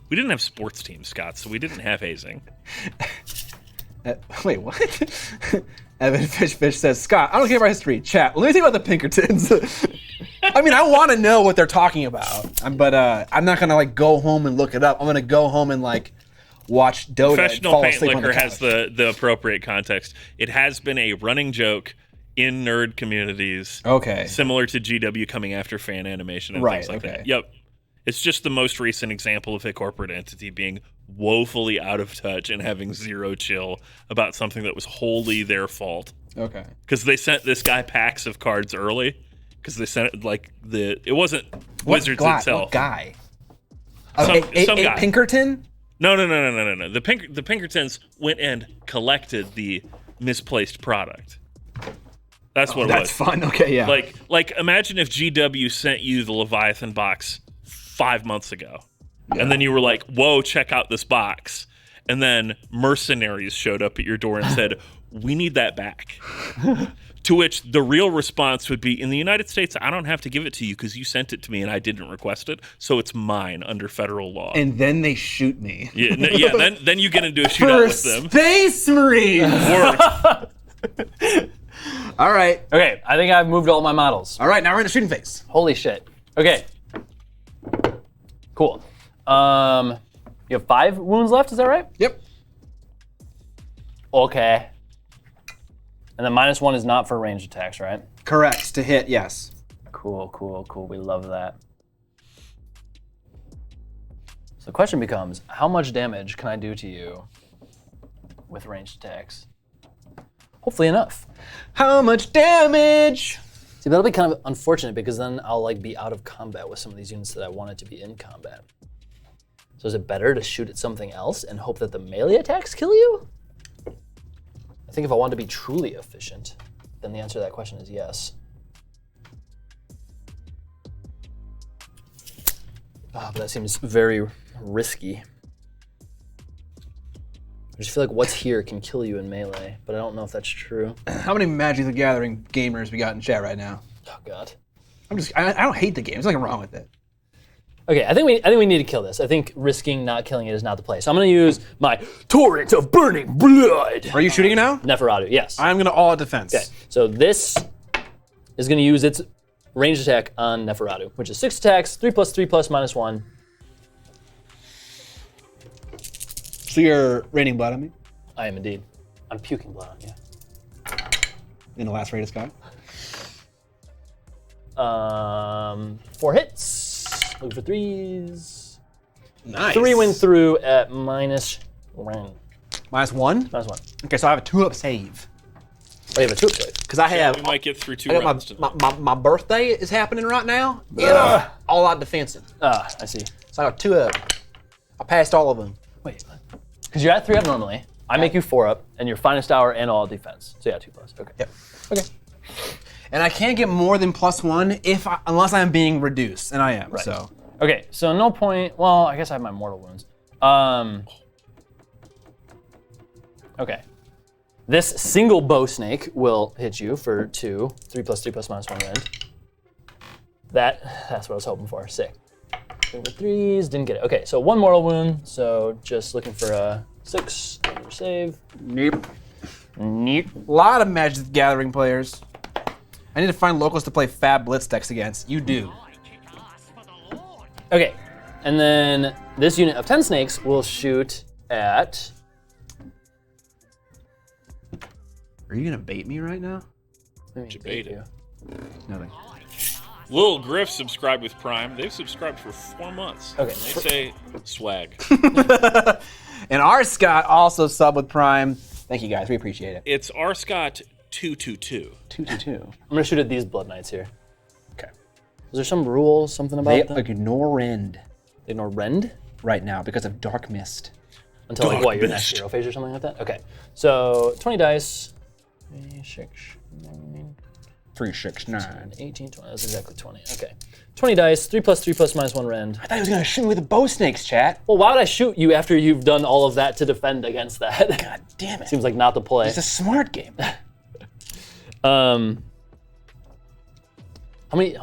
We didn't have sports teams, Scott, so we didn't have hazing. Wait, what? Evan Fish says, Scott, I don't care about history. Chat, let me think about the Pinkertons. I mean, I want to know what they're talking about, but I'm not going to like go home and look it up. I'm going to go home and like watch Dota and Professional fall Paint asleep on the Liquor couch. has the appropriate context. It has been a running joke in nerd communities. Okay. Similar to GW coming after fan animation and Right, things like okay. that. Yep. It's just the most recent example of a corporate entity being woefully out of touch and having zero chill about something that was wholly their fault. Okay. Because they sent this guy packs of cards early. Because they sent it like it wasn't Wizards itself. What guy? Some guy. A Pinkerton? No. The Pinkertons went and collected the misplaced product. That's what it was. That's fun. Okay, yeah. Like imagine if GW sent you the Leviathan box 5 months ago. Yeah. And then you were like, whoa, check out this box. And then mercenaries showed up at your door and said, we need that back. To which the real response would be, in the United States, I don't have to give it to you because you sent it to me and I didn't request it, so it's mine under federal law. And then they shoot me. Yeah, then you get into a shootout with them. Space Marines! All right. Okay, I think I've moved all my models. All right, now we're in the shooting phase. Holy shit. Okay. Cool. You have 5 wounds left, is that right? Yep. Okay. And then -1 is not for ranged attacks, right? Correct. To hit, yes. Cool. We love that. So the question becomes, how much damage can I do to you with ranged attacks? Hopefully enough. How much damage? See, that'll be kind of unfortunate because then I'll like be out of combat with some of these units that I wanted to be in combat. So is it better to shoot at something else and hope that the melee attacks kill you? I think if I want to be truly efficient, then the answer to that question is yes. But that seems very risky. I just feel like what's here can kill you in melee, but I don't know if that's true. How many Magic the Gathering gamers we got in chat right now? Oh God. I don't hate the game. There's nothing wrong with it. Okay, I think we need to kill this. I think risking not killing it is not the play. So I'm gonna use my Torrent of Burning Blood. Are you shooting it now? Neferatu, yes. I'm gonna all out defense. Okay, so this is gonna use its ranged attack on Neferatu, which is 6 attacks, 3+3 +/-1. So you're raining blood on me? I am indeed. I'm puking blood on you. In the last raid of Scott? 4 hits. Looking for 3s. Nice. 3 went through at -1. -1? -1. Okay, so I have a 2-up save. Oh, you have a 2-up save. Because I have We might get through 2 I got rounds tonight. my birthday is happening right now. Yeah. All out defensive. I see. So I got 2-up. I passed all of them. Wait, because you're at 3 up normally. I make you 4 up, and your finest hour and all defense. So yeah, 2+. Okay. Yep. Okay. And I can't get more than +1 unless I'm being reduced, and I am. Right. So. Okay, so no point. Well, I guess I have my mortal wounds. Okay. This single bow snake will hit you for 2. 3+3 +/-1 rend. That's what I was hoping for. Sick. 3s, didn't get it. Okay, so 1 mortal wound. So just looking for a 6. Your save. Nope. Neat. A lot of Magic the Gathering players. I need to find locals to play Fab Blitz decks against. You do. Okay, and then this unit of 10 snakes will shoot at Are you gonna bait me right now? Bait it. Nothing. Lil Griff subscribed with Prime. They've subscribed for 4 months. Okay. And they say swag. And R. Scott also subbed with Prime. Thank you guys, we appreciate it. It's R. Scott 222. 222. I'm gonna shoot at these Blood Knights here. Okay. Is there some rule, something about They them? ignore Rend Ignore Rend? right now because of Dark Mist. Until like Dark what, your Mist. next hero phase or something like that? Okay. So 20 dice. 3, 6, 9, 3, 6, 9. 18, 20. That's exactly 20. Okay. 20 dice, 3 plus 3 plus minus 1 rend. I thought he was gonna shoot me with the bow snakes, chat. Well, why would I shoot you after you've done all of that to defend against that? God damn it. Seems like not the play. It's a smart game. How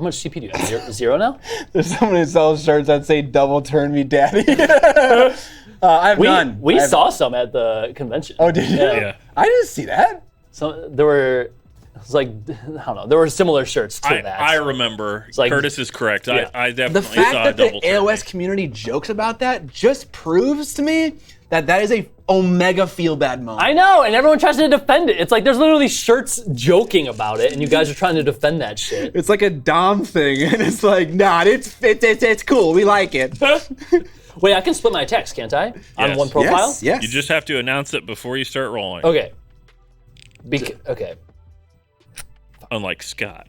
much CP do you have? Zero now? There's someone who sells shirts that say "Double Turn Me, Daddy." I have none. We I have- saw some at the convention. Oh, did you? Yeah. I didn't see that. So there were, it's like, I don't know, there were similar shirts to that. I remember. like- Curtis is correct. Yeah. I The definitely fact saw that a the double turn. AoS community jokes about that just proves to me that that is a Omega feel bad moment. I know, and everyone tries to defend it. It's like there's literally shirts joking about it, and you guys are trying to defend that shit. It's like a Dom thing, and it's like, nah, it's cool. We like it. Wait, I can split my attacks, can't I? On Yes. one profile? Yes, yes. You just have to announce it before you start rolling. Okay. Okay. Unlike Scott.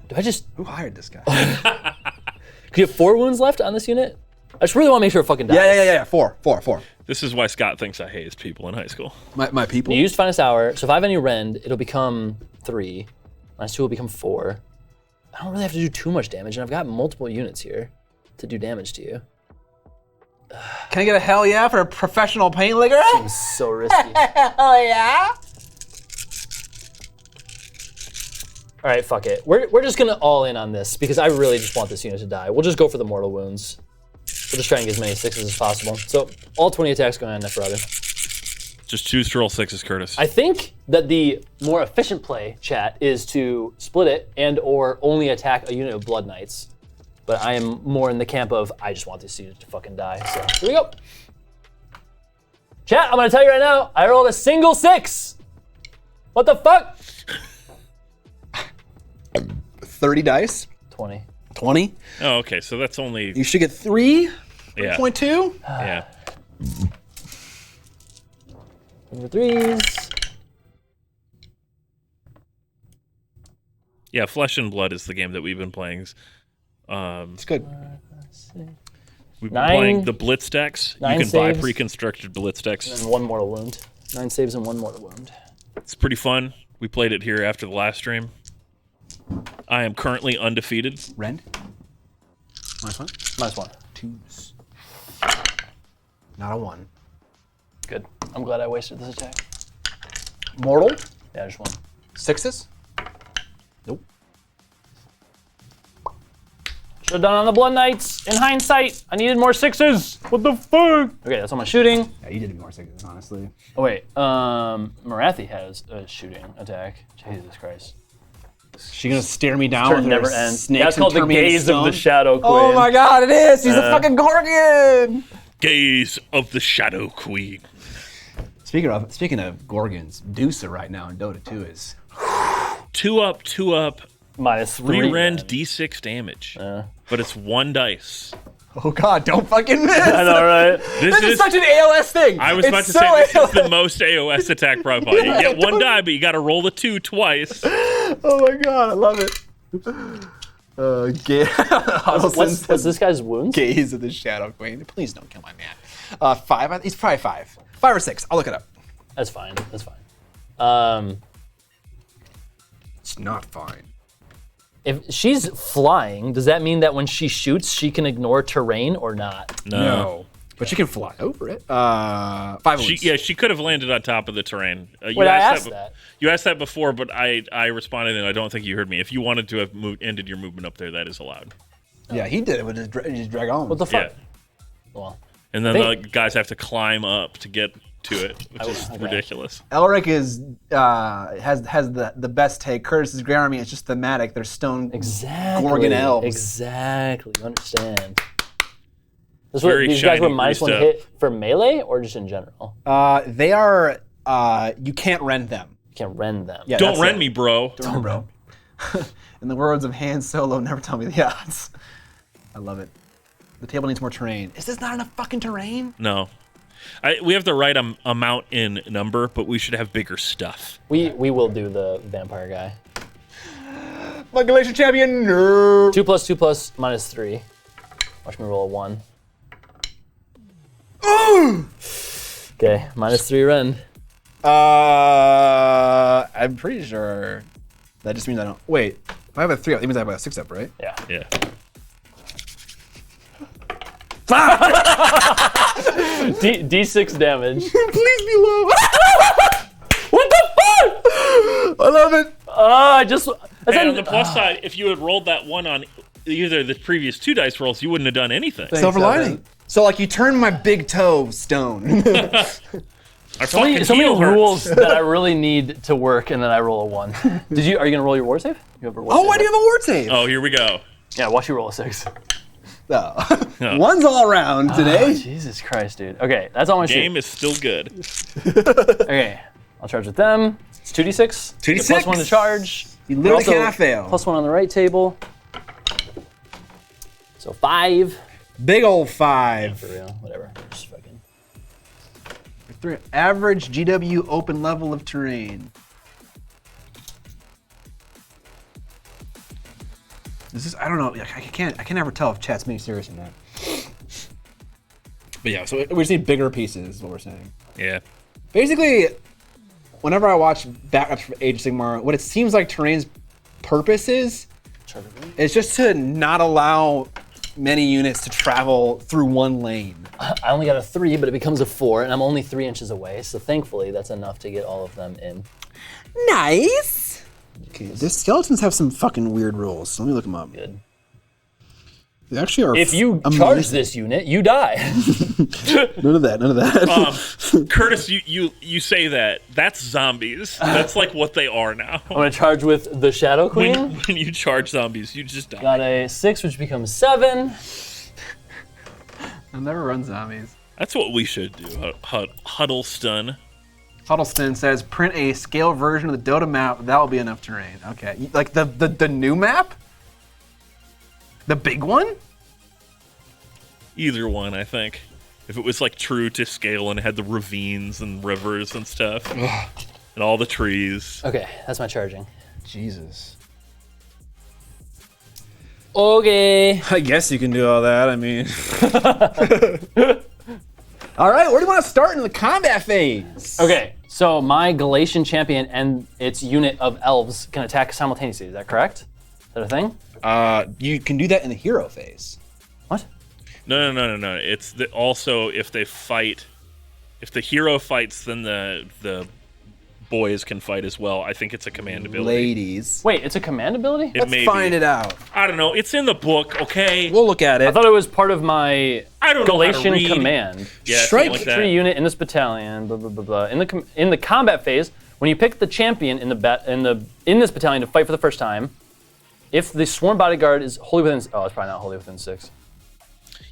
Do I just... Who hired this guy? Do you have 4 wounds left on this unit? I just really want to make sure it fucking dies. Yeah. 4. This is why Scott thinks I hazed people in high school. My people. You used Finest Hour, so if I have any rend, it'll become 3. Minus 2 will become 4. I don't really have to do too much damage, and I've got multiple units here to do damage to you. Can I get a hell yeah for a professional paint licker? Seems so risky. Hell yeah. All right, fuck it. We're just gonna all in on this because I really just want this unit to die. We'll just go for the mortal wounds. We'll just try and get as many 6s as possible. So all 20 attacks going on Neferata. Just choose to roll 6s, Curtis. I think that the more efficient play, chat, is to split it and or only attack a unit of Blood Knights. But I am more in the camp of I just want this unit to fucking die. So here we go. Chat, I'm gonna tell you right now, I rolled a single 6. What the fuck? 30 dice. 20. 20. Oh, okay. So that's only. You should get 3. Yeah. 3.2. Yeah. Number 3s. Yeah. Flesh and Blood is the game that we've been playing. It's good. We've been 9 playing the Blitz decks. You 9 can buy saves. pre-constructed Blitz decks. And 1 mortal wound. 9 saves and 1 mortal wound. It's pretty fun. We played it here after the last stream. I am currently undefeated. Rend. Minus 1. -1. 2s. Not a 1. Good. I'm glad I wasted this attack. Mortal. Yeah, just 1. 6s. Nope. Should have done on the Blood Knights. In hindsight, I needed more 6s. What the fuck? Okay, that's all my shooting. Yeah, you did more 6s, honestly. Oh wait, Marathi has a shooting attack. Jesus Christ. She gonna stare me down Turn with never her ends. snakes That's and called the turn me into gaze of the stone? Shadow Queen. Oh my god, it is! He's a fucking Gorgon! Gaze of the Shadow Queen. Speaking of Gorgons, Deucer right now in Dota 2 is 2 up, 2 up. -3. 3 rend then. D6 damage. But it's 1 dice. oh god, don't fucking miss! I know, right? This is such an AoS thing! I was It's about to so say this is AoS. the most AoS attack profile. You get 1 die, but you got to roll the 2 twice. Oh my god, I love it. What's this guy's wounds? Gaze of the Shadow Queen. Please don't kill my man. 5? He's probably 5. 5 or 6. I'll look it up. That's fine. That's fine. It's not fine. If she's flying, does that mean that when she shoots, she can ignore terrain or not? No. But she can fly over it. 5 wounds. She could have landed on top of the terrain. Wait, I asked that. You asked that before, but I responded, and I don't think you heard me. If you wanted to have ended your movement up there, that is allowed. Yeah, he did it with just drag on. What the fuck? Yeah. Well, And then They- the guys have to climb up to get to it, which is okay. ridiculous. Elric is has the best take. Curtis's Grand Army is just thematic. They're stone exactly. Gorgon elves. Exactly. You understand. These Very guys shiny, were minus greased 1 up. hit for melee or just in general? They are. You can't rend them. You can't rend them. Yeah, Don't that's rend it. me, bro. Don't, bro. In the words of Han Solo, never tell me the odds. I love it. The table needs more terrain. Is this not enough fucking terrain? No. We have the right amount in number, but we should have bigger stuff. We will do the vampire guy. My Galatian champion, no. 2 plus 2 plus minus 3. Watch me roll a 1. Okay, minus 3 rend. I'm pretty sure that just means I don't. Wait, if I have a 3 up, it means I have a 6 up, right? Yeah. Yeah. D6 damage. Please be low. What the fuck? I love it. And on the plus side, if you had rolled that one on either the previous 2 dice rolls, you wouldn't have done anything. Silver lining. So like you turn my big toe stone. So many rules that I really need to work, and then I roll a 1. Are you gonna roll your war save? You have a war save, I do have a ward save. Oh, here we go. Yeah, watch you roll a 6. Oh. One's all around today. Jesus Christ, dude. Okay, that's all my Game is still good. Okay, I'll charge with them. It's 2d6. 2d6. Plus 1 to charge. You literally Also, cannot fail. Plus 1 on the right table. So 5. Big old 5. For real, whatever. Just fucking. Average GW open level of terrain. This is, I don't know, I can never tell if chat's being serious or not. But yeah, so we just need bigger pieces is what we're saying. Yeah. Basically, whenever I watch backups for Age of Sigmar, what it seems like terrain's purpose is just to not allow many units to travel through one lane. I only got a 3, but it becomes a 4, and I'm only 3 inches away, so thankfully that's enough to get all of them in. Nice! Okay, the skeletons have some fucking weird rules, so let me look them up. Good. They actually are If you charge this unit, you die. None of that. Curtis, you say that. That's zombies. That's like what they are now. I'm gonna charge with the Shadow Queen. When you charge zombies, you just die. Got a 6, which becomes 7. I'll never run zombies. That's what we should do. Huddleston. Huddleston says, print a scale version of the Dota map. That will be enough terrain. Okay, like the new map? The big one? Either one, I think. If it was like true to scale and had the ravines and rivers and stuff. And all the trees. Okay, that's my charging. Jesus. Okay. I guess you can do all that, I mean. All right, where do you want to start in the combat phase? Okay, so my Galatian champion and its unit of elves can attack simultaneously. Is that correct? Is that a thing? You can do that in the hero phase. What? No. It's also if they fight, if the hero fights, then the boys can fight as well. I think it's a command ability. Ladies. Wait, it's a command ability? Let's find it out. I don't know. It's in the book, okay? We'll look at it. I thought it was part of my I don't know how to Galatian read. command. Yeah, Strike something like that. 3 unit in this battalion, blah blah blah blah. In the combat phase, when you pick the champion in this battalion to fight for the first time, if the sworn bodyguard is wholly within, it's probably not wholly within 6.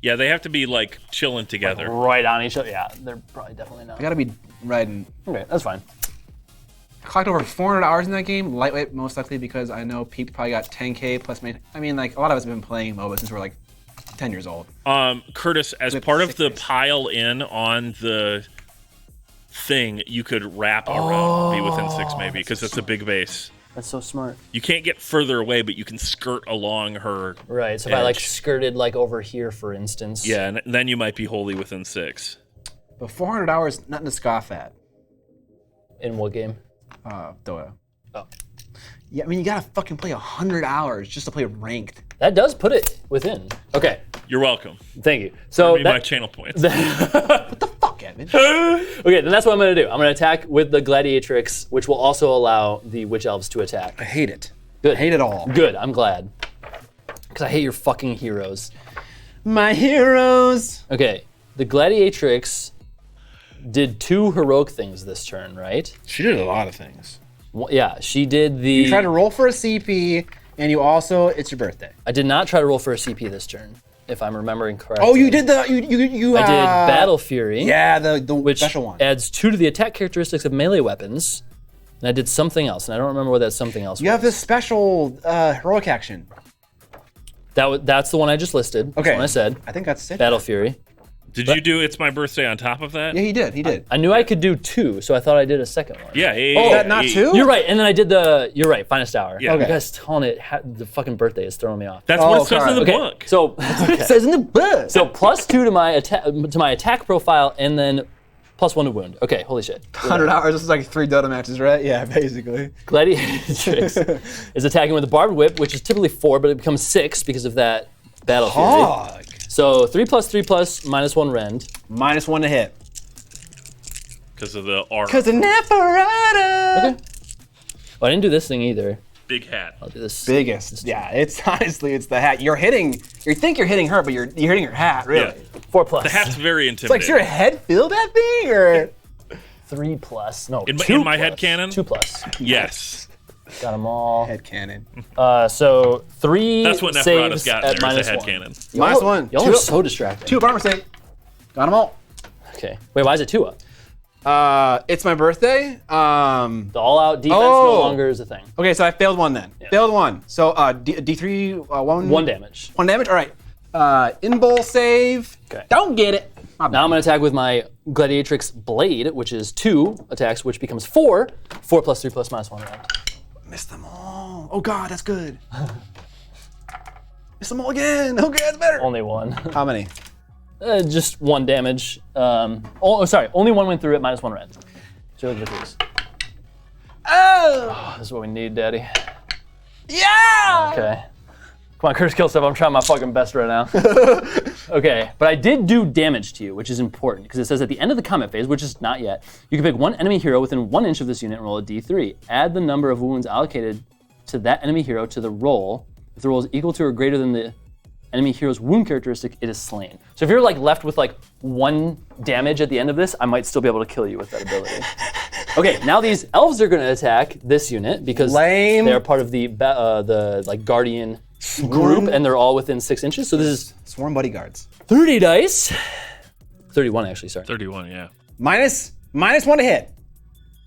Yeah, they have to be like chilling together. Right on each other. Yeah, they're probably definitely not. I gotta be riding. Okay, that's fine. I clocked over 400 hours in that game, lightweight most likely because I know people probably got 10K plus. I mean, like a lot of us have been playing MOBA since we're like 10 years old. Curtis, as With part of 6 the days. pile in on the thing, you could wrap around, be within 6 maybe, because it's a big base. That's so smart. You can't get further away, but you can skirt along her. Right, so if I like edge. skirted like over here, for instance. Yeah, and then you might be wholly within 6. But 400 hours, nothing to scoff at. In what game? Dota. Oh. Yeah, I mean, you gotta fucking play 100 hours just to play ranked. That does put it within. Okay, You're welcome. thank you. So Give me my channel points. Fuck, Evan. okay, then that's what I'm gonna do. I'm gonna attack with the Gladiatrix, which will also allow the Witch Elves to attack. I hate it. Good. Hate it all. Good, I'm glad. Because I hate your fucking heroes. My heroes. Okay, the Gladiatrix did 2 heroic things this turn, right? She did a lot of things. Well, yeah, she did the... You tried to roll for a CP, and you also, it's your birthday. I did not try to roll for a CP this turn. if I'm remembering correctly. Oh, you did the you. I did Battle Fury. Yeah, the which special one. adds 2 to the attack characteristics of melee weapons. And I did something else, and I don't remember what that something else was. You have this special heroic action. That's the one I just listed. Okay. That's the one I said. I think that's it. Battle Fury. Did you do It's My Birthday on top of that? Yeah, he did. He did. I knew I could do 2, so I thought I did a second one. Yeah. Oh, is that not 2? You're right, and then I did you're right, Finest Hour. Yeah. You Okay. guys calling it the fucking birthday is throwing me off. That's what it says alright. in the Okay, book. so It says in the book. so +2 to my attack profile, and then +1 to wound. Okay, holy shit. 100 hours. This is like 3 Dota matches, right? Yeah, basically. Gladiatrix is attacking with a barbed whip, which is typically 4, but it becomes 6 because of that Battle Fury. Hog. So 3+3+, -1 rend. -1 to hit. Because of the R. Because of Neferata. Oh, I didn't do this thing either. Big hat. I'll do this. Biggest. Yeah, it's honestly, it's the hat. You're hitting, you think you're hitting her, but you're hitting her hat, really. Yeah. 4+. The hat's very It's intimidating. like, your head feel that thing, or? 3+. No, In 2+. my head canon? 2+. Yes. Got them all. Head cannon. So 3 That's what Neferata's saves got at there is a head -1. cannon. -1. Y'all are so distracting. 2 armor save. Got them all. Okay. Wait, why is it 2 up? It's my birthday. The all-out defense no longer is a thing. Okay, so I failed 1 then. Failed 1. So D3, 1. 1 damage. 1 damage. All right. In-bowl save. Okay. Don't get it. Now I'm gonna attack with my Gladiatrix Blade, which is 2 attacks, which becomes 4. 4+3+, -1 round. Missed them all. Oh God, that's good. Missed them all again. Okay, that's better. Only 1. How many? Just 1 damage. Sorry, only 1 went through at -1 rend. 0 victories. Oh! This is what we need, Daddy. Yeah! Okay. Come on, Curtis Kill Stuff. I'm trying my fucking best right now. Okay, but I did do damage to you, which is important, because it says at the end of the combat phase, which is not yet, you can pick 1 enemy hero within 1 inch of this unit and roll a d3. Add the number of wounds allocated to that enemy hero to the roll. If the roll is equal to or greater than the enemy hero's wound characteristic, it is slain. So if you're like left with like 1 damage at the end of this, I might still be able to kill you with that ability. Okay, now these elves are going to attack this unit because Lame. they're part of the like guardian group, and they're all within 6 inches. So this is Swarm bodyguards. 30 dice. 31 actually, sorry. 31, yeah. -1 to hit.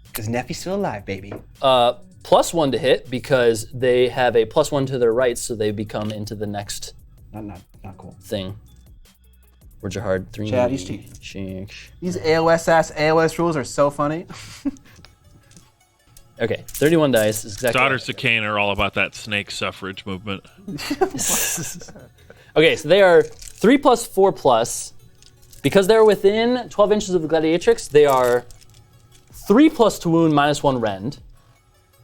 Because Neffy's still alive, baby. +1 to hit because they have a +1 to their rights, so they become into the next Not cool. thing. Words are hard. 3. Chad, he's cheating. Shink. These AoS rules are so funny. Okay, 31 dice is exactly. Daughters of Khaine are all about that snake suffrage movement. Okay, so they are 3+4+. Because they're within 12 inches of the Gladiatrix, they are 3+ to wound, -1 rend.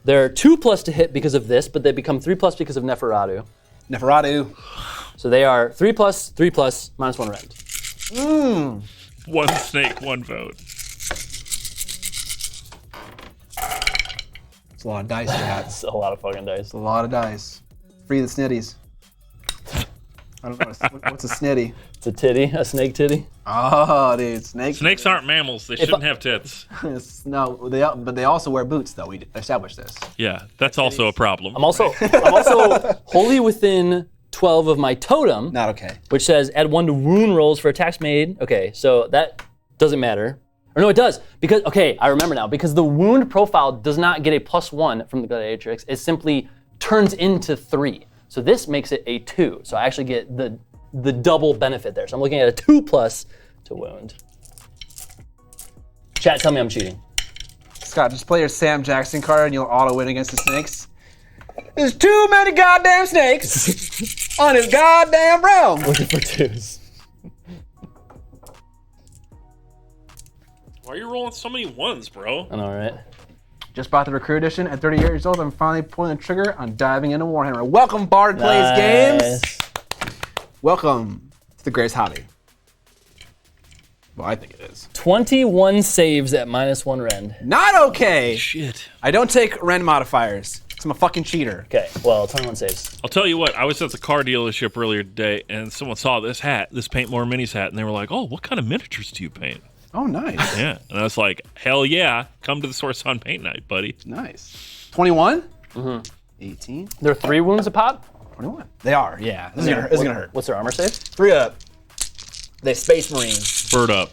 They're 2+ to hit because of this, but they become 3+ because of Neferatu. Neferatu. So they are 3+, 3+, -1 rend. One snake, one vote. It's a lot of dice, Dad. It's a lot of fucking dice. A lot of dice. Free the snitties. I don't know. What's a snitty? It's a titty, a snake titty. Oh, dude. Snakes aren't mammals. They shouldn't have tits. No, but they also wear boots, though. We established this. Yeah, that's also a problem. I'm also wholly within 12 of my totem, Not okay. which says add 1 to wound rolls for attacks made. Okay, so that doesn't matter. Or no, it does. Because, okay, I remember now. Because the wound profile does not get a +1 from the Gladiatrix. It simply turns into 3. So this makes it a 2. So I actually get the double benefit there. So I'm looking at a 2+ to wound. Chat, tell me I'm cheating. Scott, just play your Sam Jackson card and you'll auto win against the snakes. There's too many goddamn snakes on his goddamn realm. Looking for 2s. Why are you rolling so many ones, bro? I know, right? Just bought the Recruit Edition. At 30 years old, I'm finally pulling the trigger on diving into Warhammer. Welcome, Bard Plays Games. Welcome to the greatest hobby. Well, I think it is. 21 saves at -1 rend. Not okay. Shit. I don't take rend modifiers. 'Cause I'm a fucking cheater. Okay, well, 21 saves. I'll tell you what, I was at the car dealership earlier today, and someone saw this hat, this Paint More Minis hat, and they were like, oh, what kind of miniatures do you paint? Oh, nice. Yeah, and I was like, hell yeah, come to the Source on Paint Night, buddy. Nice. 21? Mm-hmm. 18? There are 3 wounds a pop? 21. They are, yeah. This is gonna hurt. What's their armor save? 3 up. They Space Marines. Bird up.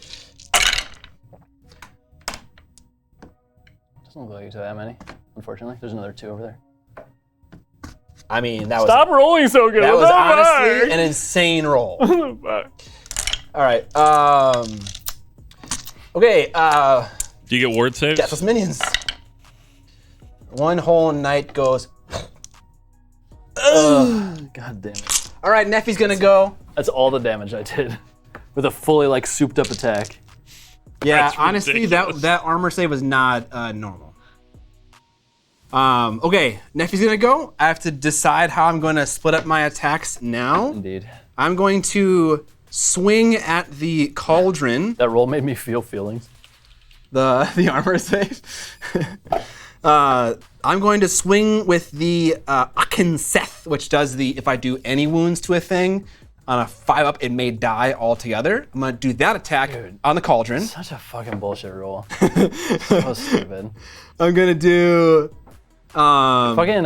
Doesn't look like you took that many, unfortunately. There's another 2 over there. I mean, that was Stop rolling so good. that What was the honestly fuck? an insane roll. What the fuck? All right. Okay. Do you get ward saves? Deathless minions. One whole night goes. God damn it. All right, Neffy's gonna go. That's all the damage I did with a fully like souped up attack. Yeah, That's honestly, ridiculous. that armor save was not normal. Okay, Neffy's gonna go. I have to decide how I'm going to split up my attacks now. Indeed. I'm going to swing at the cauldron. That roll made me feel feelings. The armor save. I'm going to swing with the Akinseth, which does the if I do any wounds to a thing on a 5-up, it may die altogether. I'm gonna do that attack on the cauldron. Such a fucking bullshit roll. So stupid. I'm gonna do. Fucking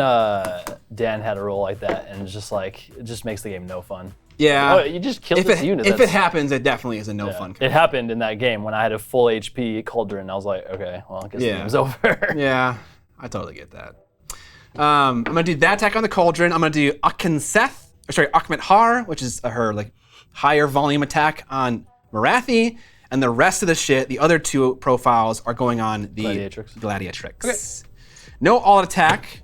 Dan had a roll like that, and it's just like it just makes the game no fun. Yeah. Oh, you just killed this unit. If it That's- happens, it definitely is a no fun. It happened in that game when I had a full HP cauldron. I was like, okay, well, I guess the Yeah. game's over. Yeah, I totally get that. I'm gonna do that attack on the cauldron. I'm gonna do Akhmet Har, which is her like higher volume attack on Marathi, and the rest of the shit, the other 2 profiles are going on the Gladiatrix. Okay. No all attack.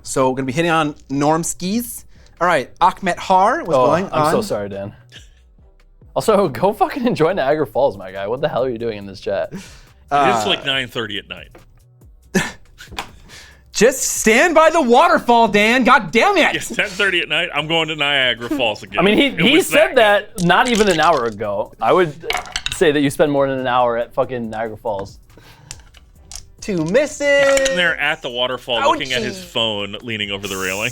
So we're gonna be hitting on Normskis. All right, Akhmet Har was going on. I'm so sorry, Dan. Also, go fucking enjoy Niagara Falls, my guy. What the hell are you doing in this chat? It's like 9:30 at night. Just stand by the waterfall, Dan. God damn it! It's 10:30 at night. I'm going to Niagara Falls again. I mean, It he was said good. that not even an hour ago. I would say that you spend more than an hour at fucking Niagara Falls. 2 misses. Sitting there at the waterfall, looking at his phone, leaning over the railing.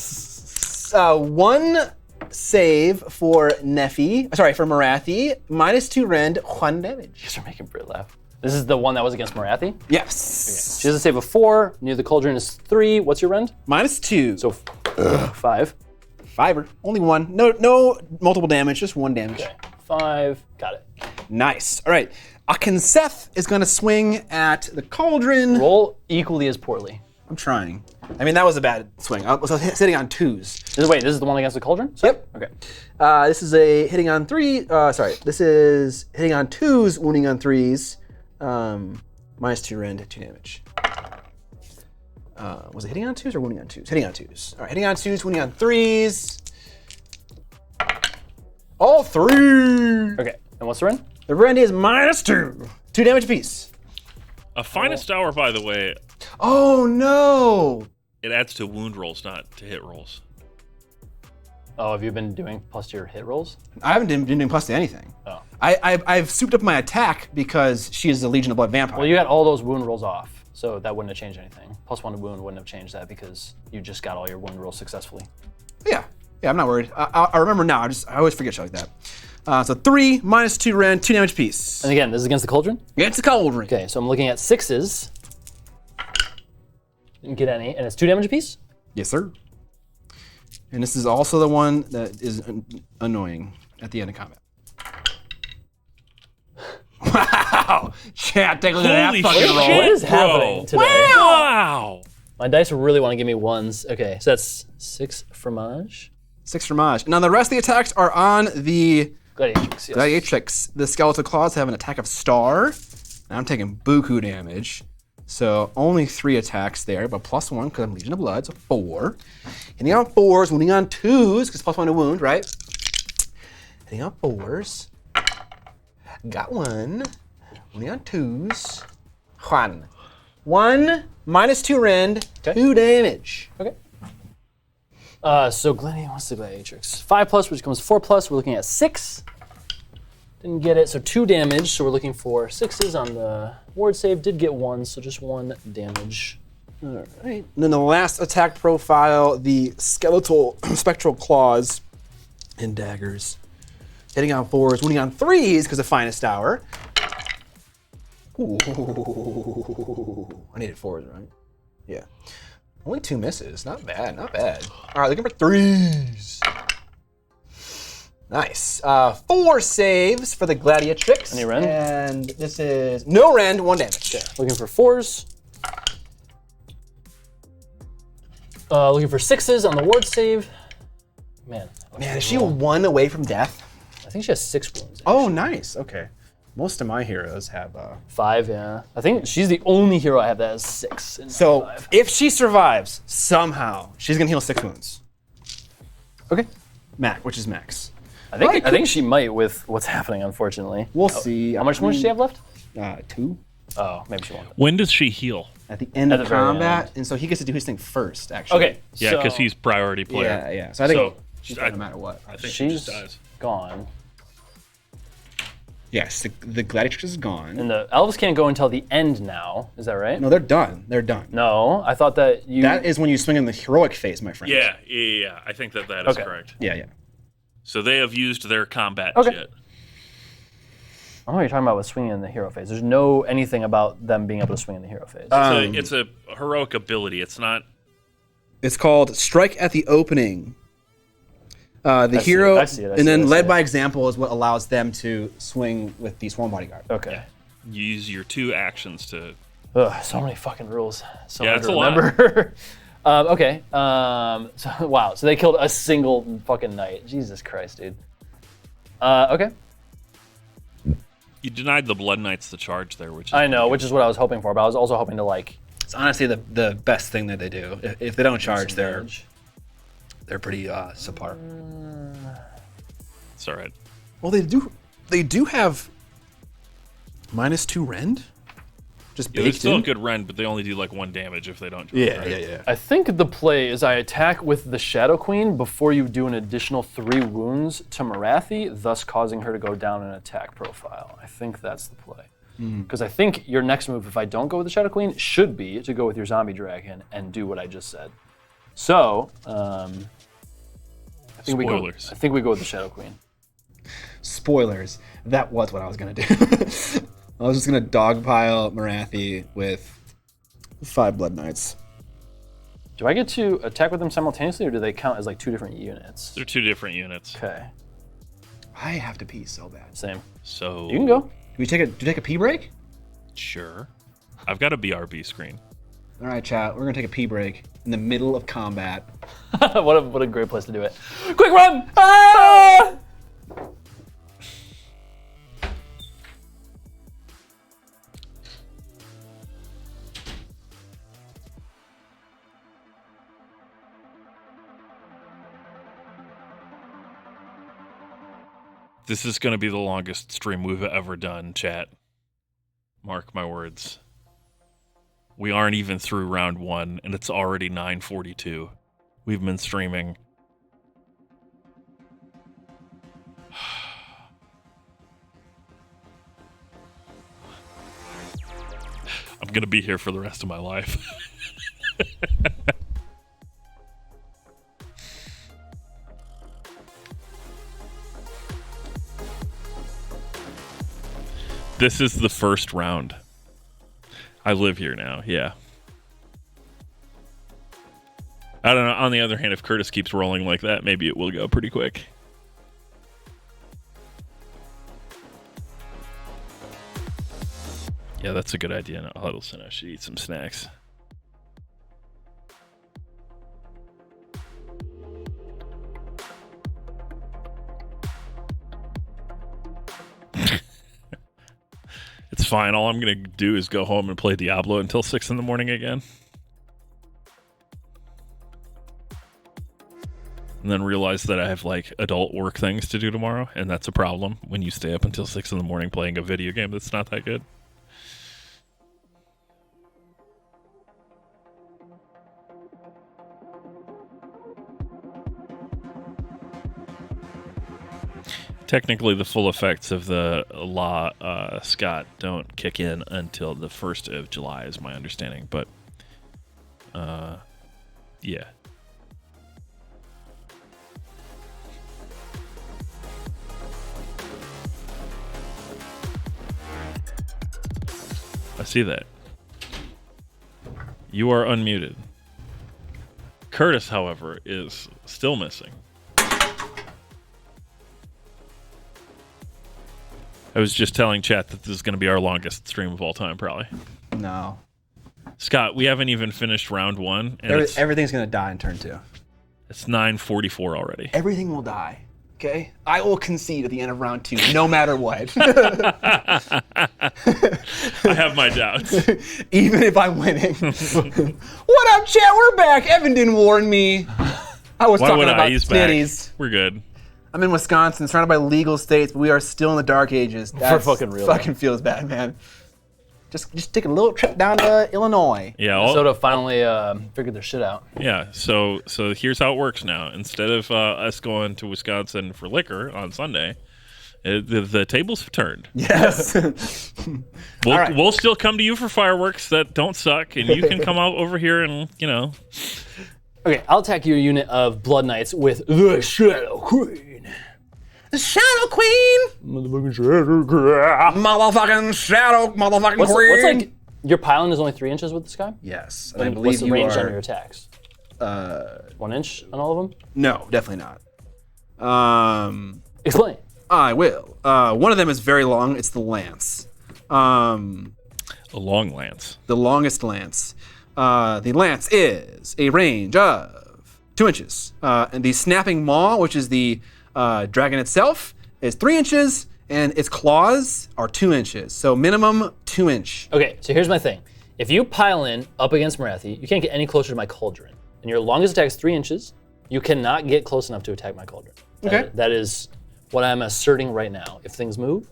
1 save for Neffy. Sorry, for Marathi. -2 rend, 1 damage. Thanks for making Britt laugh. This is the one that was against Marathi. Yes. She has a save of 4. Near the cauldron is 3. What's your rend? -2. So 5. 5er. Only 1. No multiple damage, just 1 damage. Okay. 5. Got it. Nice. All right. Akinseth is going to swing at the cauldron. Roll equally as poorly. I'm trying. I mean, that was a bad swing. I was sitting on 2s. Wait, this is the one against the cauldron? Yep. Okay. This is a hitting on 3. This is hitting on 2s, wounding on 3s. -2 rend, 2 damage. Was it hitting on 2s or wounding on 2s? Hitting on 2s. All right, hitting on 2s, wounding on 3s. All 3. Okay. And what's the rend? The rend is -2. 2 damage apiece. A finest hour, by the way, Oh no! it adds to wound rolls, not to hit rolls. Oh, have you been doing plus to your hit rolls? I haven't been doing plus to anything. Oh. I've souped up my attack because she is a Legion of Blood vampire. Well, you got all those wound rolls off, so that wouldn't have changed anything. +1 to wound wouldn't have changed that because you just got all your wound rolls successfully. Yeah, I'm not worried. I remember now. I always forget shit like that. So 3 -2 rend, 2 damage apiece. And again, this is against the cauldron? Against the cauldron. Okay, so I'm looking at 6s. Didn't get any, and it's 2 damage apiece? Yes, sir. And this is also the one that is annoying at the end of combat. Wow! Chat, take a look at Holy that fucking shit, roll. What is bro. happening today? Wow! My dice really want to give me 1s. Okay, so that's 6 fromage. 6 fromage. Now the rest of the attacks are on the Gladiatrix, yes. Gladiatrix. The skeletal claws have an attack of star. And I'm taking buku damage. So only 3 attacks there, but +1 because I'm Legion of Blood, so 4. Hitting on 4s, wounding on 2s, because +1 to wound, right? Hitting on 4s. Got 1. Wounding on 2s. 1. 1 -2 rend, Okay. 2 damage. Okay. So what's the Gladiatrix? 5+, which becomes 4+. We're looking at 6. Didn't get it, so 2 damage. So we're looking for 6s on the ward save. Did get 1, so just 1 damage. All right. And then the last attack profile, the skeletal spectral claws and daggers. Hitting on 4s, wounding on 3s because of finest hour. Ooh. I needed 4s, right? Yeah. Only 2 misses. Not bad, not bad. All right, looking for 3s. Nice. 4 saves for the Gladiatrix. Any rend? And this is no rend, 1 damage. Okay. Looking for 4s. Looking for 6s on the ward save. Man. Man, is she 1 away from death? I think she has 6 wounds. Oh, nice. Okay. Most of my heroes have 5, yeah. I think she's the only hero I have that has 6. So 5. if she survives somehow, she's gonna heal 6 wounds. Okay. Which is max. I think she might with what's happening, unfortunately. We'll see. How much more does she have left? 2. Oh, maybe she won't. When does she heal? At the end At of the very combat, end. and so he gets to do his thing first, actually. Okay. Yeah, because he's priority player. Yeah. So I think So, she's I- dead no matter what. I think she She's just dies. gone. Yes, the Gladiatrix is gone. And the elves can't go until the end now. Is that right? No, they're done. They're done. No, I thought that you. That is when you swing in the heroic phase, my friend. Yeah. I think that is Okay. correct. Yeah. So they have used their combat Okay. shit. I don't know what you're talking about with swinging in the hero phase. There's no anything about them being able to swing in the hero phase. It's a heroic ability. It's not. It's called Strike at the Opening. The see hero, it, I see it, I and see then it, I see led it. by example is what allows them to swing with the Swarm Bodyguard. Okay. Use your 2 actions to. Ugh, so many fucking rules. So Yeah, hard it's to a lot. remember. Okay. So wow. So they killed a single fucking knight. Jesus Christ, dude. Okay. You denied the Blood Knights the charge there, which is I know, which is what I was hoping for, but I was also hoping to like. It's honestly the best thing that they do. If they don't charge, they're Engage. pretty subpar. It's all right. Well, they do have -2 rend, just Yeah, there's baked still in. a good rend, but they only do like 1 damage if they don't charge. Yeah, right? yeah. I think the play is I attack with the Shadow Queen before you do an additional 3 wounds to Marathi, thus causing her to go down an attack profile. I think that's the play. Because I think your next move, if I don't go with the Shadow Queen, should be to go with your Zombie Dragon and do what I just said. So, I think Spoilers. I think we go with the Shadow Queen. Spoilers. That was what I was gonna do. I was just gonna dogpile Marathi with 5 Blood Knights. Do I get to attack with them simultaneously, or do they count as like 2 different units? They're 2 different units. Okay, I have to pee so bad. same. So You can go. Do we take a pee break? Sure. I've got a BRB screen. All right, chat. We're gonna take a pee break in the middle of combat. what a great place to do it. Quick run! Ah! This is going to be the longest stream we've ever done, chat. Mark my words. We aren't even through round 1, and it's already 9:42. We've been streaming. I'm going to be here for the rest of my life. This is the first round. I live here now, yeah. I don't know. On the other hand, if Curtis keeps rolling like that, maybe it will go pretty quick. Yeah, that's a good idea. Now, Huddleston, I should eat some snacks. It's fine. All I'm going to do is go home and play Diablo until 6 in the morning again. And then realize that I have like adult work things to do tomorrow. And that's a problem when you stay up until 6 in the morning playing a video game that's not that good. Technically, the full effects of the law, Scott, don't kick in until the 1st of July, is my understanding. But, yeah. I see that. You are unmuted. Curtis, however, is still missing. I was just telling chat that this is going to be our longest stream of all time, probably. No. Scott, we haven't even finished round 1, and Everything's gonna die in turn 2. it's 9:44 already. Everything will die. Okay? I will concede at the end of round 2, no matter what. I have my doubts. Even if I'm winning. What up, chat? We're back. Evan didn't warn me. I was Why talking would about He's titties. back. We're good. I'm in Wisconsin, surrounded by legal states, but we are still in the dark ages. That's fucking real, Fucking feels bad, man. Just take a little trip down to Illinois. Yeah. Minnesota finally figured their shit out. Yeah. So here's how it works now. Instead of us going to Wisconsin for liquor on Sunday, the tables have turned. Yes. We'll still come to you for fireworks that don't suck, and you can come out over here and Okay, I'll attack your unit of Blood Knights with the Shadow Queen. The Shadow Queen. Motherfucking Shadow Queen. Motherfucking Shadow. Motherfucking What's Queen. like your pylon is only 3 inches with this guy? Yes. And I what's believe the you range are. on your attacks? 1 inch on all of them? No, definitely not. Explain. I will. One of them is very long. It's the lance. a long lance. The longest lance. The lance is a range of 2 inches. And the snapping maw, which is the dragon itself, is 3 inches, and its claws are 2 inches. So minimum 2 inch. Okay, so here's my thing. If you pile in up against Marathi, you can't get any closer to my cauldron. And your longest attack is 3 inches. You cannot get close enough to attack my cauldron. Okay. That is what I'm asserting right now. If things move,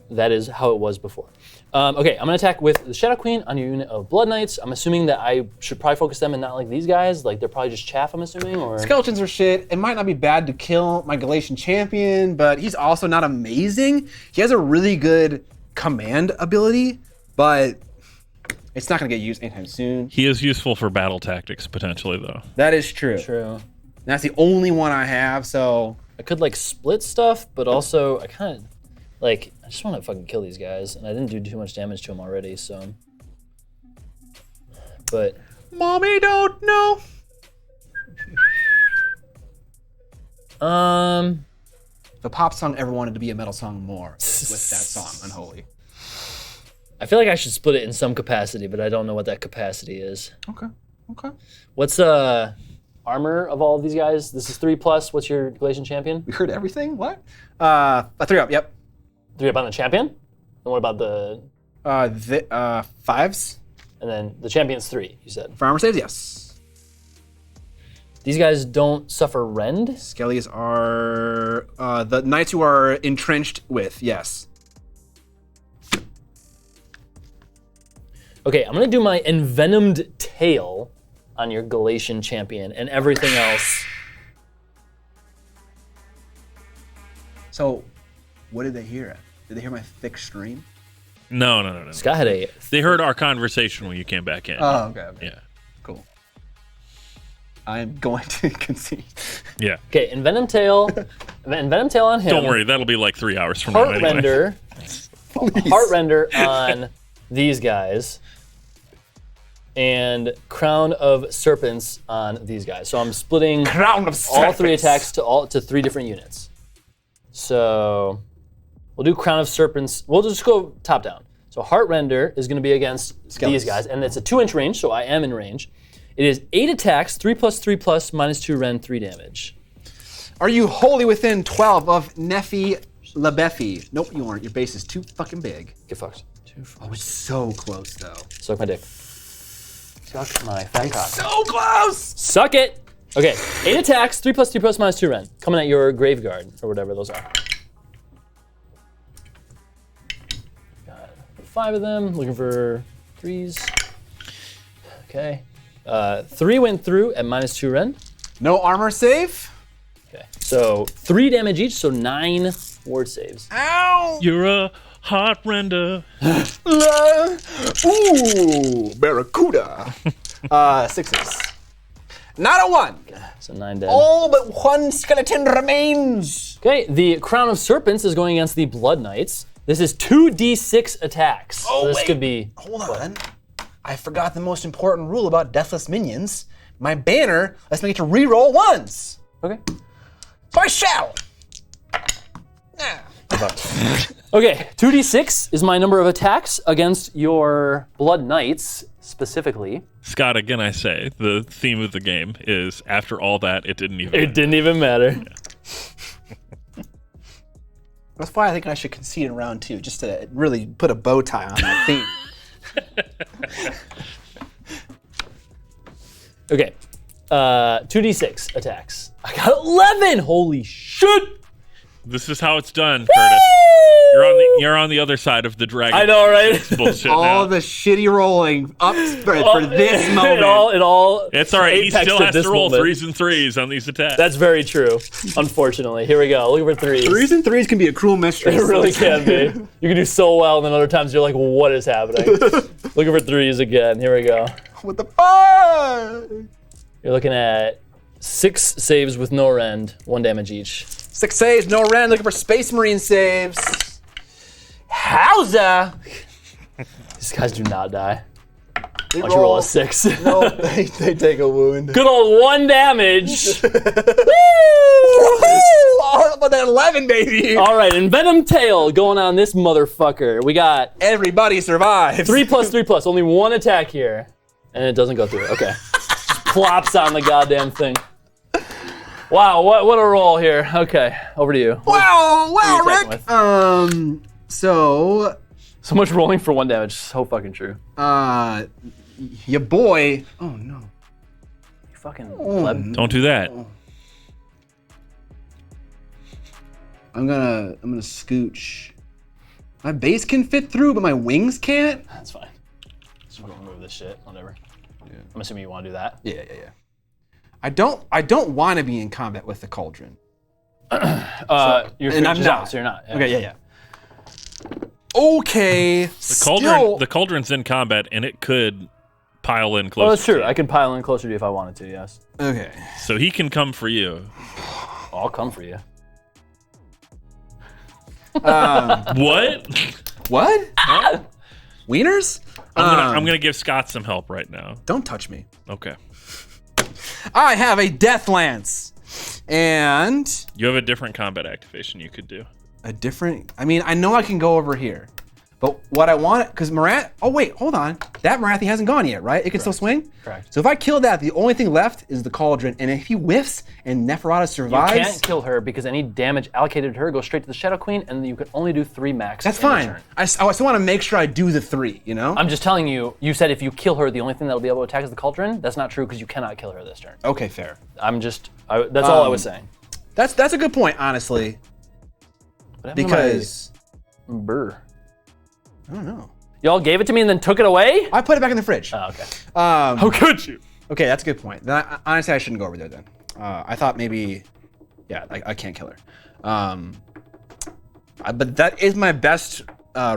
that is how it was before. Okay, I'm gonna attack with the Shadow Queen on your unit of Blood Knights. I'm assuming that I should probably focus them and not like these guys. Like they're probably just chaff, I'm assuming, or? Skeletons are shit. It might not be bad to kill my Galatian champion, but he's also not amazing. He has a really good command ability, but it's not gonna get used anytime soon. He is useful for battle tactics potentially, though. That is true. True. That's the only one I have, so I could like split stuff, but also I kind of like I just want to fucking kill these guys, and I didn't do too much damage to them already, so. But Mommy don't know. The pop song ever wanted to be a metal song more with that song, Unholy. I feel like I should split it in some capacity, but I don't know what that capacity is. Okay. What's armor of all of these guys? This is 3+. What's your Galatian champion? We heard everything? What? A 3 up, yep. 3 up on the champion? And what about the? 5s? And then the champion's 3. You said. For armor saves, yes. These guys don't suffer rend. Skellies are the knights who are entrenched with, yes. Okay, I'm gonna do my envenomed tail on your Galatian champion, and everything else. So, what did they hear? Did they hear my thick stream? No. Scott had a. They heard our conversation when you came back in. Oh, okay. Yeah. Cool. I'm going to concede. Yeah. Okay, envenomed tail on him. Don't worry, that'll be like 3 hours from now Heart anyway. render. Heart render on these guys. And Crown of Serpents on these guys. So I'm splitting Crown of all 3 Serpents. attacks to 3 different units. So we'll do Crown of Serpents. We'll just go top down. So Heart Render is going to be against these guys, and it's a 2-inch range, so I am in range. It is 8 attacks, 3+3+, -2 rend, 3 damage. Are you wholly within 12 of Nephi Lebeffi? Nope, you aren't. Your base is too fucking big. Get fucked. Oh, it's so close, though. Suck my dick. Suck my fat cock. So close! Suck it! Okay, 8 attacks, 3+3+, -2 rend. Coming at your Graveguard, or whatever those are. Got 5 of them, looking for 3s. Okay. 3 went through at -2 rend. No armor save? Okay, so 3 damage each, so 9 ward saves. Ow! You're a heart render. Ooh, Barracuda. 6s. Not a 1. So 9 dead. All but 1 skeleton remains. Okay, the Crown of Serpents is going against the Blood Knights. This is 2d6 attacks. Oh, so this wait. could be. Hold on. I forgot the most important rule about deathless minions. my banner lets me get to reroll ones. Okay. So I shall. Okay, 2d6 is my number of attacks against your Blood Knights, specifically. Scott, again, I say, the theme of the game is, after all that, it didn't even It didn't even matter. Yeah. That's why I think I should concede in round 2, just to really put a bow tie on that theme. Okay, 2d6 attacks. I got 11! Holy shit! This is how it's done, Curtis. You're on the other side of the dragon. I know, right? It's bullshit All now. the shitty rolling up for this moment. It all. It's all right. He apex still to has this to roll moment. 3s and 3s on these attacks. That's very true. Unfortunately, here we go. Look for 3s. 3s and 3s can be a cruel mistress. It really can be. You can do so well, and then other times you're like, what is happening? Looking for 3s again. Here we go. What the fuck? You're looking at 6 saves with no rend, 1 damage each. 6 saves, no rend. Looking for Space Marine saves. Howza! These guys do not die. They Why don't you roll a 6? No, they take a wound. Good old 1 damage. Woo! How about that 11, baby? All right, Envenom Tail going on this motherfucker. We got Everybody survives. 3+3+. Only 1 attack here, and it doesn't go through. Okay, just plops on the goddamn thing. Wow, what a roll here. Okay, over to you. Wow, What are you Rick. attacking with? So, So much rolling for 1 damage. So fucking true. your boy. Oh no. You fucking pleb. Don't do that. I'm gonna scooch. My base can fit through, but my wings can't. That's fine. Just remove this shit. Whatever. Yeah. I'm assuming you want to do that. Yeah. I don't want to be in combat with the cauldron. You're and I'm switches not. out, so you're not. Yeah. Okay, yeah. Okay. The cauldron's in combat, and it could pile in closer. Well, that's true. to you. I can pile in closer to you if I wanted to. Yes. Okay. So he can come for you. I'll come for you. What? What? Huh? Wieners? I'm gonna give Scott some help right now. Don't touch me. Okay. I have a Death Lance. And You have a different combat activation you could do. a different. I mean, I know I can go over here. But what I want, because Marath. Oh, wait, hold on. That Marathi hasn't gone yet, right? It can still swing? Correct. So if I kill that, the only thing left is the cauldron. And if he whiffs and Neferata You survives. can't kill her because any damage allocated to her goes straight to the Shadow Queen, and you can only do 3 max. That's in a fine. turn. I still want to make sure I do the 3, you know? I'm just telling you. You said if you kill her, the only thing that'll be able to attack is the Cauldron. That's not true because you cannot kill her this turn. Okay, fair. That's all I was saying. That's a good point, honestly. What happened to Because my Brr. I don't know. Y'all gave it to me and then took it away? I put it back in the fridge. Oh, okay. How could you? Okay, that's a good point. Then honestly, I shouldn't go over there then. I thought maybe, yeah, I can't kill her. But that is my best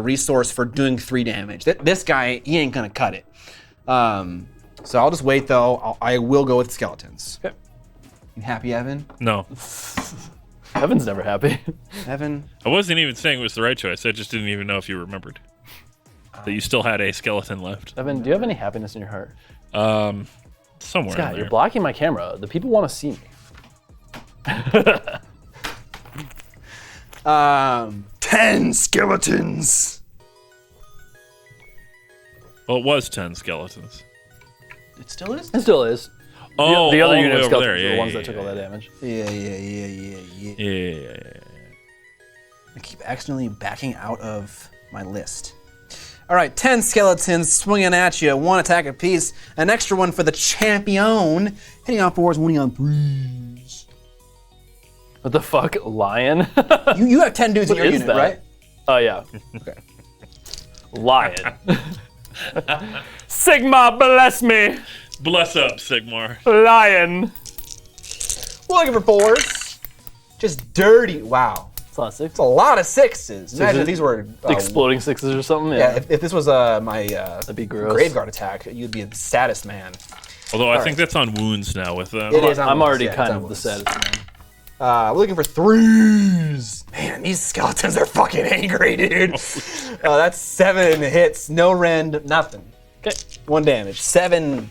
resource for doing 3 damage. This guy, he ain't gonna cut it. So I'll just wait though. I will go with skeletons. Okay. You happy, Evan? No. Evan's never happy. Evan? I wasn't even saying it was the right choice. I just didn't even know if you remembered. That you still had a skeleton left. Evan, do you have any happiness in your heart? Somewhere Scott, in you're there. blocking my camera. The people want to see me. 10 skeletons. Well, it was 10 skeletons. It still is? It still is. Oh, the other all unit of way over skeletons there. are Yeah, the ones yeah, that took all that damage. Yeah. Yeah. I keep accidentally backing out of my list. All right, 10 skeletons swinging at you, 1 attack apiece, an extra one for the champion, hitting on 4s, winning on 3s. What the fuck? Lion? You have 10 dudes in What your is unit, that? right? Oh, yeah. Okay. Lion. Sigma, bless me. Bless up, Sigmar. Lion. We're looking for 4s. Just dirty. Wow. It's not 6. It's a lot of 6s. Imagine if Sixes? these were... Exploding 6s or something? Yeah, if this was my That'd be gross. Graveguard attack, you'd be the saddest man. Although I think that's on wounds now with them. It is on I'm wounds, already yeah, kind it's on of the wounds. saddest man. We're looking for 3s. Man, these skeletons are fucking angry, dude. That's 7 hits, no rend, nothing. Okay. 1 damage. 7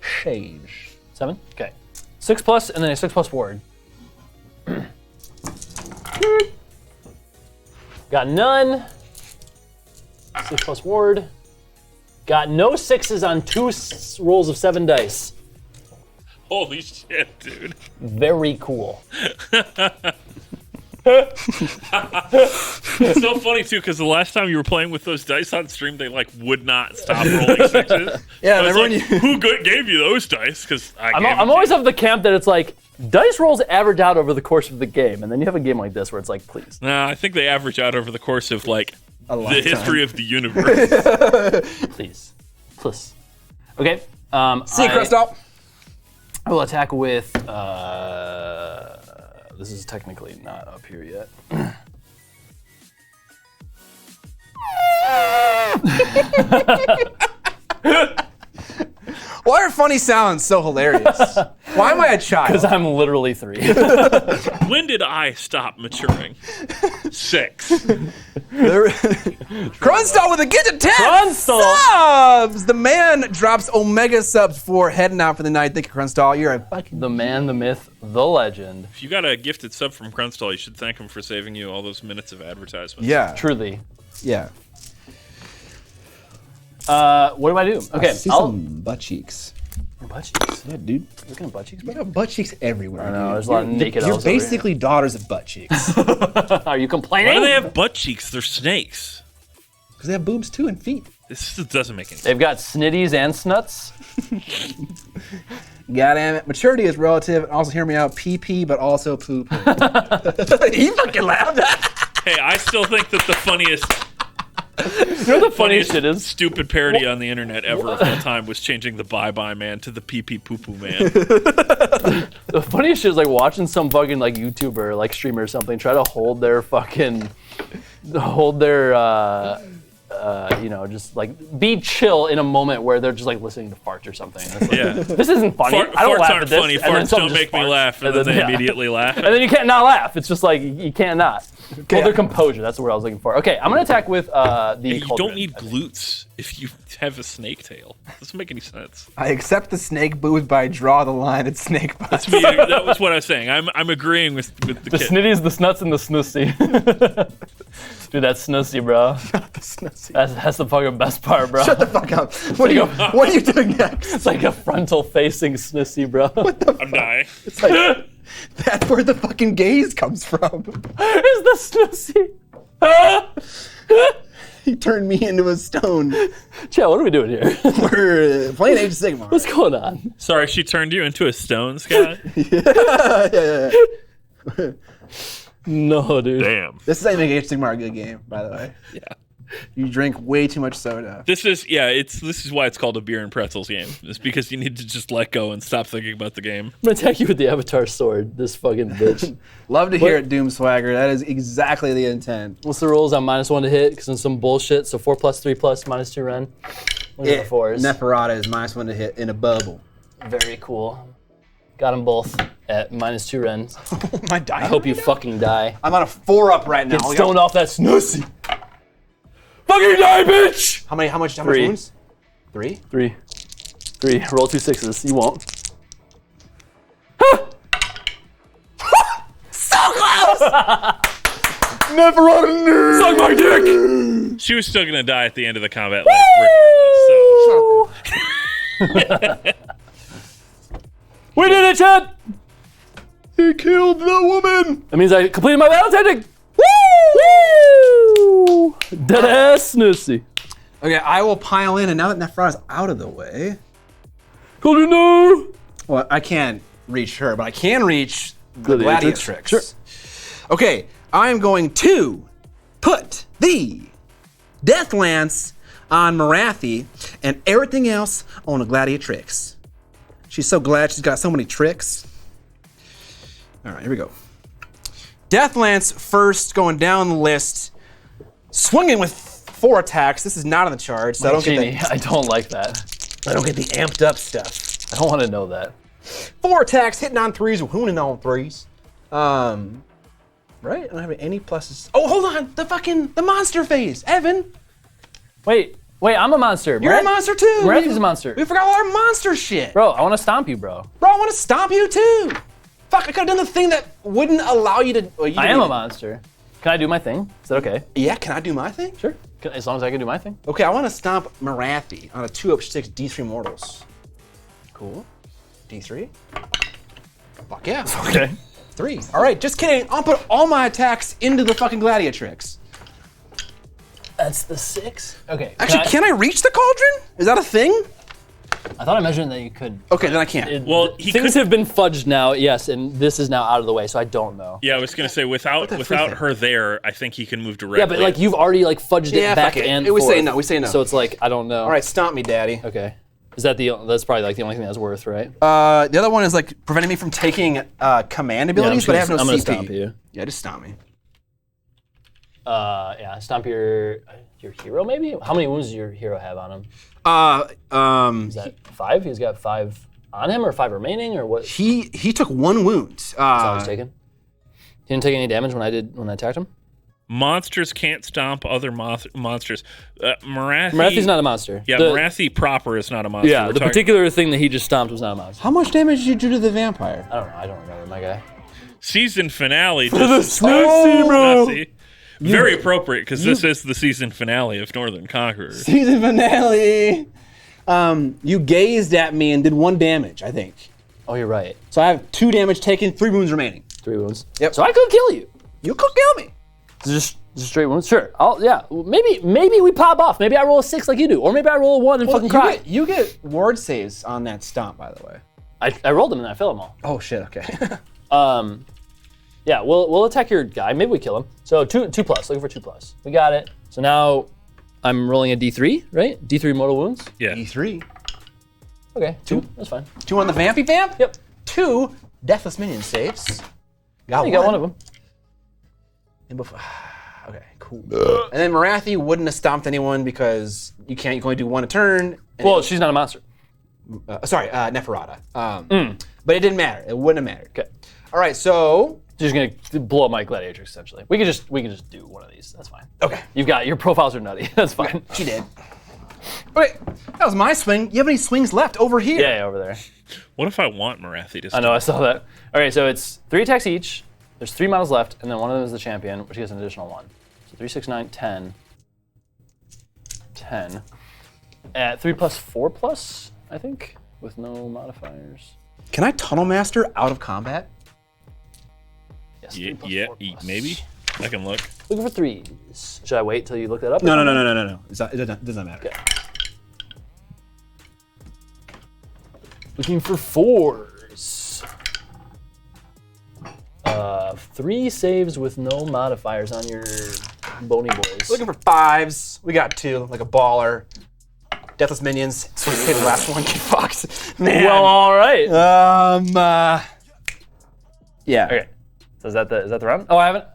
shage. 7? Okay. 6+ and then a 6+ ward. Got none. 6+ ward. Got no 6s on 2 rolls of 7 dice. Holy shit, dude. Very cool. It's so funny too, because the last time you were playing with those dice on stream, they like would not stop rolling 6s. Yeah, I was remember like, when who gave you those dice? Because I'm always of the camp that it's like, dice rolls average out over the course of the game, and then you have a game like this where it's like, please. Nah, I think they average out over the course of like the lifetime. history of the universe. Please. Plus. Okay. See you, Crystal. I will attack with, this is technically not up here yet. Why are funny sounds so hilarious? Why am I a child? Because I'm literally 3. When did I stop maturing? 6. Krunstal with a gift of 10 Krunstal! subs! The man drops Omega subs for heading out for the night. Thank you, Krunstal. You're a fucking... The man, the myth, the legend. If you got a gifted sub from Krunstal, you should thank him for saving you all those minutes of advertisements. Yeah. Truly. Yeah. What do I do? Okay, some butt cheeks. Butt cheeks. Yeah, dude. Looking at butt cheeks, bro? You got butt cheeks everywhere. I know, dude. there's a lot of naked You're elves over basically daughters of butt cheeks. Are you complaining? Why do they have butt cheeks? They're snakes. Because they have boobs too and feet. This doesn't make any sense. They've got snitties and snuts. Goddamn it. Maturity is relative. And also, hear me out. PP, but also poop. He fucking laughed. Hey, I still think that the funniest... You know the funniest shit is? Stupid parody on the internet ever of all time was changing the bye-bye man to the pee-pee poo-poo man. The funniest shit is like watching some fucking like YouTuber, like streamer or something, try to hold their you know, just like be chill in a moment where they're just like listening to farts or something. And it's like, Yeah. this isn't funny. I don't Farts laugh aren't at this. funny. And then Farts someone don't just make me farts. laugh, and then they yeah. immediately laugh. And then you can't not laugh. It's just like you can't not. Hold their composure. That's the word I was looking for. Okay, I'm gonna attack with the. Hey, you cauldron, don't need I think. glutes if you have a snake tail. Doesn't make any sense. I accept the snake boobs, but I draw the line at snake butts. That was what I was saying. I'm agreeing with the The kid. snitties, the snuts, and the snussy. Dude, that's snussy, bro. The snussy. That's the fucking best part, bro. Shut the fuck up. What are you doing next? It's like a frontal-facing snussy, bro. I'm dying. It's like, that's where the fucking gaze comes from. It's the snussy. He turned me into a stone. Chad, what are we doing here? We're playing Age of Sigmar. What's going on? Sorry, she turned you into a stone, Scott? Yeah. No, dude. Damn. This is how you make Age of Sigmar a good game, by the way. Yeah. You drink way too much soda. This is why it's called a beer and pretzels game. It's because you need to just let go and stop thinking about the game. I'm gonna attack you with the Avatar sword, this fucking bitch. Love to hear it, Doom Swagger. That is exactly the intent. What's the rules? I'm -1 to hit because of some bullshit. So 4+, 3+, -2 run. Look at the fours. Neferata is -1 to hit in a bubble. Very cool. Got them both at -2 run. Am I dying? I hope you fucking die. I'm on a 4-up right now. Get stoned off that snussy. Fucking die, bitch! How much 3. wounds? 3? 3. Roll 2 6s. You won't. So close! Neferata nerd! Suck my dick! She was still gonna die at the end of the combat, regardless. We did it, Chad! He killed the woman! That means I completed my battle tactic! Woo! Dead ass snussy. Okay, I will pile in, and now that Neferata's out of the way... Cauldron, no! Well, I can't reach her, but I can reach the Gladiatrix. Gladiatrix. Sure. Okay, I'm going to put the Death Lance on Marathi and everything else on the Gladiatrix. She's so glad she's got so many tricks. All right, here we go. Death Lance first, going down the list, swinging with 4 attacks. This is not on the chart, so I don't Genie, get I don't like that. I don't get the amped up stuff. I don't want to know that. 4 attacks, hitting on 3s, wounding on 3s. Right? I don't have any pluses. Oh, hold on! The monster phase! Evan! Wait, Wait, I'm a monster. You're a monster too. Morathi's a monster. We forgot all our monster shit. Bro, I want to stomp you, bro. Bro, I want to stomp you too. Fuck, I could have done the thing that wouldn't allow you to. Well, I am a monster. Can I do my thing? Is that okay? Yeah, can I do my thing? Sure. As long as I can do my thing. Okay, I want to stomp Morathi on a 2/6 D3 mortals. Cool. D3? Fuck yeah. Okay. 3. All right, just kidding. I'll put all my attacks into the fucking Gladiatrix. That's the 6. Okay. Actually, can I reach the cauldron? Is that a thing? I thought I mentioned that you could. Okay, then I can't. Well, he things could- have been fudged now, yes, and this is now out of the way, so I don't know. Yeah, I was gonna say without free thing? her there, I think he can move directly. Yeah, but like you've already like fudged Yeah, it back fuck it. and We forth. say no, we say no. So it's like I don't know. All right, stomp me, daddy. Okay. Is that that's probably like the only thing that's worth, right? The other one is like preventing me from taking command abilities, but I have no I'm CP. gonna stomp you. Yeah, just stomp me. Yeah, stomp your hero maybe. How many wounds does your hero have on him? Is that 5? He's got 5 on him, or 5 remaining, or what? He took 1 wound. That's all he's taken. He didn't take any damage when I attacked him. Monsters can't stomp other monsters. Morathi. Morathi's not a monster. Yeah, Morathi proper is not a monster. Yeah, We're the talking- particular thing that he just stomped was not a monster. How much damage did you do to the vampire? I don't know. I don't remember, my guy. season finale. Just, bro. Very appropriate because this is the season finale of Northern Conqueror. Season finale. You gazed at me and did 1 damage, I think. Oh, you're right. So I have 2 damage taken, 3 wounds remaining. 3 wounds. Yep. So I could kill you. You could kill me. Just straight wounds. Sure. Yeah. Maybe we pop off. Maybe I roll a 6 like you do, or maybe I roll a 1 and fucking cry. You get ward saves on that stomp, by the way. I rolled them and I failed them all. Oh shit. Okay. Yeah. We'll attack your guy. Maybe we kill him. So 2+. Looking for 2+. We got it. So now I'm rolling a D3, right? D3 mortal wounds. Yeah. E3. Okay. 2. That's fine. 2 on the vampy vamp. Yep. 2 deathless minion saves. You got one of them. And before, okay, cool. And then Morathi wouldn't have stomped anyone because you can only do 1 a turn. And Well, she's not a monster. Neferata. But it didn't matter. It wouldn't have mattered. Okay. All right, so She's gonna blow up my gladiatrix essentially. We can just do one of these. That's fine. okay, Your profiles are nutty. That's fine. she did. Wait, that was my swing. You have any swings left over here? Yeah, over there. What if I want Morathi to I know. I saw that. All right, so it's 3 attacks each. There's 3 models left, and then one of them is the champion, which gets an additional 1. So 3, 6, 9, 10. 10. At 3+, 4+, I think, with no modifiers. Can I tunnel master out of combat? Yes. Yeah, 3+, yeah, 4+. maybe. I can look. Looking for 3s. Should I wait till you look that up? No. It doesn't matter. Okay. Looking for 4s. 3 saves with no modifiers on your bony boys. Looking for 5s. We got 2, like a baller. Deathless minions. So we say the last one. Get fucked. Man. Well, all right. Yeah. Okay. So is that the round? Oh, I haven't.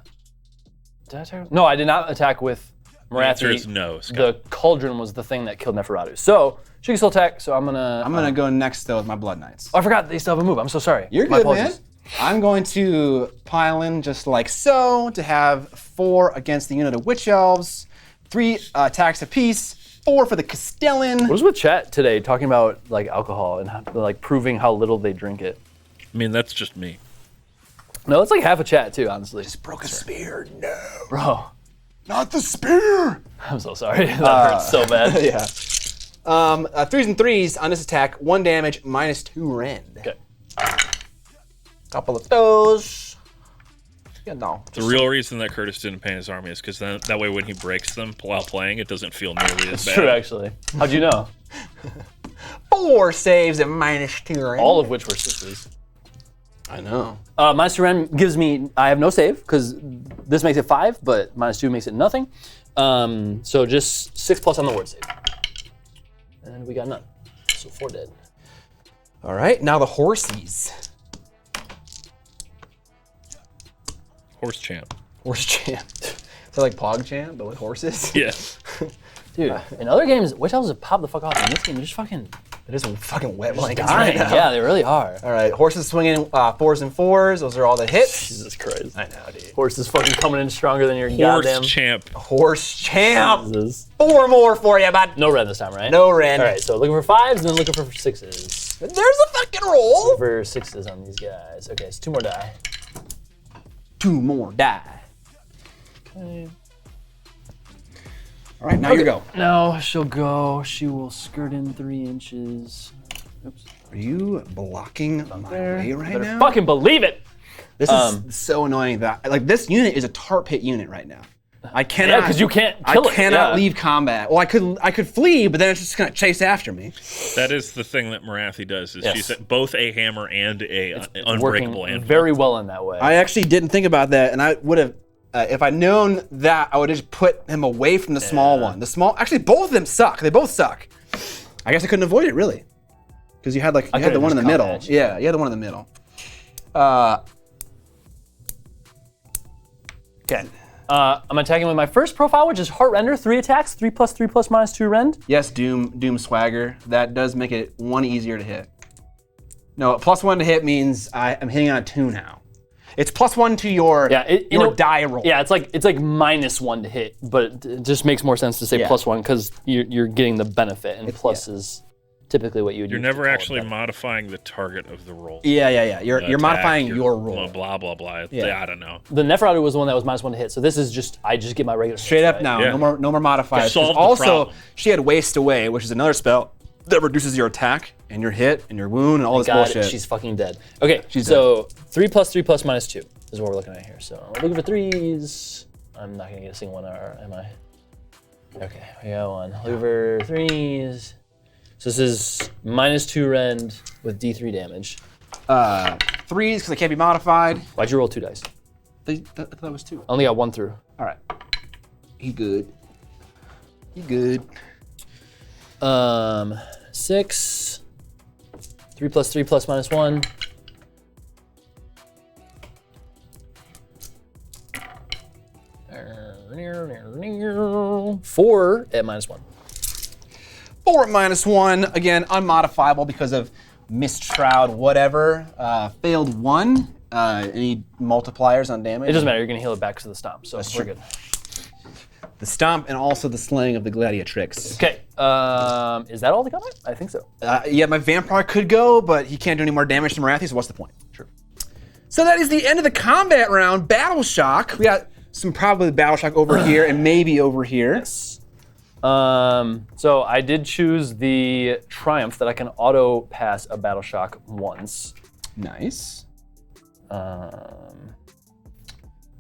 Did I attack? No, I did not attack with The answer Morathi. is no, Scott. The cauldron was the thing that killed Neferatu. So she can still attack. So I'm gonna. go next though with my blood knights. Oh, I forgot they still have a move. I'm so sorry. You're My good, man. apologies. I'm going to pile in just like so to have 4 against the unit of witch elves, 3 attacks apiece, 4 for the Castellan. What was with chat today talking about like alcohol and like proving how little they drink it? I mean, that's just me. No, it's like half a chat too, honestly. Broke a spear. No. Bro, Not the spear. I'm so sorry. That hurts so bad. Yeah. 3s and 3s on this attack, 1 damage, -2 rend. Okay. Couple of those. Yeah, no. The real reason that Curtis didn't paint his army is because that way when he breaks them while playing, it doesn't feel nearly as bad. True, actually. How'd you know? 4 saves at -2 rend. All of which were 6s. I know. Minus 2 rend gives me, I have no save, because this makes it 5, but -2 makes it nothing. So just 6+ on the ward save. And we got none. So 4 dead. All right, now the horsies. Horse champ. Horse champ. So like Pog champ, but with horses? Yeah. Dude, in other games, witch elves have popped the fuck off. In this game, they're just fucking It is a fucking wet blanket Dying. right now. Yeah, they really are. All right, horses swinging 4s and 4s. Those are all the hits. Jesus Christ. I know, dude. Horse is fucking coming in stronger than your Horse goddamn champ. Horse champ. Jesus. 4 more for you, bud. No red this time, right? No red. All right, so looking for 5s and then looking for 6s. There's a fucking roll. Looking for 6s on these guys. Okay, so 2 more die. 2 more die. Okay. All right, now you go. No, she'll go. She will skirt in 3 inches. Oops. Are you blocking my way right Better now? fucking believe it. This is so annoying that like this unit is a tar pit unit right now. I cannot. Yeah, because you can't kill it. I cannot yeah. leave combat. Well, I could flee, but then it's just gonna chase after me. That is the thing that Marathi does. Is Yes. she's both a hammer and a unbreakable Working anvil. very well in that way. I actually didn't think about that, and I would have. If I'd known that, I would have just put him away from the small one. The small, actually, both of them suck. They both suck. I guess I couldn't avoid it really, because you had like you had the one in the middle. at you. Yeah, you had the one in the middle. Okay. I'm attacking with my first profile, which is Heart Render. 3 attacks, 3+3+, -2 rend. Yes, Doom Swagger. That does make it 1 easier to hit. No, +1 to hit means I'm hitting on a 2 now. It's +1 to your die roll. Yeah, it's like -1 to hit, but it just makes more sense to say +1 because you're getting the benefit, and plus is typically what you would. You're use never to call it actually better. modifying the target of the roll. Yeah. You're modifying your roll. Blah blah blah. Yeah. I don't know. The Neferatu was the one that was -1 to hit, so this is just I just get my regular Straight hits, up right? now. Yeah. No more modifiers. Just solve the Also, problem. she had Waste Away, which is another spell that reduces your attack and your hit and your wound and all this God, bullshit. she's fucking dead. Okay, She's so 3+3+, -2 is what we're looking at here. So looking for 3s. I'm not gonna get a single one, am I? Okay, we got 1. Looking for 3s. So this is -2 rend with D3 damage. 3s because they can't be modified. Why'd you roll 2 dice? That was 2. I only got 1 through. All right. He good. 6. 3+3+, -1. Four at -1. 4 at -1. Again, unmodifiable because of Mist Shroud, whatever. Failed 1. Any multipliers on damage? It doesn't matter. You're gonna heal it back because of the stomp, so we're true. good. The stomp and also the slaying of the gladiatrix. Okay. Is that all the combat? I think so. Yeah, my vampire could go, but he can't do any more damage to Marathi, so what's the point? True. So that is the end of the combat round. Battle Shock. We got some probably Battle Shock over here and maybe over here. So I did choose the Triumph that I can auto pass a Battle Shock once. Nice.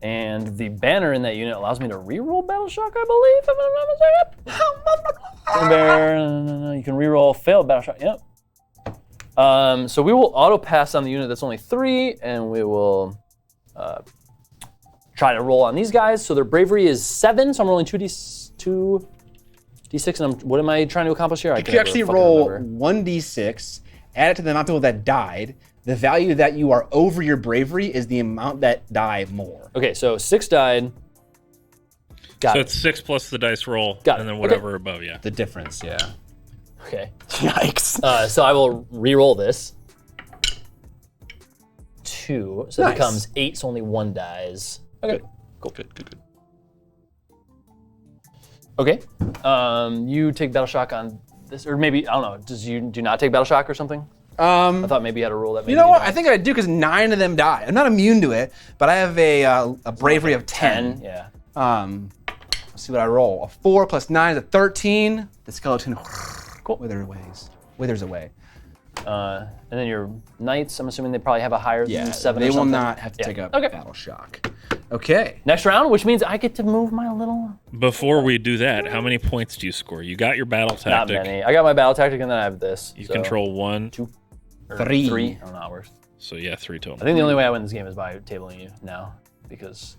And the banner in that unit allows me to reroll Battle Shock, I believe, if I'm not mistaken. You can reroll failed Battle Shock, yep. So we will auto pass on the unit that's only 3, and we will try to roll on these guys. So their bravery is 7, so I'm rolling 2d6, and what am I trying to accomplish here? I You can actually roll 1d6, add it to the amount of people that died. The value that you are over your bravery is the amount that die more. Okay, so 6 died. Got So it. it's 6 plus the dice roll, Got it. and then whatever above, yeah. The difference, yeah. Okay. Yikes. So I will re-roll this. 2, so Nice. it becomes 8, so only 1 dies. Okay, cool. Good. Okay, you take Battle Shock on this, or maybe, I don't know, do you not take Battle Shock or something? I thought maybe you had a rule that maybe You know what? don't. I think I do because 9 of them die. I'm not immune to it, but I have a bravery of 10. 10, yeah. Let's see what I roll. A 4 plus 9 is a 13. The skeleton withers away. And then your Knights, I'm assuming they probably have a higher Yeah, than 7 they or will something. not have to take up Okay. Battle Shock. Okay. Next round, which means I get to move my little... Before we do that, how many points do you score? You got your battle Not tactic. many. I got my Battle Tactic, and then I have this. You so control 1. 2. Or 3. 3. I don't know how it works. So yeah, 3 total. I think the only way I win this game is by tabling you now, because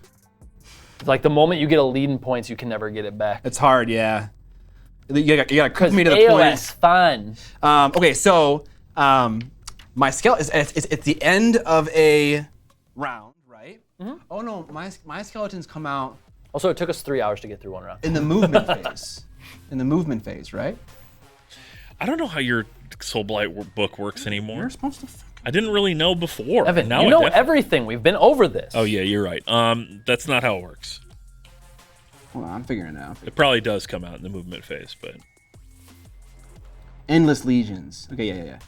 like the moment you get a lead in points, you can never get it back. It's hard, yeah. You gotta cook me to the AoS, point. fun. Okay, so my skeleton it's at the end of a round, right? Oh no, my skeletons come out Also, it took us 3 hours to get through one round. in the movement phase. In the movement phase, right? I don't know how your Soulblight book works anymore. You're supposed to. I didn't really know before. Evan, now you know everything. We've been over this. Oh yeah, you're right. That's not how it works. Hold on, I'm figuring it out. It probably does come out in the movement phase, but Endless Legions. Okay, yeah.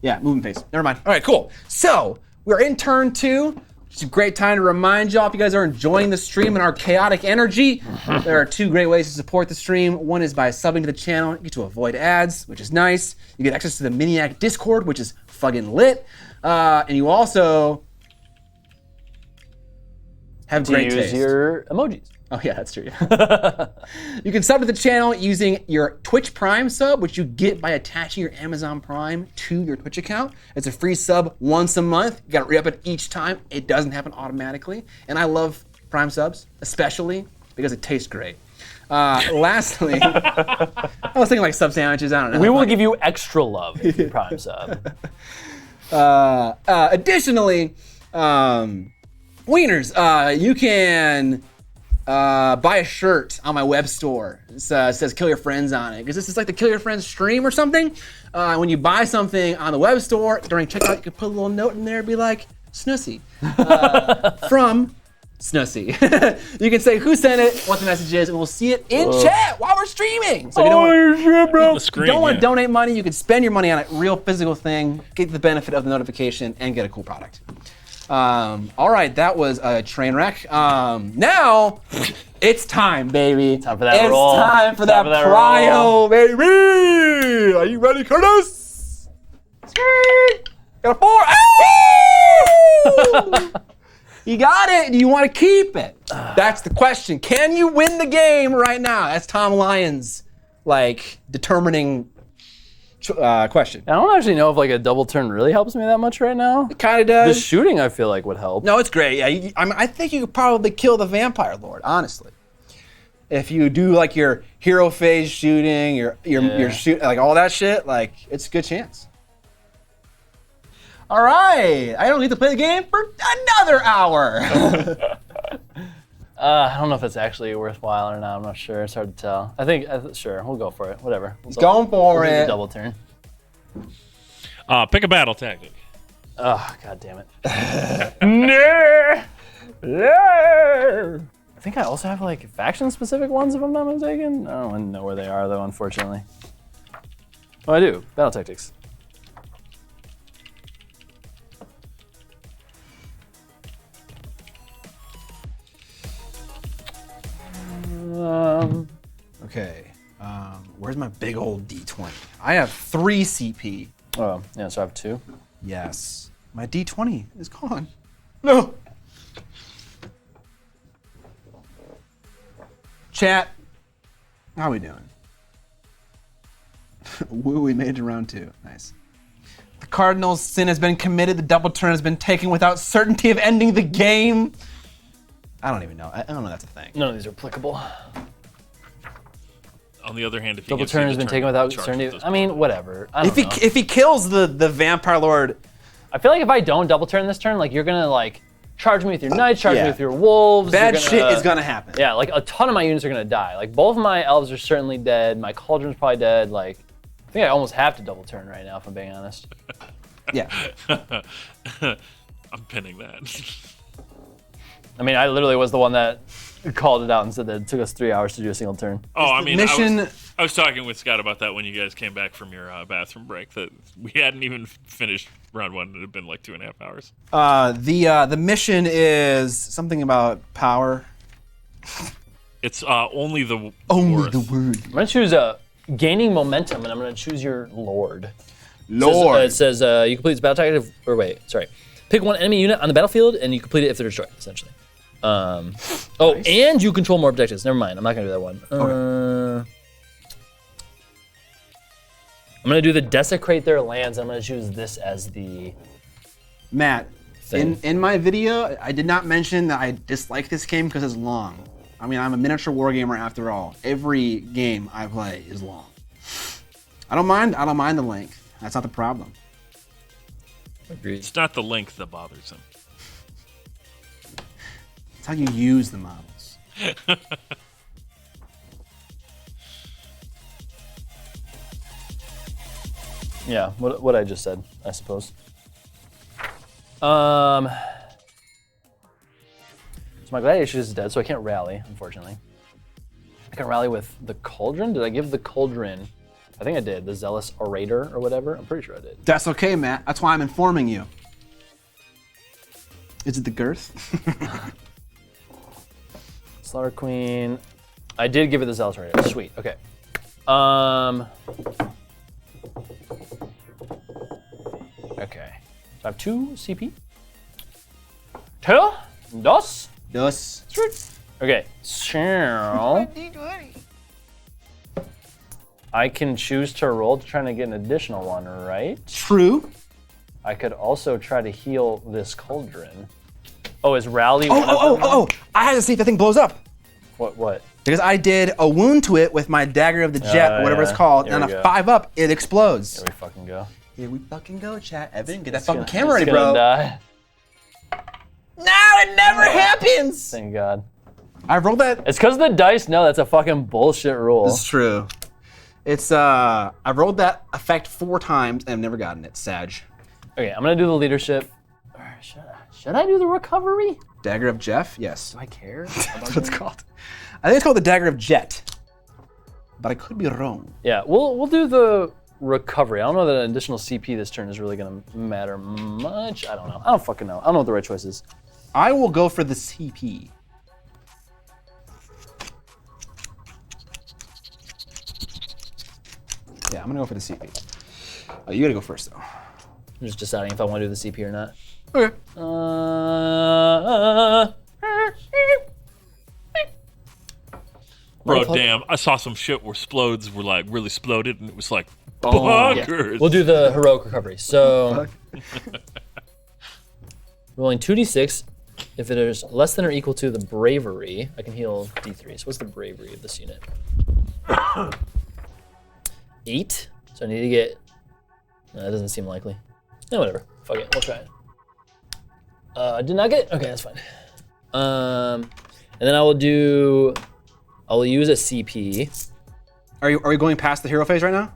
Yeah, movement phase. Never mind. All right, cool. So we're in turn 2. It's a great time to remind y'all if you guys are enjoying the stream and our chaotic energy. There are 2 great ways to support the stream. One is by subbing to the channel. You get to avoid ads, which is nice. You get access to the Miniac Discord, which is fucking lit. And you also have great use taste. your emojis. Oh yeah, that's true. You can sub to the channel using your Twitch Prime sub, which you get by attaching your Amazon Prime to your Twitch account. It's a free sub once a month. You gotta re-up it each time. It doesn't happen automatically. And I love Prime subs, especially because it tastes great. Lastly, I was thinking like sub sandwiches, I don't know. We will give you extra love if you Prime sub. Additionally, Wieners, you can buy a shirt on my web store. It says Kill Your Friends on it, because this is like the Kill Your Friends stream or something. When you buy something on the web store, during checkout, you can put a little note in there, be like, Snussy, from Snussy. You can say who sent it, what the message is, and we'll see it in chat while we're streaming. So if you don't want to donate money, you can spend your money on a real physical thing, get the benefit of the notification, and get a cool product. All right, that was a train wreck. Now it's time, baby. Time for that roll. It's time for that prio, baby. Are you ready, Curtis? Got a 4. Oh! You got it. Do you want to keep it? That's the question. Can you win the game right now? That's Tom Lyons, determining question. I don't actually know if a double turn really helps me that much right now. It kind of does. The shooting I feel like would help. No, it's great. Yeah, I think you could probably kill the Vampire Lord, honestly. If you do your hero phase shooting, your shoot, all that shit, it's a good chance. All right, I don't need to play the game for another hour. I don't know if that's actually worthwhile or not. I'm not sure. It's hard to tell. I think, sure, we'll go for it. Whatever. He's going for we'll do it. the double turn. Pick a battle tactic. Oh, god damn it. No. I think I also have faction-specific ones, if I'm not mistaken. I don't know where they are, though, unfortunately. Oh, I do. Battle tactics. Okay, where's my big old D20? I have 3 CP. Oh, yeah, so I have 2. Yes, my D20 is gone. No. Chat, how are we doing? Woo, we made it to round 2. Nice. The Cardinals' sin has been committed. The double turn has been taken without certainty of ending the game. I don't even know. I don't know that's a thing. None of these are applicable. On the other hand, if Double turn has been taken without certainty. I mean, whatever. I don't know. If he kills the Vampire Lord, I feel like if I don't double turn this turn, you're gonna charge me with your knights, charge me with your wolves. Bad shit is gonna happen. Yeah, a ton of my units are gonna die. Both of my elves are certainly dead. My cauldron's probably dead. I think I almost have to double turn right now, if I'm being honest. Yeah. I'm pinning that. I mean, I literally was the one that called it out and said that it took us 3 hours to do a single turn. Oh, I mean, mission. I was talking with Scott about that when you guys came back from your bathroom break. That we hadn't even finished round 1. It had been 2.5 hours. The mission is something about power. It's only the word. I'm gonna choose gaining momentum, and I'm gonna choose your lord. Lord. It says you complete this battle tactic. Or wait, sorry. Pick one enemy unit on the battlefield, and you complete it if they're destroyed, essentially. Nice. And you control more objectives. Never mind, I'm not gonna do that one. Okay. I'm gonna do the desecrate their lands. I'm gonna choose this as the Matt. In my video, I did not mention that I dislike this game because it's long. I mean, I'm a miniature wargamer after all. Every game I play is long. I don't mind the length. That's not the problem. Agreed. It's not the length that bothers him. It's how you use the models. Yeah, what I just said, I suppose. So my gladiator is dead, so I can't rally, unfortunately. I can rally with the cauldron. Did I give the cauldron? I think I did. The zealous orator or whatever. I'm pretty sure I did. That's okay, Matt. That's why I'm informing you. Is it the girth? Slaughter Queen. I did give it the zealous orator. Sweet. Okay. Okay. So I have 2 CP. Dos. Okay. So I can choose to roll to try to get an additional one, right? True. I could also try to heal this cauldron. Oh, is rally one of them? Oh! I had to see if the thing blows up. What? Because I did a wound to it with my dagger of the jet, whatever it's called, Here and on we a go. 5-up, it explodes. Here we fucking go. Here we fucking go, chat. Evan, get that It's fucking gonna- camera ready, it's gonna bro. Die. No, it never happens. Thank God. I rolled that. It's because the dice know that's a fucking bullshit rule. It's true. It's I rolled that effect 4 times and I've never gotten it. Sag. Okay, I'm gonna do the leadership. Or should I do the recovery? Dagger of Jeff. Yes. Do I care? That's what it's called. I think it's called the Dagger of Jet, but I could be wrong. Yeah, we'll do the recovery. I don't know that an additional CP this turn is really gonna matter much. I don't know. I don't fucking know. I don't know what the right choice is. I will go for the CP. Yeah, I'm gonna go for the CP. Oh, you gotta go first though. I'm just deciding if I want to do the CP or not. Okay. Bro, damn, I saw some shit where splodes were like really sploded and it was like Yeah. buggers. We'll do the heroic recovery. So, rolling 2d6. If it is less than or equal to the bravery, I can heal d3. So what's the bravery of this unit? 8. So I need to get. No, that doesn't seem likely. No, whatever. Fuck it. We'll try it. Did not get it? Okay, that's fine. And then I will use a CP. Are we going past the hero phase right now?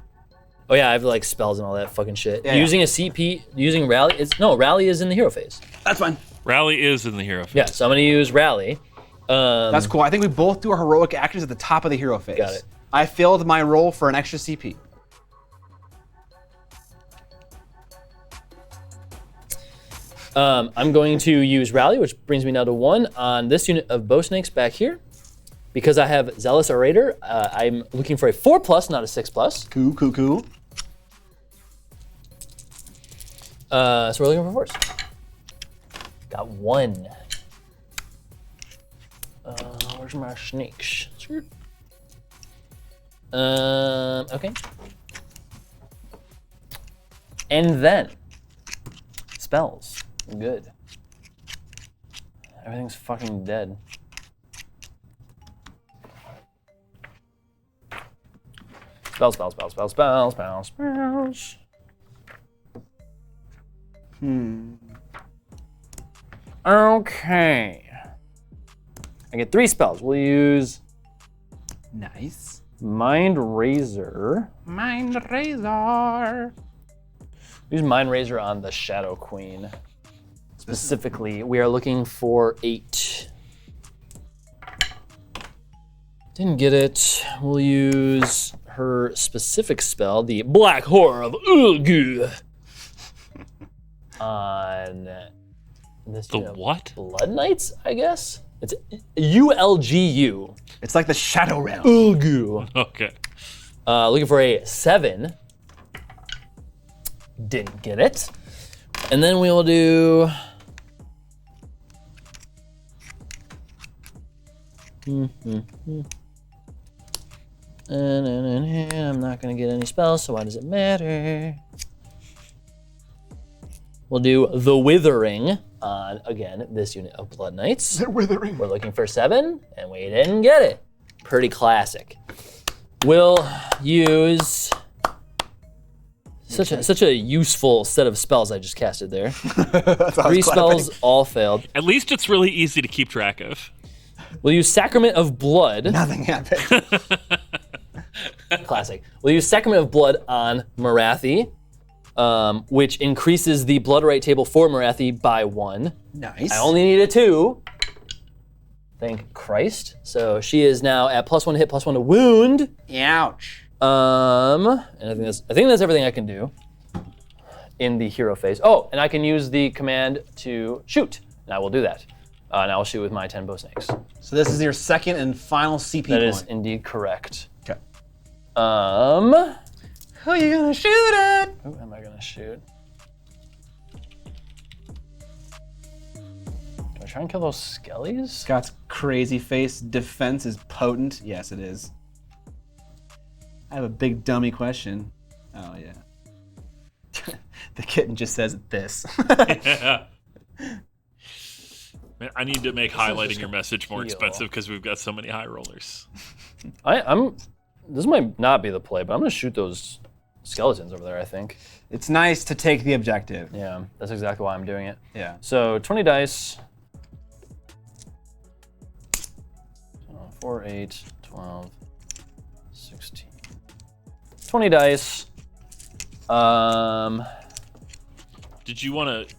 Oh yeah, I have like spells and all that fucking shit. Yeah, using a CP, using rally. Rally is in the hero phase. That's fine. Rally is in the hero phase. Yeah, so I'm gonna use rally. That's cool. I think we both do our heroic actions at the top of the hero phase. Got it. I failed my roll for an extra CP. I'm going to use rally, which brings me now to 1 on this unit of bow snakes back here. Because I have zealous orator, I'm looking for a 4+, not a 6+. Cool. So we're looking for 4s. Got 1. Where's my snakes? Okay. And then spells. Good. Everything's fucking dead. Spells. Okay. I get 3 spells. We'll use Nice. Mind Razor. Use Mind Razor on the Shadow Queen. Specifically, we are looking for 8. Didn't get it. We'll use her specific spell, the Black Horror of Ulgu. On this The what? Blood Knights, I guess? It's ULGU. It's like the Shadow Realm. Ulgu. Okay. Looking for a 7. Didn't get it. And then we will do. I'm not going to get any spells, so why does it matter? We'll do the Withering on, again, this unit of Blood Knights. The Withering. We're looking for 7, and we didn't get it. Pretty classic. We'll use such a useful set of spells I just casted there. 3 spells all failed. At least it's really easy to keep track of. We'll use Sacrament of Blood. Nothing happened. Classic. We'll use Sacrament of Blood on Marathi. which increases the blood right table for Marathi by 1. Nice. I only need a 2. Thank Christ. So she is now at +1 to hit, +1 to wound. Ouch. And I think that's everything I can do in the hero phase. Oh, and I can use the command to shoot. And I will do that. And I'll shoot with my 10 bow snakes. So this is your second and final CP That point. is indeed correct. Okay. Who are you gonna shoot at? Who am I gonna shoot? Do I try and kill those skellies? Scott's crazy face defense is potent. Yes, it is. I have a big dummy question. Oh yeah. The kitten just says this. Yeah. Man, I need to make highlighting your message more expensive because we've got so many high rollers. This might not be the play, but I'm gonna shoot those skeletons over there, I think. It's nice to take the objective. Yeah, that's exactly why I'm doing it. Yeah. So 20 dice. 4, 8, 12, 16. 20 dice. Did you want to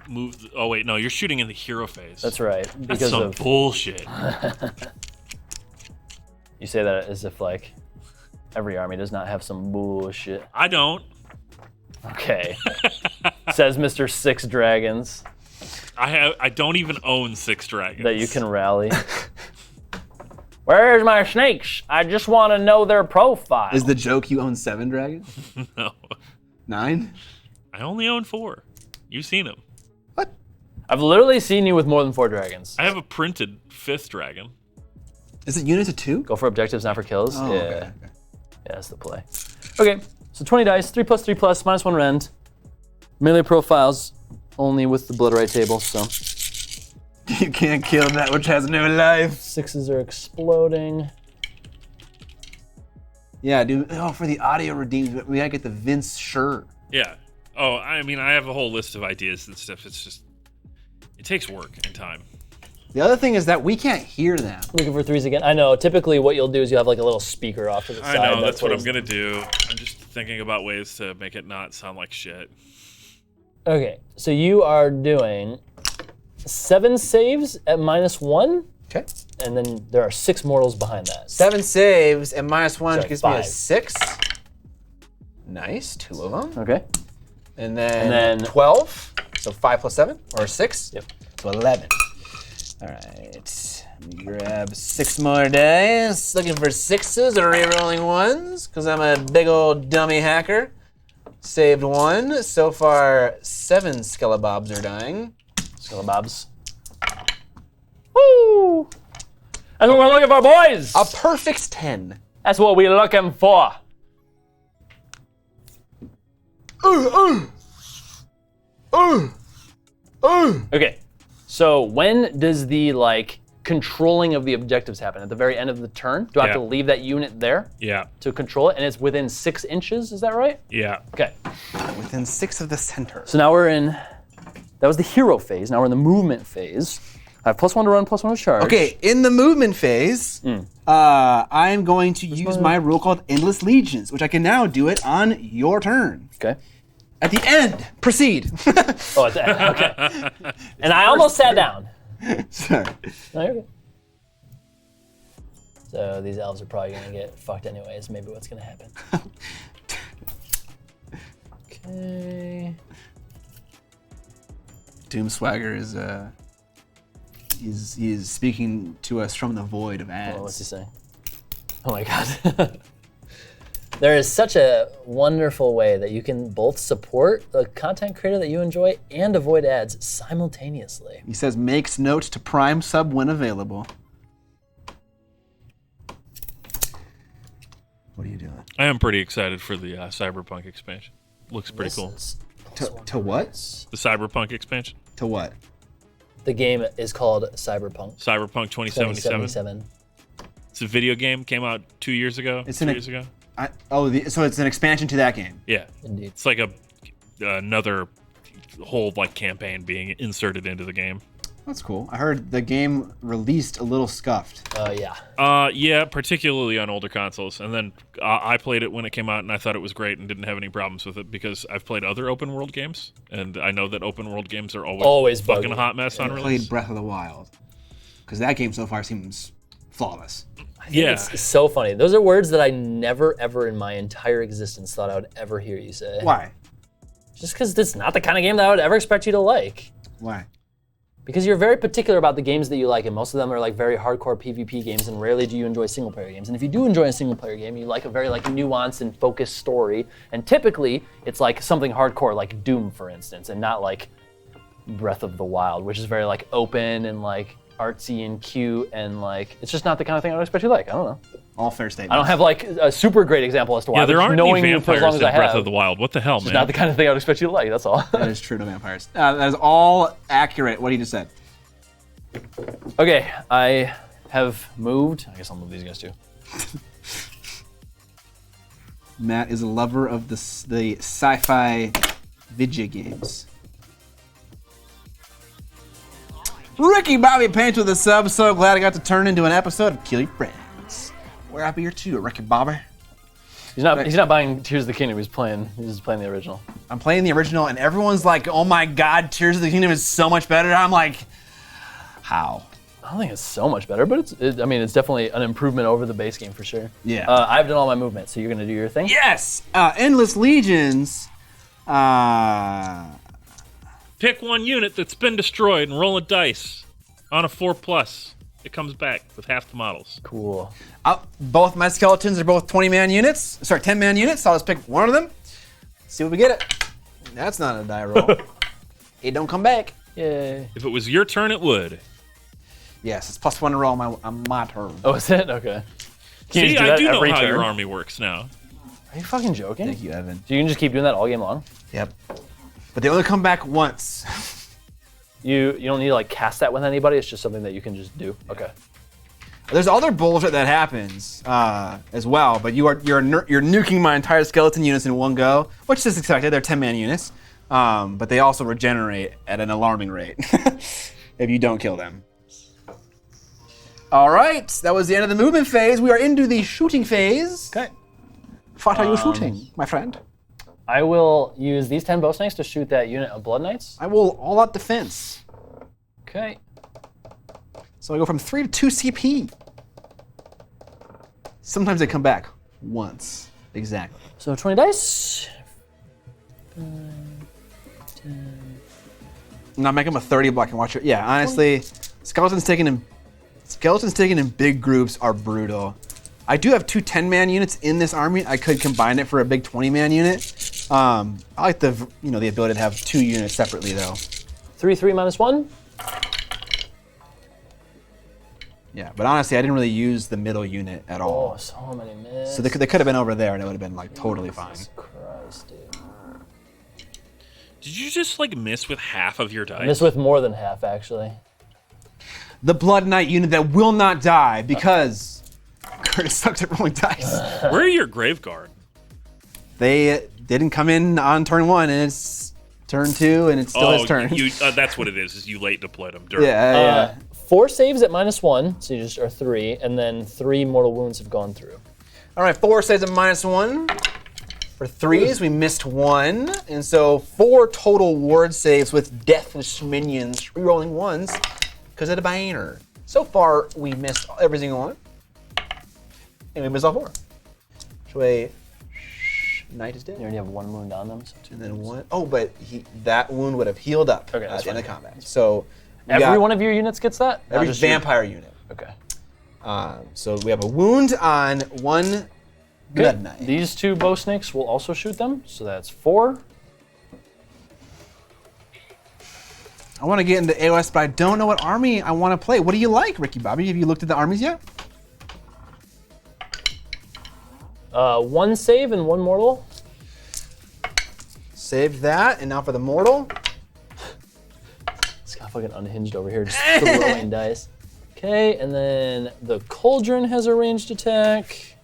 move? Oh wait, no, you're shooting in the hero phase. That's right. That's some bullshit. You say that as if like every army does not have some bullshit. I don't. Okay. Says Mr. 6 Dragons. I don't even own 6 dragons. That you can rally. Where's my snakes? I just want to know their profile. Is the joke you own 7 dragons? No. 9? I only own 4. You've seen them. What? I've literally seen you with more than 4 dragons. I have a printed 5th dragon. Is it units of 2? Go for objectives, not for kills. Oh, yeah. okay. Yeah, that's the play. Okay, so 20 dice, 3+, 3+, -1 rend. Melee profiles only with the blood right table, so. You can't kill that which has no life. 6s are exploding. Yeah, dude. Oh, for the audio redeems, we gotta get the Vince shirt. Yeah. Oh, I mean, I have a whole list of ideas and stuff. It's just, it takes work and time. The other thing is that we can't hear them. Looking for 3s again. I know, typically what you'll do is you'll have like a little speaker off to the I side. know, that's what I'm gonna do. I'm just thinking about ways to make it not sound like shit. Okay, so you are doing 7 saves at -1. Okay. And then there are 6 mortals behind that. 7 saves and -1 Sorry, gives me a 5. 6. Nice, 2 of them. Okay. And then 12. So 5 + 7 or 6. Yep. So 11. All right. Let me grab 6 more dice. Looking for 6s or re-rolling 1s because I'm a big old dummy hacker. Saved 1. So far, 7 skelebobs are dying. Skellabobs. Woo! That's what we're looking for, boys! A perfect 10. That's what we're looking for. Okay, so when does the controlling of the objectives happen? At the very end of the turn? Do I have to leave that unit there Yeah. to control it? And it's within 6 inches, is that right? Yeah. Okay. Within 6 of the center. So now we're in, that was the hero phase. Now we're in the movement phase. I have +1 to run, +1 to charge. Okay, in the movement phase, I'm going to use my rule called Endless Legions, which I can now do it on your turn. Okay. At the end, proceed. Oh, at the end, okay. And I almost sat down. Sorry. No, you're good. So these elves are probably gonna get fucked anyways. Maybe what's gonna happen. Okay. Doomswagger is speaking to us from the void of ads. Oh, what's he saying? Oh my god. There is such a wonderful way that you can both support the content creator that you enjoy and avoid ads simultaneously. He says makes note to Prime sub when available. What are you doing? I am pretty excited for the Cyberpunk expansion. Looks pretty cool. To what? The Cyberpunk expansion. To what? The game is called Cyberpunk. Cyberpunk 2077. It's a video game. Came out 2 years ago. It's 3 years ago. So it's an expansion to that game. Yeah. Indeed. It's like another whole campaign being inserted into the game. That's cool. I heard the game released a little scuffed. Yeah. Yeah, particularly on older consoles. And then I played it when it came out, and I thought it was great and didn't have any problems with it because I've played other open world games, and I know that open world games are always fucking buggy. a hot mess on I release. played Breath of the Wild because that game so far seems flawless. Yeah. It's so funny. Those are words that I never, ever in my entire existence thought I would ever hear you say. Why? Just because it's not the kind of game that I would ever expect you to like. Why? Because you're very particular about the games that you like, and most of them are like very hardcore PvP games, and rarely do you enjoy single-player games. And if you do enjoy a single-player game, you like a very like nuanced and focused story, and typically it's like something hardcore, like Doom, for instance, and not like Breath of the Wild, which is very like open and like artsy and cute, and like it's just not the kind of thing I would expect you to like. I don't know. All fair statements. I don't have like a super great example as to why. Yeah, there but aren't knowing any you for as vampires long in as I Breath have, of the Wild. What the hell, it's man? not the kind of thing I would expect you to like. That's all. That is true, no vampires. That is all accurate, what he just said. Okay, I have moved. I guess I'll move these guys too. Matt is a lover of the sci-fi video games. Ricky Bobby Paints with a sub. So glad I got to turn into an episode of Kill Your Friends. We're happy here too, Ricky Bobby. He's not buying Tears of the Kingdom. He's just playing the original. I'm playing the original, and everyone's like, "Oh my God, Tears of the Kingdom is so much better." I'm like, how? I don't think it's so much better, but it's definitely an improvement over the base game for sure. Yeah. I've done all my movements, so you're gonna do your thing. Yes. Endless Legions. Pick one unit that's been destroyed and roll a dice on a 4+. It comes back with half the models. Cool. Both my skeletons are both 10-man units. So I'll just pick one of them. See what we get it. That's not a die roll. It don't come back. Yay. If it was your turn, it would. Yes, it's +1 to roll on my turn. Oh, is it? Okay. Can you See, just I that do know every how turn? your army works now. Are you fucking joking? Thank you, Evan. So you can just keep doing that all game long? Yep. But they only come back once. You don't need to like cast that with anybody. It's just something that you can just do. Okay. There's other bullshit that happens as well, but you're nuking my entire skeleton units in one go, which is expected. They're 10-man units, but they also regenerate at an alarming rate if you don't kill them. All right, that was the end of the movement phase. We are into the shooting phase. Okay. What are you shooting, my friend? I will use these 10 bow snakes to shoot that unit of Blood Knights. I will all-out defense. Okay. So I go from 3 to 2 CP. Sometimes they come back once. Exactly. So 20 dice. And I'll make them a 30 block and watch it. Yeah, honestly, skeletons taken in big groups are brutal. I do have 2 10-man units in this army. I could combine it for a big 20-man unit. I like the ability to have 2 units separately though. 3/3 -1. Yeah, but honestly, I didn't really use the middle unit at all. Oh, so many misses. So they could have been over there, and it would have been like totally fine. Jesus Christ, dude. Did you just like miss with half of your dice? Miss with more than half, actually. The Blood Knight unit that will not die because Curtis sucks at rolling dice. Where are your Grave Guard? They didn't come in on turn 1, and it's turn 2, and it's still his turn. That's what it is you late deployed them. Yeah. 4 saves at -1, so you just are 3, and then 3 mortal wounds have gone through. All right, 4 saves at -1. For 3s, we missed 1, and so 4 total ward saves with deathless minions, rerolling 1s because of the banner. So far, we missed every single one, and we missed all 4. So a knight is dead. You already have 1 wound on them. So And then 1. Oh, but that wound would have healed up Okay, at that's the end of fine. combat. So we every got one of your units gets that? Not every just you? vampire unit. Okay. So we have a wound on 1 Blood Okay. Knight. These 2 bow snakes will also shoot them, so that's 4. I want to get into AoS, but I don't know what army I want to play. What do you like, Ricky Bobby? Have you looked at the armies yet? 1 save and 1 mortal. Saved that, and now for the mortal. It's got fucking unhinged over here, just throwing dice. Okay, and then the Cauldron has a ranged attack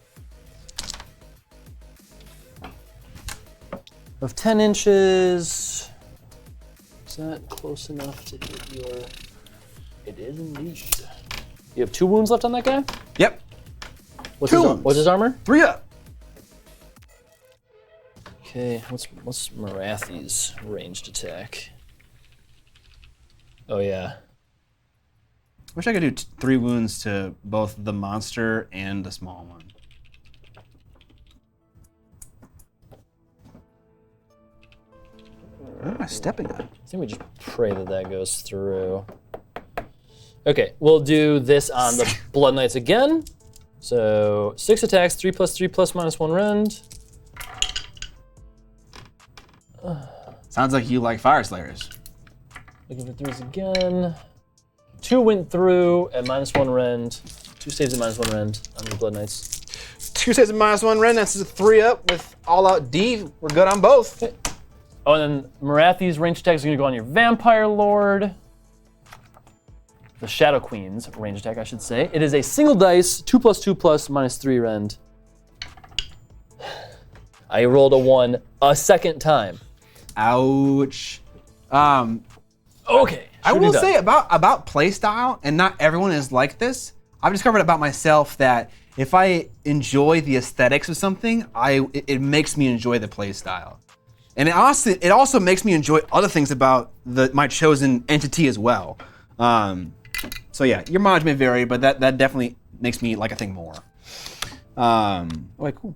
of 10 inches. Is that close enough to hit your It is indeed. You have 2 wounds left on that guy? Yep. What's 2 his, wounds. what's his armor? 3 up. Okay, what's Marathi's ranged attack? Oh yeah. Wish I could do 3 wounds to both the monster and the small one. What am I stepping on? I think we just pray that goes through. Okay, we'll do this on the Blood Knights again. So 6 attacks, 3 + 3 + -1 rend. Sounds like you like Fire Slayers. Looking for 3s again. 2 went through at -1 rend. 2 saves at -1 rend on the Blood Knights. 2 saves at -1 rend. That's a 3 up with all out D. We're good on both. Oh, and then Marathi's ranged attack is going to go on your Vampire Lord. The Shadow Queen's ranged attack, I should say. It is a single dice, 2 + 2 + -3 rend. I rolled a 1 a second time. Ouch. Okay. I will say about playstyle, and not everyone is like this. I've discovered about myself that if I enjoy the aesthetics of something, it makes me enjoy the playstyle. And it also makes me enjoy other things about my chosen entity as well. So yeah, your mileage may vary, but that definitely makes me like a thing more. Okay, cool.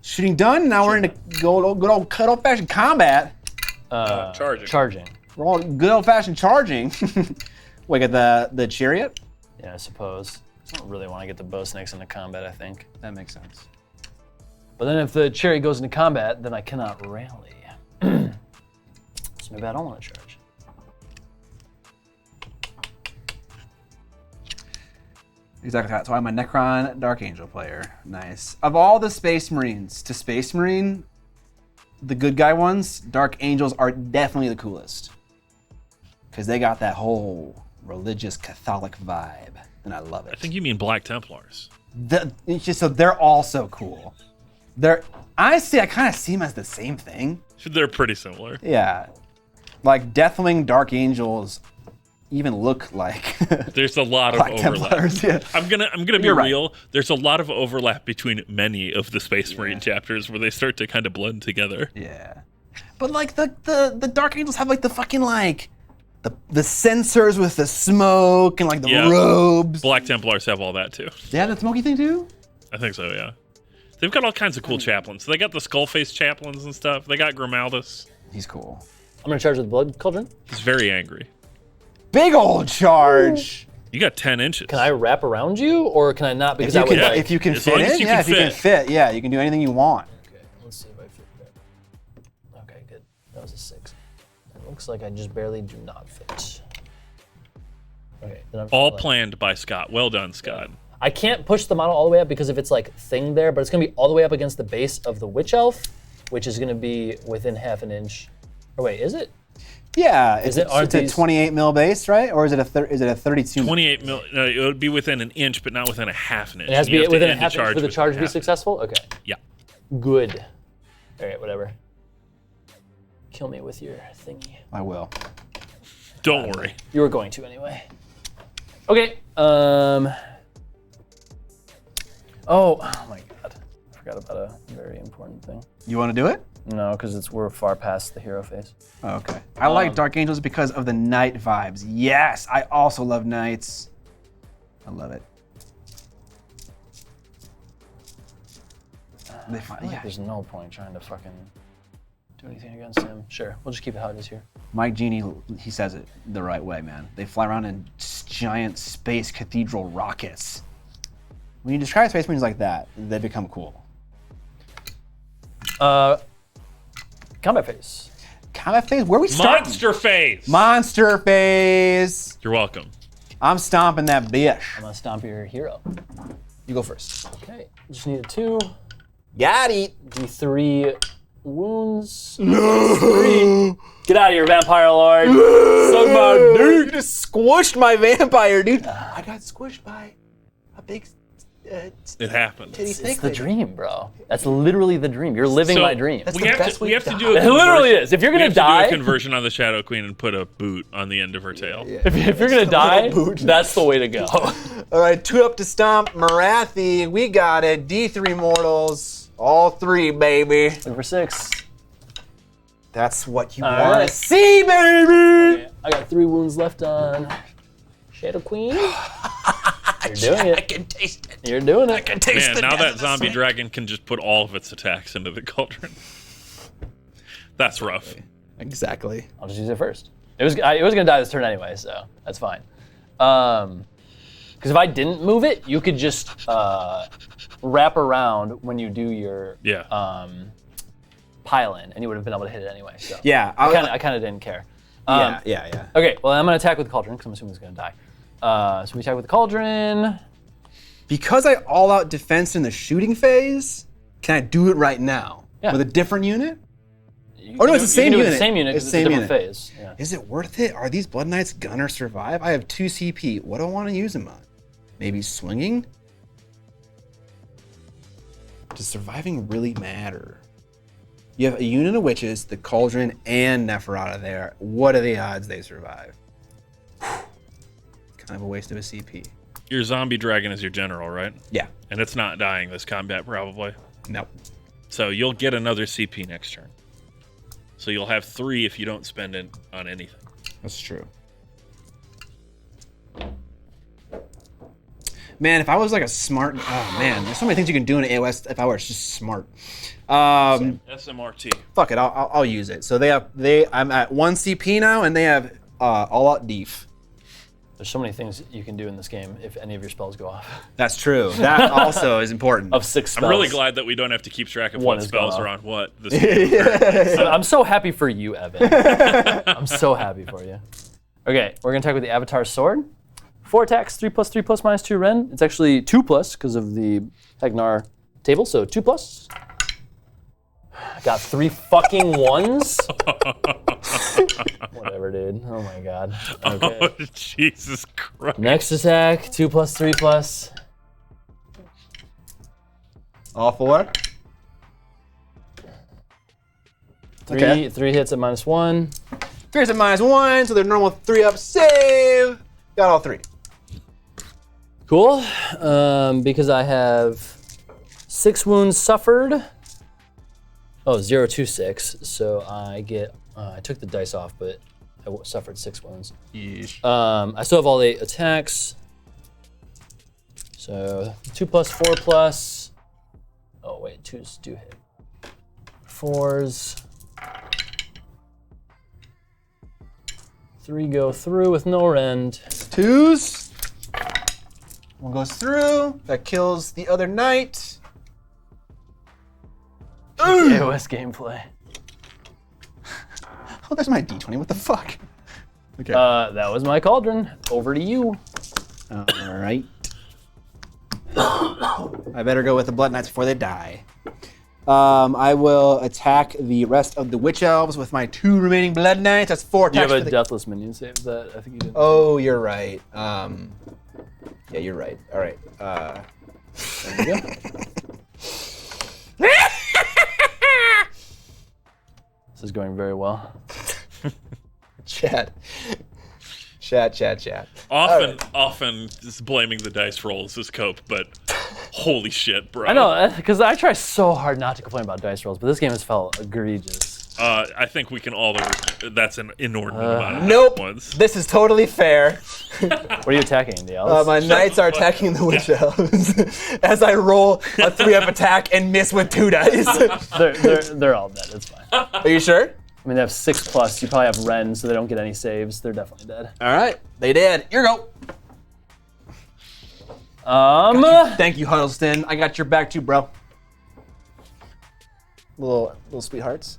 Shooting done. Now we're into good old cut old-fashioned combat. Charging. We're all good old-fashioned charging. Wait, got the chariot? Yeah, I suppose. I don't really want to get the bow snakes into combat, I think. That makes sense. But then if the chariot goes into combat, then I cannot rally. So maybe I don't want to charge. Exactly. That's why I'm a Necron Dark Angel player. Nice. Of all the Space Marines to Space Marine, the good guy ones, Dark Angels are definitely the coolest. Because they got that whole religious Catholic vibe, and I love it. I think you mean Black Templars. It's just so they're all so cool. Honestly, I kind of see them as the same thing. They're pretty similar. Yeah. Like Deathwing Dark Angels even look like There's a lot of Black overlap. Templars, yeah. I'm gonna be You're right. real. There's a lot of overlap between many of the Space Marine chapters where they start to kind of blend together. Yeah. But like the Dark Angels have like the fucking like the sensors with the smoke and like the robes. Black Templars have all that too. They have the smoky thing too? I think so, yeah. They've got all kinds of cool chaplains. They got the Skullface chaplains and stuff. They got Grimaldus. He's cool. I'm going to charge with the Blood Cauldron. He's very angry. Big old charge. You got 10 inches. Can I wrap around you, or can I not? Because I would like... If you can as fit long as in, you yeah, can if you can fit, yeah, you can do anything you want. Okay, let's see if I fit that. Okay, good. That was a 6. It looks like I just barely do not fit. Okay. Then I'm all planned by Scott. Well done, Scott. I can't push the model all the way up because of its like thing there, but it's gonna be all the way up against the base of the Witch Elf, which is gonna be within half an inch. Or wait, is it? Yeah, Is it's it- a 28 mil base, right? Or is it a 32? 28 mil. No, it would be within an inch, but not within a half an inch. It has to You be have within a end half inch for the within charge to be half an inch. successful? Okay, Yeah. good. All right, whatever. Kill me with your thingy. I will. Don't worry. You were going to anyway. Okay, Oh my god. I forgot about a very important thing. You want to do it? No, because we're far past the hero phase. Oh, okay. I like Dark Angels because of the night vibes. Yes, I also love knights. I love it. I feel like there's no point trying to fucking do anything against him. Sure, we'll just keep it how it is here. Mike Genie, he says it the right way, man. They fly around in giant space cathedral rockets. When you describe Space Marines like that, they become cool. Combat phase. Combat phase? Where are we starting? Monster phase. Monster phase. You're welcome. I'm stomping that bitch. I'm gonna stomp your hero. You go first. Okay, just need a 2. Got it. D3 wounds. No. Get out of here, Vampire Lord. Suck my dick. You just squished my vampire, dude. I got squished by a big It happens. It's the dream, bro. That's literally the dream. You're living my dream. That's We the have best to way we have to to die. do a It literally conversion- is. If you're we gonna have to die, do a conversion on the Shadow Queen and put a boot on the end of her tail. if you're gonna die, that's the way to go. All right, 2 up to stomp. Marathi, we got it. D3 mortals. All 3, baby. Looking for 6. That's what you All want right. to see, baby. I got 3 wounds left on Shadow Queen. You're doing it. I can taste it. You're doing I it. can taste Man, the now death that of the zombie snake. dragon can just put all of its attacks into the cauldron. That's rough. Exactly. I'll just use it first. It was gonna die this turn anyway, so that's fine. Because if I didn't move it, you could just wrap around when you do your pile in, and you would have been able to hit it anyway. So Yeah. I kind of didn't care. Yeah. Okay, well I'm gonna attack with the cauldron because I'm assuming it's gonna die. So we attack with the cauldron. Because I all-out defense in the shooting phase, can I do it right now? Yeah. With a different unit? You Oh, no, can it's the do- same you can do it unit. with the same unit. It's 'cause the it's a same different unit. phase. Yeah. Is it worth it? Are these Blood Knights gonna survive? I have 2 CP. What do I want to use them on? Maybe swinging? Does surviving really matter? You have a unit of witches, the cauldron, and Neferata there. What are the odds they survive? Kind of a waste of a CP. Your zombie dragon is your general, right? Yeah. And it's not dying this combat, probably. Nope. So you'll get another CP next turn. So you'll have 3 if you don't spend it on anything. That's true. Man, if I was like a smart, oh man, there's so many things you can do in AoS if I was just smart. SMRT. Fuck it, I'll use it. So I'm at 1 CP now, and they have all out def. There's so many things you can do in this game if any of your spells go off. That's true. That also is important. Of 6 spells. I'm really glad that we don't have to keep track of One what is spells gone are off. on what. This I'm so happy for you, Evan. I'm so happy for you. Okay, we're gonna attack with the Avatar Sword. 4 attacks, 3+3+, -2 Ren. It's actually 2+ because of the Hagnar table, so 2+. I got 3 fucking 1s. Whatever, dude. Oh my god. Okay. Oh, Jesus Christ. Next attack, 2+, 3+. All 4? Okay. 3 hits at -1. 3 is at -1, so their normal 3 up save. Got all 3. Cool. Because I have 6 wounds suffered. Oh, 0, 2, 6. So I get. I took the dice off, but I suffered 6 wounds. Yeesh. I still have all the attacks. So 2+, 4+. Oh wait, 2s do hit. 4s. 3 go through with no rend. 2s. 1 goes through. That kills the other knight. AoS gameplay. Oh, there's my D20. What the fuck? Okay. That was my cauldron. Over to you. All right. I better go with the Blood Knights before they die. I will attack the rest of the Witch Elves with my 2 remaining Blood Knights. That's 4 You attacks. have a for the- deathless minion save that I think you did. Oh, you're right. Yeah, you're right. All right. There you go. This is going very well. Chat. Often just blaming the dice rolls is cope, but holy shit, bro. I know, because I try so hard not to complain about dice rolls, but this game has felt egregious. I think we can all agree that's an inordinate amount of Nope. ones. This is totally fair. What are you attacking, the elves? My knights are attacking the Witch Elves as I roll a 3-up attack and miss with 2 dice. They're all dead, it's fine. Are you sure? I mean, they have 6+, you probably have Ren, so they don't get any saves. They're definitely dead. All right. They did. Here you go. Thank you, Huddleston. I got your back too, bro. Little sweethearts.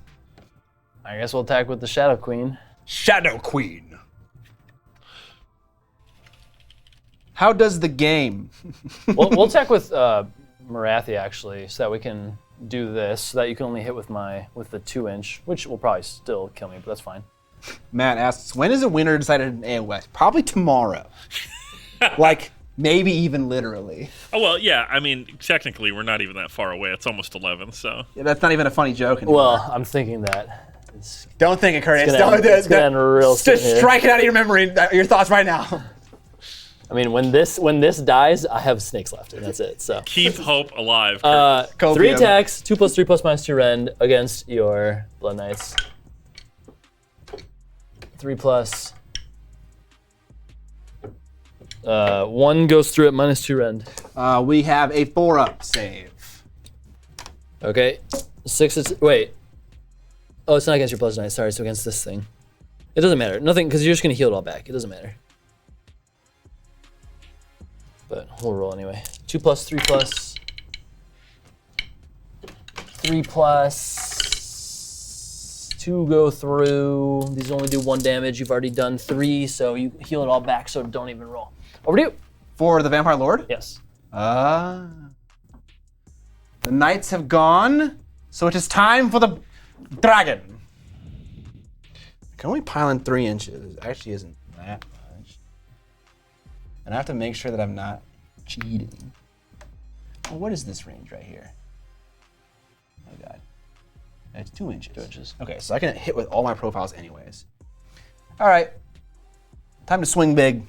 I guess we'll attack with the Shadow Queen. Shadow Queen. How does the game? We'll attack with Marathi, actually, so that we can do this, so that you can only hit with the 2-inch, which will probably still kill me, but that's fine. Matt asks, when is a winner decided in AoS? Probably tomorrow. Like Maybe even literally. Oh, well, yeah, I mean, technically, we're not even that far away. It's almost 11, so. Yeah, that's not even a funny joke anymore. Well, I'm thinking that. Don't think it, Curtis. It's gonna end real soon Just here. strike it out of your memory, your thoughts right now. I mean, when this dies, I have snakes left, and that's it. So Keep hope alive. 3 Copium. attacks, 2+3 +/- rend against your Blood Knights. 3+. 1 goes through at -2 rend. We have a 4-up save. Okay, 6. Wait. Oh, it's not against your Blood Knight. Sorry, it's against this thing. It doesn't matter. Nothing, because you're just gonna heal it all back. It doesn't matter. But we'll roll anyway. 2+, 3+. 3+. 2 go through. These only do 1 damage. You've already done 3, so you heal it all back, so don't even roll. Over to you. For the Vampire Lord? Yes. The knights have gone, so it is time for the dragon. I can only pile in 3 inches. It actually isn't that much. And I have to make sure that I'm not cheating. Oh, what is this range right here? Oh God. It's 2 inches. 2 inches. Okay, so I can hit with all my profiles anyways. All right. Time to swing big.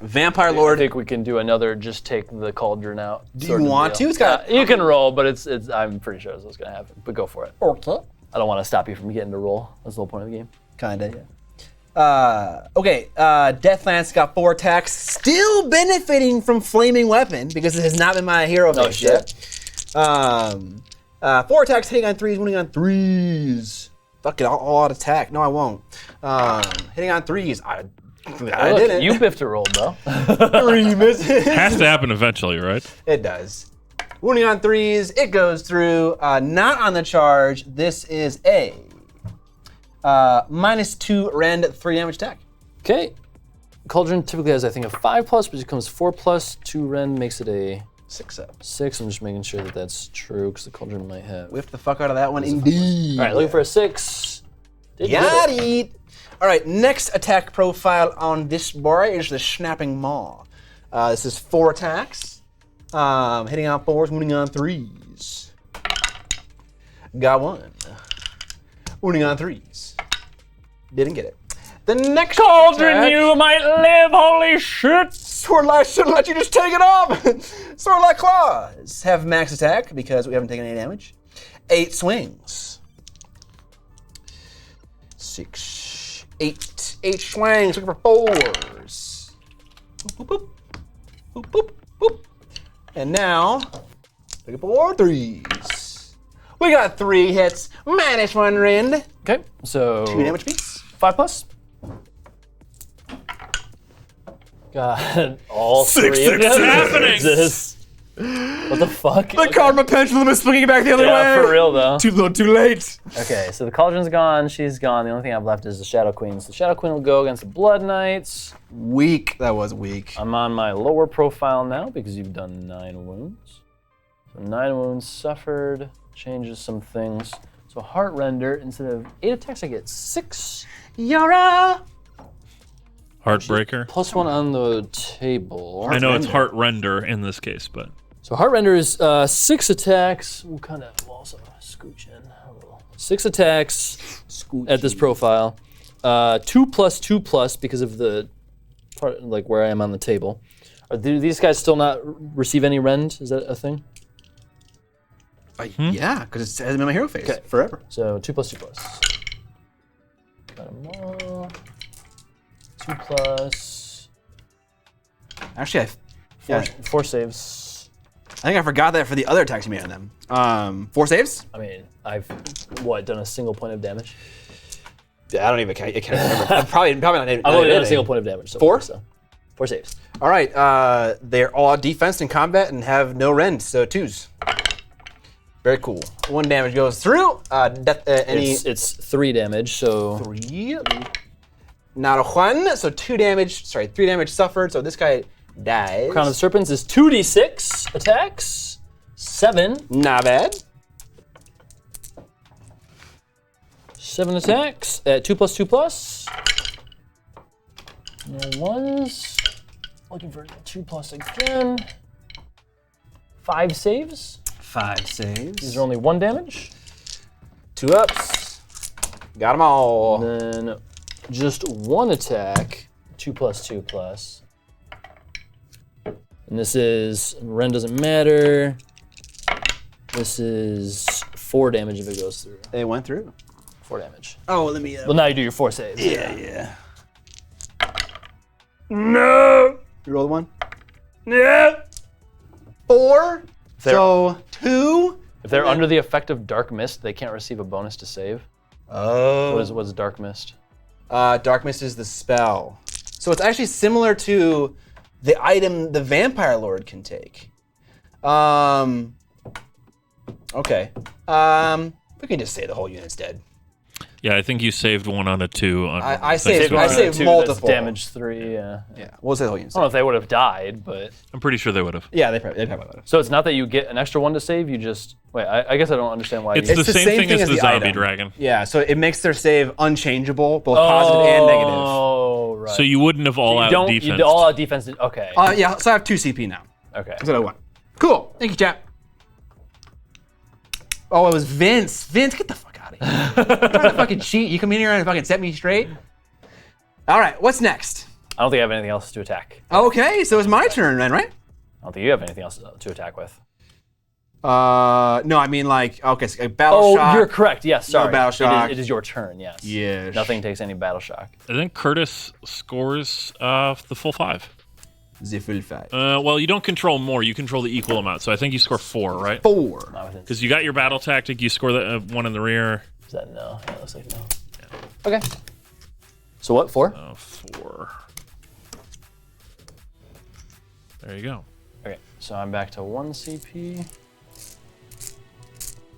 Vampire I Lord. think we can do another. Just take the cauldron out. Do you want to? It's got. You can roll, but it's. I'm pretty sure that's what's gonna happen. But go for it. Okay. I don't want to stop you from getting to roll. That's the whole point of the game. Kinda, yeah. Okay, Deathlance got 4 attacks, still benefiting from Flaming Weapon because it has not been my hero base yet. 4 attacks, hitting on 3s, wounding on 3s. Fuck it, all out attack. No, I won't. Hitting on 3s. I didn't. You biffed a roll, bro. 3 misses. Has to happen eventually, right? It does. Wounding on 3s, it goes through. Not on the charge. This is a -2 rend, 3 damage attack. Okay. Cauldron typically has, I think, a 5+, but it becomes 4+. 2 rend makes it a 6-up. 6. I'm just making sure that that's true because the cauldron might have. Whiff the fuck out of that one, indeed. All right, looking for a 6. Got it. All right, next attack profile on this boy is the Snapping Maw. This is 4 attacks. Hitting on 4s, wounding on 3s. Got 1. Wounding on 3s. Didn't get it. The next Cauldron, attack, you might live, holy shit! Swordlight shouldn't let you just take it off. Swordlight Claws have max attack because we haven't taken any damage. 8 swings. 6, 8. 8 swings, looking for 4s. Boop, boop, boop, boop, boop. And now, looking for 3s. We got 3 hits, -1 rend. Okay, so 2 damage piece. 5+. God, all 6, 3 of them happening. exist. What the fuck? The karma pendulum is swinging back the other Yeah, way. for real though. Too little, too late. Okay, so the cauldron's gone, she's gone. The only thing I have left is the Shadow Queen. So the Shadow Queen will go against the Blood Knights. Weak. That was weak. I'm on my lower profile now because you've done 9 wounds. So 9 wounds suffered, changes some things. So Heart Render, instead of 8 attacks, I get 6. Yara. Heartbreaker. +1 on the table. I know it's heart render in this case, but So Heart Render is 6 attacks. We'll also scooch in a little. 6 attacks at this profile. 2+2+ because of the part, like where I am on the table. Do these guys still not receive any rend? Is that a thing? Yeah, because it hasn't been my hero phase Okay. forever. So 2+2+. Got them all. 2+. Actually, 4 saves. I think I forgot that for the other attacks you made on them. 4 saves? I mean, I've done a single point of damage? Yeah, I don't even. I can't remember. I'm probably not. I've only done a single point of damage. So 4? So 4 saves. All right. They're all defense and combat and have no rend, so 2s. Very cool. 1 damage goes through. It's 3 damage. So 3. Not a 1, so 2 damage. Sorry, 3 damage suffered. So this guy dies. Crown of the Serpents is 2d6 attacks. 7. Not bad. 7 attacks at 2+2+. No 1s. Looking for 2+ again. 5 saves. 5 saves. These are only 1 damage. 2 ups. Got them all. And then just 1 attack. 2+2+. And this is, Ren doesn't matter. This is 4 damage if it goes through. They went through. 4 damage. Oh, let me. Well, now you do your 4 saves. Yeah. No. You roll the 1. Yeah. 4. So 2. If they're under the effect of Dark Mist, they can't receive a bonus to save. Oh. What is Dark Mist? Dark Mist is the spell. So it's actually similar to the item the Vampire Lord can take. Okay. We can just say the whole unit's dead. Yeah, I think you saved 1 on a 2. I saved multiple. That's damage 3. Yeah. Yeah, we'll say the whole unit's I don't know dead. if they would have died, but I'm pretty sure they would have. Yeah, they probably would have. so it's not that you get an extra 1 to save. You just wait. I guess I don't understand why. It's you... the same thing as the zombie dragon. Yeah, so it makes their save unchangeable, both positive and negative. Oh, right. So you wouldn't have all out defense. You all out defense. Okay. Yeah, so I have 2 CP now. Okay. Instead of 1. Cool. Thank you, chat. Oh, it was Vince. Vince, get the fuck out of here. You're trying to fucking cheat. You come in here and fucking set me straight. All right, what's next? I don't think I have anything else to attack. Okay, so it's my turn then, right? I don't think you have anything else to attack with. No, I mean like, okay, so battle shock. You're correct. Yes, sorry. battle shock. It is your turn, yes. Yes. Nothing takes any battle shock. I think Curtis scores the full 5. The full 5. Well, you don't control more. You control the equal amount. So I think you score 4, right? 4. Because you got your battle tactic. You score the 1 in the rear. Is that no? Yeah, it looks like no. Yeah. Okay. So what, 4? 4. There you go. Okay, so I'm back to 1 CP.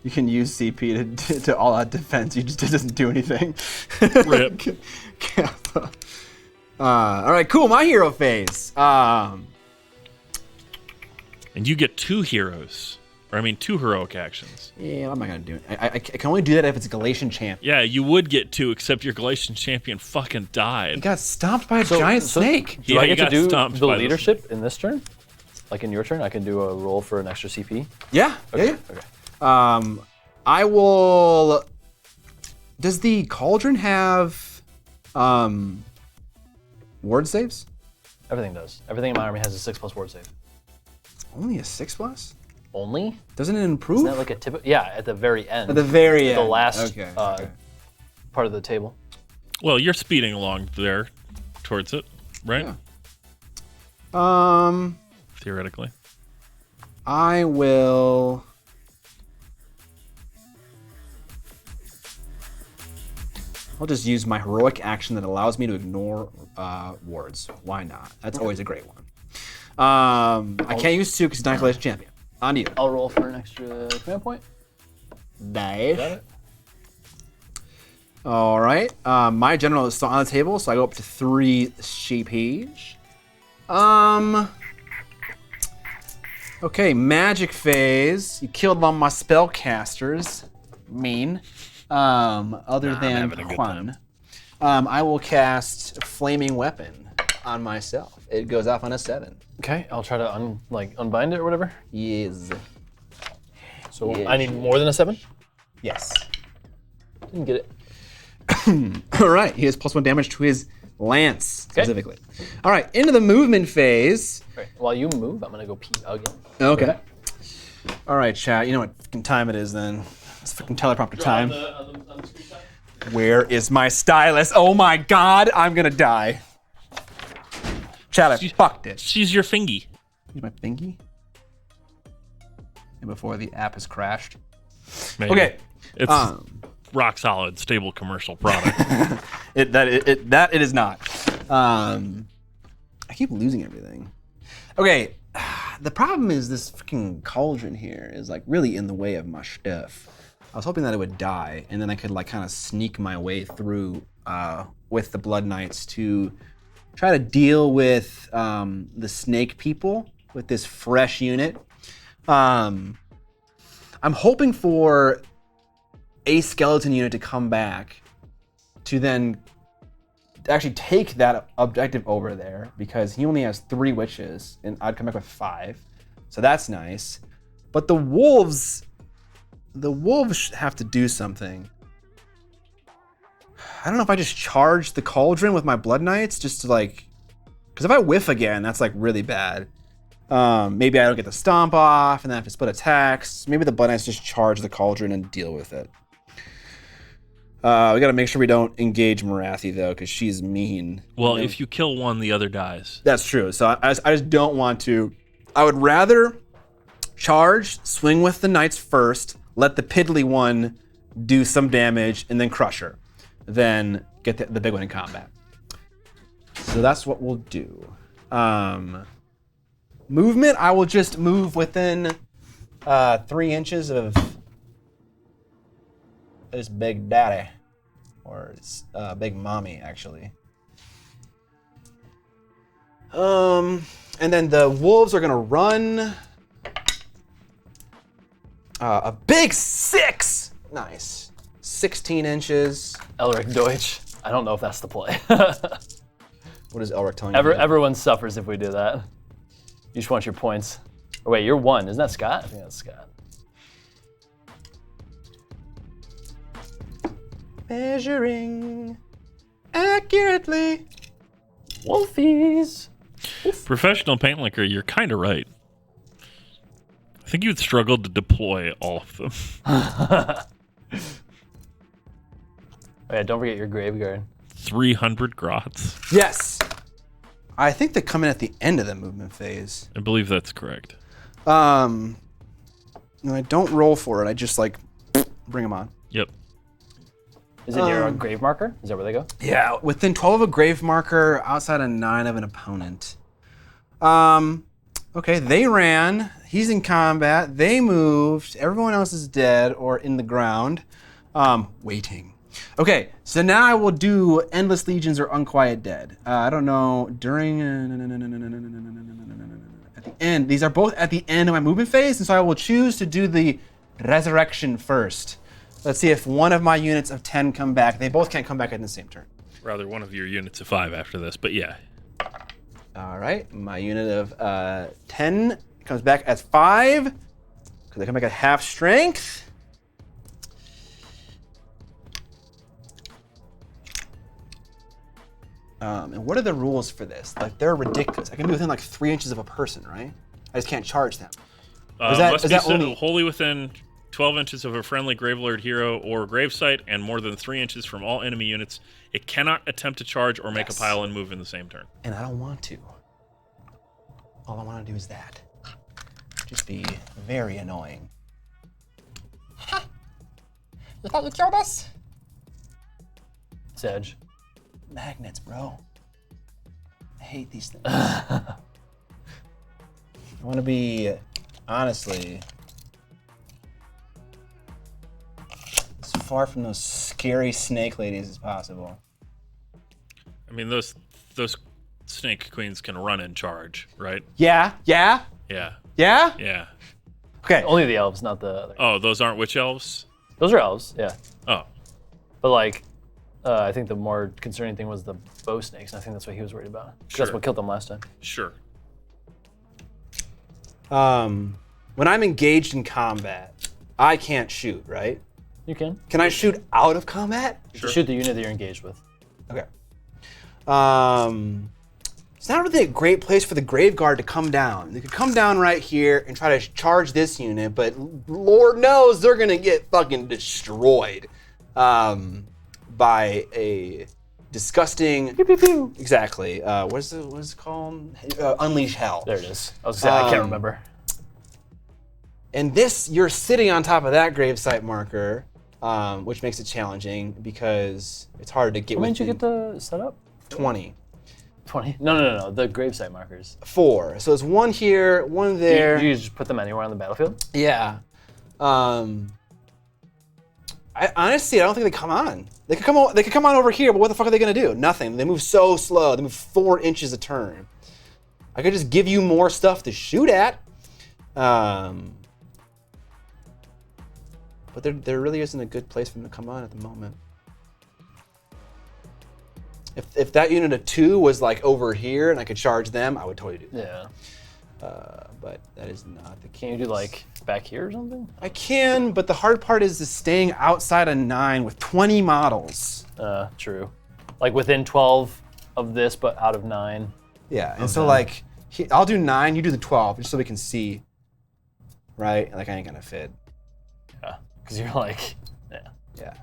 You can use CP to all out defense. It doesn't do anything. Rip. All right, cool. My hero phase. And you get 2 heroes. Or, I mean, 2 heroic actions. Yeah, what am I going to do? I can only do that if it's a Galatian champion. Yeah, you would get 2, except your Galatian champion fucking died. He got stomped by a giant snake. Do I get to do the stomped by leadership in this turn? Like in your turn, I can do a roll for an extra CP? Yeah, Okay. Okay. I will... Does the Cauldron have ward saves? Everything does. Everything in my army has a 6+ ward save. Only a 6+? Only? Doesn't it improve? Isn't that like a typical? Yeah, at the very end. At the very end. The last okay. part of the table. Well, you're speeding along there towards it, right? Yeah. Theoretically. I will... I'll just use my heroic action that allows me to ignore wards. Why not? That's always a great one. I can't use 2 because he's not a Galatian champion. On to you. I'll roll for an extra command point. Nice. Got it. All right. My general is still on the table, so I go up to 3 sheepage. Okay, magic phase. You killed all my spellcasters. Mean. Other than having a good Juan. I will cast Flaming Weapon on myself. It goes off on a 7. Okay, I'll try to unbind it or whatever. Yes. So Yeah. I need more than a 7? Yes. Didn't get it. All right, he has +1 damage to his lance, specifically. All right, into the movement phase. Okay. While you move, I'm gonna go pee again. Okay. All right, chat. You know what fucking time it is then. It's fucking teleprompter time. Where is my stylus? Oh my god, I'm gonna die. Chat, I fucked it. She's your fingy. Use my thingy. And before the app has crashed. Maybe. Okay. It's rock solid, stable commercial product. That it is not. I keep losing everything. Okay. The problem is this freaking cauldron here is like really in the way of my stuff. I was hoping that it would die, and then I could like kind of sneak my way through with the Blood Knights to try to deal with the snake people with this fresh unit. I'm hoping for a skeleton unit to come back to then actually take that objective over there because he only has 3 witches, and I'd come back with 5. So that's nice. But the wolves have to do something. I don't know if I just charge the cauldron with my blood knights just to like, because if I whiff again, that's like really bad. Maybe I don't get the stomp off, and then I have to split attacks. Maybe the blood knights just charge the cauldron and deal with it. We got to make sure we don't engage Marathi though, because she's mean. Well, if you kill one, the other dies. That's true. So I just don't want to. I would rather charge, swing with the knights first, let the piddly one do some damage, and then crush her. Then get the big one in combat. So that's what we'll do. Movement, I will just move within 3 inches of this big daddy. Or big mommy, actually. And then the wolves are gonna run. A big 6! Nice. 16 inches. Elric Deutsch. I don't know if that's the play. What is Elric telling you? Everyone suffers if we do that. You just want your points. Oh, wait, you're 1. Isn't that Scott? I think that's Scott. Measuring accurately. Wolfies. Professional paint licker, you're kind of right. I think you'd struggle to deploy all of them. Oh, yeah, don't forget your graveyard. 300 grots. Yes. I think they come in at the end of the movement phase. I believe that's correct. No, I don't roll for it. I just like bring them on. Yep. Is it near a grave marker? Is that where they go? Yeah, within 12 of a grave marker, outside of 9 of an opponent. Okay, they ran. He's in combat. They moved. Everyone else is dead or in the ground. Waiting. Okay, so now I will do Endless Legions or Unquiet Dead. I don't know, during... at the end. These are both at the end of my movement phase, and so I will choose to do the Resurrection first. Let's see if one of my units of 10 come back. They both can't come back in the same turn. Rather, one of your units of 5 after this, but yeah. All right, my unit of 10 comes back as 5, because they come back at half strength. And what are the rules for this? Like, they're ridiculous. I can be within like 3 inches of a person, right? I just can't charge them. Must be only wholly within 12 inches of a friendly Gravelord hero or gravesite and more than 3 inches from all enemy units. It cannot attempt to charge or make a pile and move in the same turn. And I don't want to. All I want to do is that. Just be very annoying. Ha! You thought you killed us? Sedge. Magnets, bro. I hate these things. I want to be, honestly, as far from those scary snake ladies as possible. I mean, those snake queens can run and charge, right? Yeah? Yeah. Yeah? Okay. Only the elves, not the other. Oh, those aren't witch elves? Those are elves, yeah. Oh. But like, I think the more concerning thing was the bow snakes, and I think that's what he was worried about. 'Cause Sure. That's what killed them last time. Sure. When I'm engaged in combat, I can't shoot, right? You can. Can I shoot out of combat? You shoot the unit that you're engaged with. Okay. It's not really a great place for the Grave Guard to come down. They could come down right here and try to charge this unit, but Lord knows they're gonna get fucking destroyed by a disgusting. Pew, pew, pew. Exactly. What is it called? Unleash Hell. There it is. I was gonna say, I can't remember. And this, you're sitting on top of that gravesite marker, which makes it challenging because it's hard to get. When did you get the setup? 20. 20? No. The gravesite markers. 4. So it's 1 here, 1 there. You just put them anywhere on the battlefield? Yeah. Honestly, I don't think they come on. They could come on over here, but what the fuck are they gonna do? Nothing. They move so slow. They move 4 inches a turn. I could just give you more stuff to shoot at. But there really isn't a good place for them to come on at the moment. If that unit of 2 was like over here and I could charge them, I would totally do that. Yeah. But that is not the case. Can't you do like back here or something? I can, but the hard part is staying outside of 9 with 20 models. True. Like within 12 of this, but out of 9. Yeah, and so like, I'll do 9, you do the 12, just so we can see. Right? Like I ain't gonna fit. Yeah, because you're like, yeah. Yeah.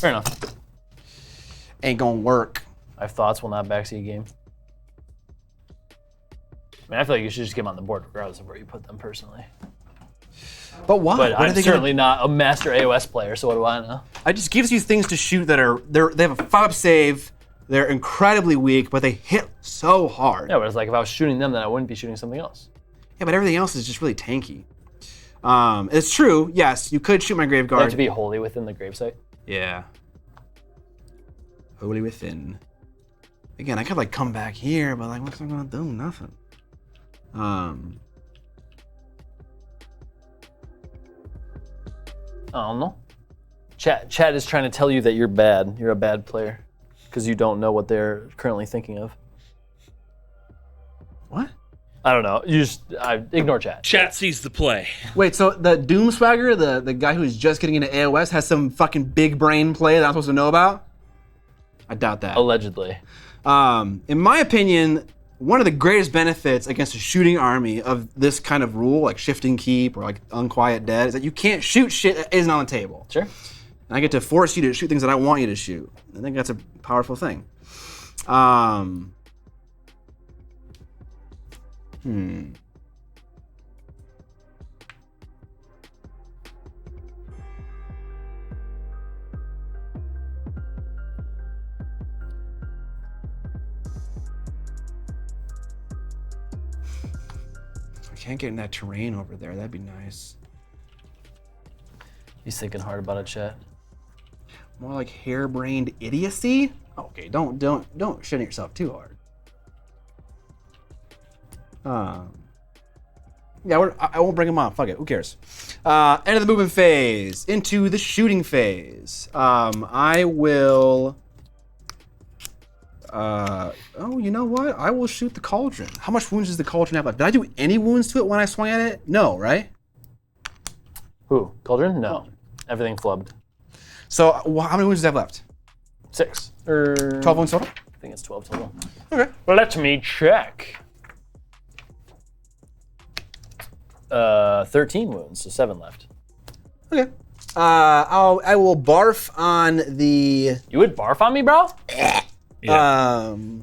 Fair enough. Ain't gonna work. I have thoughts, will not backseat game. I mean, I feel like you should just get them on the board regardless of where you put them personally. But why? But What are I'm they certainly not a master AoS player, so what do I know? It just gives you things to shoot that are, they have a 5 save, they're incredibly weak, but they hit so hard. Yeah, but it's like if I was shooting them, then I wouldn't be shooting something else. Yeah, but everything else is just really tanky. It's true, yes, you could shoot my Grave They have Guard. to be wholly within the gravesite. Yeah. Wholly within. Again, I could like come back here, but like, what's I gonna do? Nothing. I don't know. Chat is trying to tell you that you're bad. You're a bad player because you don't know what they're currently thinking of. What? I don't know. You just ignore chat. Chat sees the play. Wait, so the Doom Swagger, the guy who's just getting into AoS, has some fucking big brain play that I'm supposed to know about? I doubt that. Allegedly. In my opinion, one of the greatest benefits against a shooting army of this kind of rule, like Shifting Keep or like Unquiet Dead, is that you can't shoot shit that isn't on the table. Sure. And I get to force you to shoot things that I want you to shoot. I think that's a powerful thing. I can't get in that terrain over there. That'd be nice. He's thinking hard about it, chat. More like harebrained idiocy? Okay, don't shit on yourself too hard. Yeah, I won't bring him on. Fuck it. Who cares? End of the movement phase. Into the shooting phase. I will. Oh, you know what? I will shoot the cauldron. How much wounds does the cauldron have left? Did I do any wounds to it when I swung at it? No, right? Who? Cauldron? No. Everything flubbed. So, how many wounds does it have left? 6. 12 wounds total? I think it's 12 total. Okay. Let me check. 13 wounds, so 7 left. Okay. I will barf on the. You would barf on me, bro?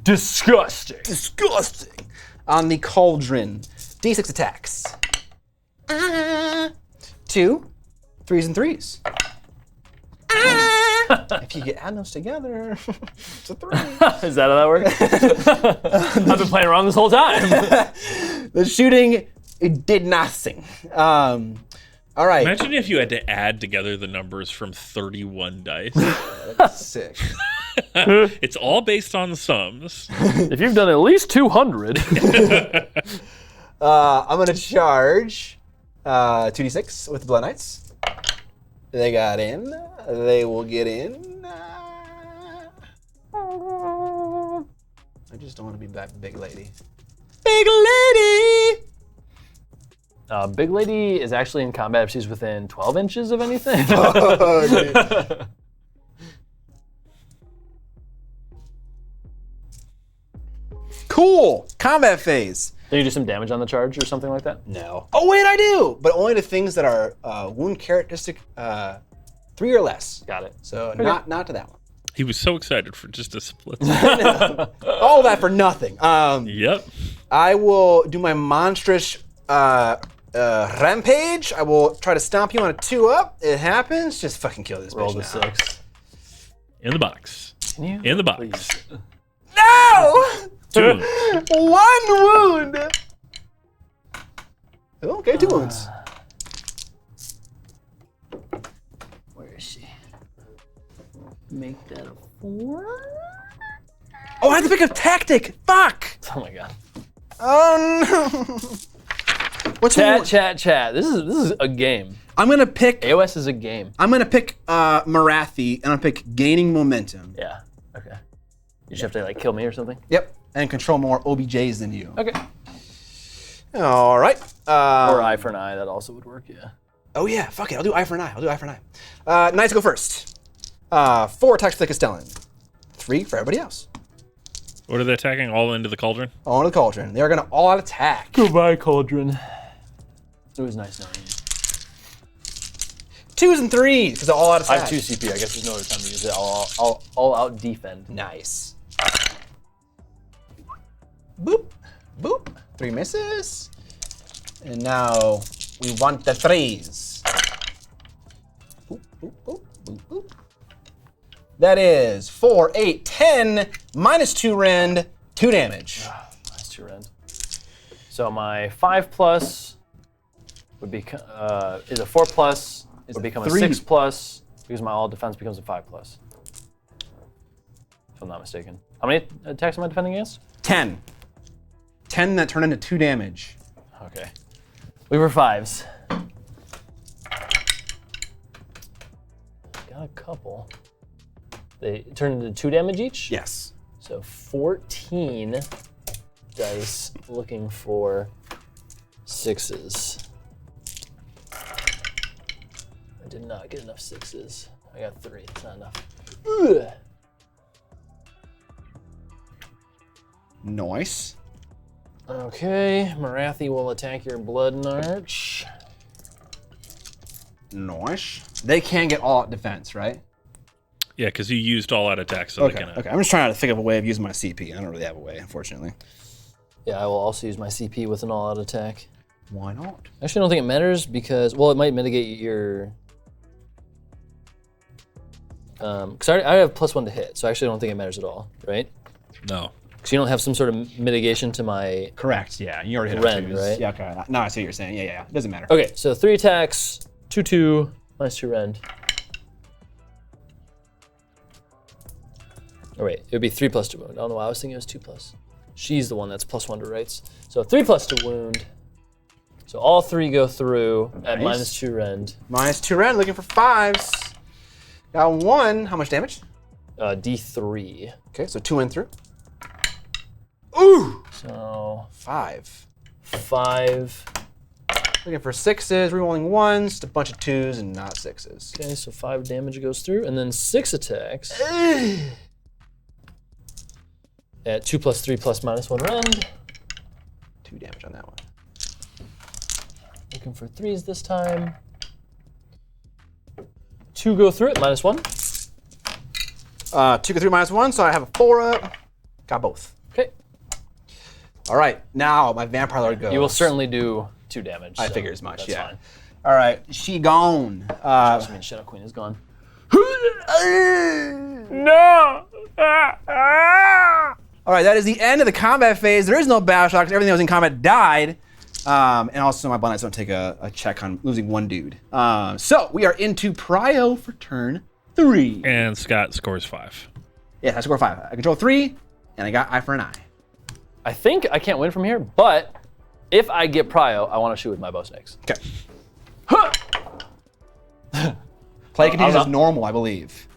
Disgusting. Disgusting. On the cauldron. D6 attacks. 2 3s and 3s. If you get add those together, it's a 3. Is that how that works? I've been playing around this whole time. The shooting, it did nothing. All right. Imagine if you had to add together the numbers from 31 dice. That's sick. It's all based on the sums. If you've done at least 200. I'm going to charge 2d6 with the Blood Knights. They got in. They will get in. I just don't want to be back, big lady. Big lady! Big Lady is actually in combat if she's within 12 inches of anything. Cool! Combat phase. Do you do some damage on the charge or something like that? No. Oh, wait, I do! But only to things that are wound characteristic 3 or less. Got it. So not to that one. He was so excited for just a split. All that for nothing. Yep. I will do my monstrous rampage. I will try to stomp you on a 2-up. It happens. Just fucking kill this Roll bitch the now. 6. In the box. Can you? In the box. Please. No! 2 wounds. 1 wound! Okay, 2 wounds. Where is she? Make that a 4? Oh, I have to pick a tactic! Fuck! Oh my god. Oh no! What's Chat. This is a game. I'm gonna pick. AoS is a game. I'm gonna pick Marathi, and I'll pick gaining momentum. Yeah. Okay. You just have to like kill me or something? Yep, and control more OBJs than you. Okay. All right. Or eye for an eye, that also would work, yeah. Oh yeah, fuck it, I'll do eye for an eye. Knights go first. 4 attacks for the Castellan. 3 for everybody else. What are they attacking? All into the cauldron? All into the cauldron. They are going to all out attack. Goodbye, Cauldron. It was nice knowing you. 2s and 3s, because they're all out attack. I have 2 CP. I guess there's no other time to use it. All out defend. Nice. Boop, boop. 3 misses. And now we want the 3s. Boop, boop, boop, boop, boop. That is 4, 8, 10, -2 rend, 2 damage. -2 rend. So my 5+ would be is a 4+. It would become a 6+ because my all defense becomes a 5+. If I'm not mistaken. How many attacks am I defending against? 10. 10 that turn into 2 damage. Okay. We were 5s. Got a couple. They turn into 2 damage each? Yes. So 14 dice looking for 6s. I did not get enough 6s. I got 3, it's not enough. Ugh. Nice. Okay, Marathi will attack your Blood Arch. Nice. They can get all out defense, right? Yeah, because you used all out attacks, so Okay, they can. okay. I'm just trying to think of a way of using my CP. I don't really have a way, unfortunately. Yeah, I will also use my CP with an all-out attack. Why not? Actually, I don't think it matters because, well, it might mitigate your... Because I have +1 to hit, so I actually don't think it matters at all, right? No. Because you don't have some sort of mitigation to my... Correct, yeah. You already hit Rend, twos. right? Yeah, okay. No, I see what you're saying. Yeah. It doesn't matter. Okay, so 3 attacks, 2/2, -2 rend. Oh wait, it would be 3+ to wound. I don't know why I was thinking it was 2+. She's the one that's +1 to rights. So 3+ to wound. So all 3 go through at Nice. -2 rend. -2 rend, looking for 5s. Got 1. How much damage? D3. Okay, so 2 in through. Ooh! So 5. 5. Looking for 6s, rerolling 1s, just a bunch of 2s and not 6s. Okay, so 5 damage goes through, and then 6 attacks. At 2 + 3 + -1 rend. 2 damage on that one. Looking for 3s this time. 2 go through it, -1. 2 go through -1, so I have a 4 up. Got both. Okay. All right, now my Vampire Lord goes. You will certainly do 2 damage. I so figure as much, that's yeah. fine. All right, she gone. I mean, Shadow Queen is gone. No! All right, that is the end of the combat phase. There is no battle shock because everything that was in combat died. And also my Blood Knights don't take a check on losing 1 dude. So we are into Prio for turn 3. And Scott scores 5. Yeah, I score 5. I control 3, and I got eye for an eye. I think I can't win from here, but if I get Prio, I want to shoot with my bow snakes. Okay. Play continues as normal, I believe.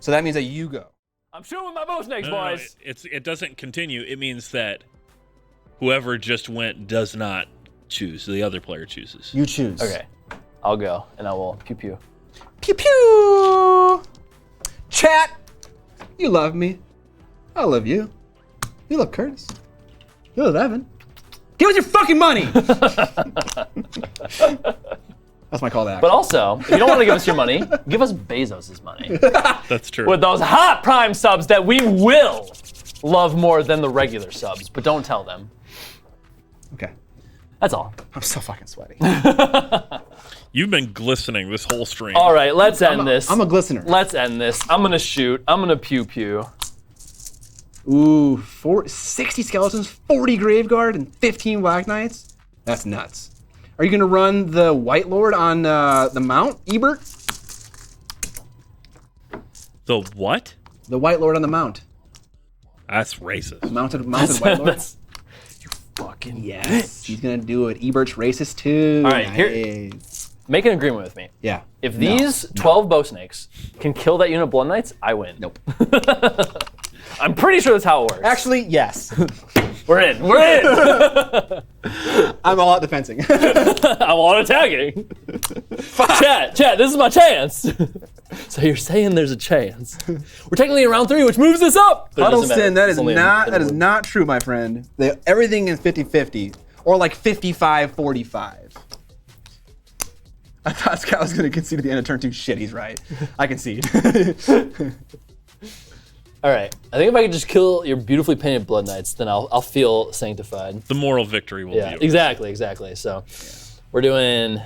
So that means that you go. I'm shooting with my bow snakes, boys. It doesn't continue. It means that whoever just went does not choose. The other player chooses. You choose. Okay, I'll go, and I will pew pew. Pew pew! Chat! You love me. I love you. You love Curtis. You love Evan. Give us your fucking money! That's my call to action. But also, if you don't want to give us your money, give us Bezos' money. That's true. With those hot Prime subs that we will love more than the regular subs, but don't tell them. Okay. That's all. I'm so fucking sweaty. You've been glistening this whole stream. All right, let's end this. I'm a glistener. Let's end this. I'm gonna shoot. I'm gonna pew pew. Ooh, 60 skeletons, 40 grave guard, and 15 black knights? That's nuts. Are you gonna run the White Lord on the mount, Ebert? The what? The White Lord on the mount. That's racist. Mounted White Lord? You fucking Yes, bitch. he's gonna do it. Ebert's racist too. All right, here- Nice. Make an agreement with me. Yeah. If these 12 bow snakes can kill that unit of Blood Knights, I win. Nope. I'm pretty sure that's how it works. Actually, yes. We're in. I'm all out defending. I'm all attacking. Chat, this is my chance. So you're saying there's a chance. We're technically in round 3, which moves us up. Huddleston, that is not true, my friend. Everything is 50-50. Or like 55-45. I thought Scott was going to concede at the end of turn 2. Shit, he's right. I concede. All right. I think if I could just kill your beautifully painted Blood Knights, then I'll feel sanctified. The moral victory will be yours. Exactly. So we're doing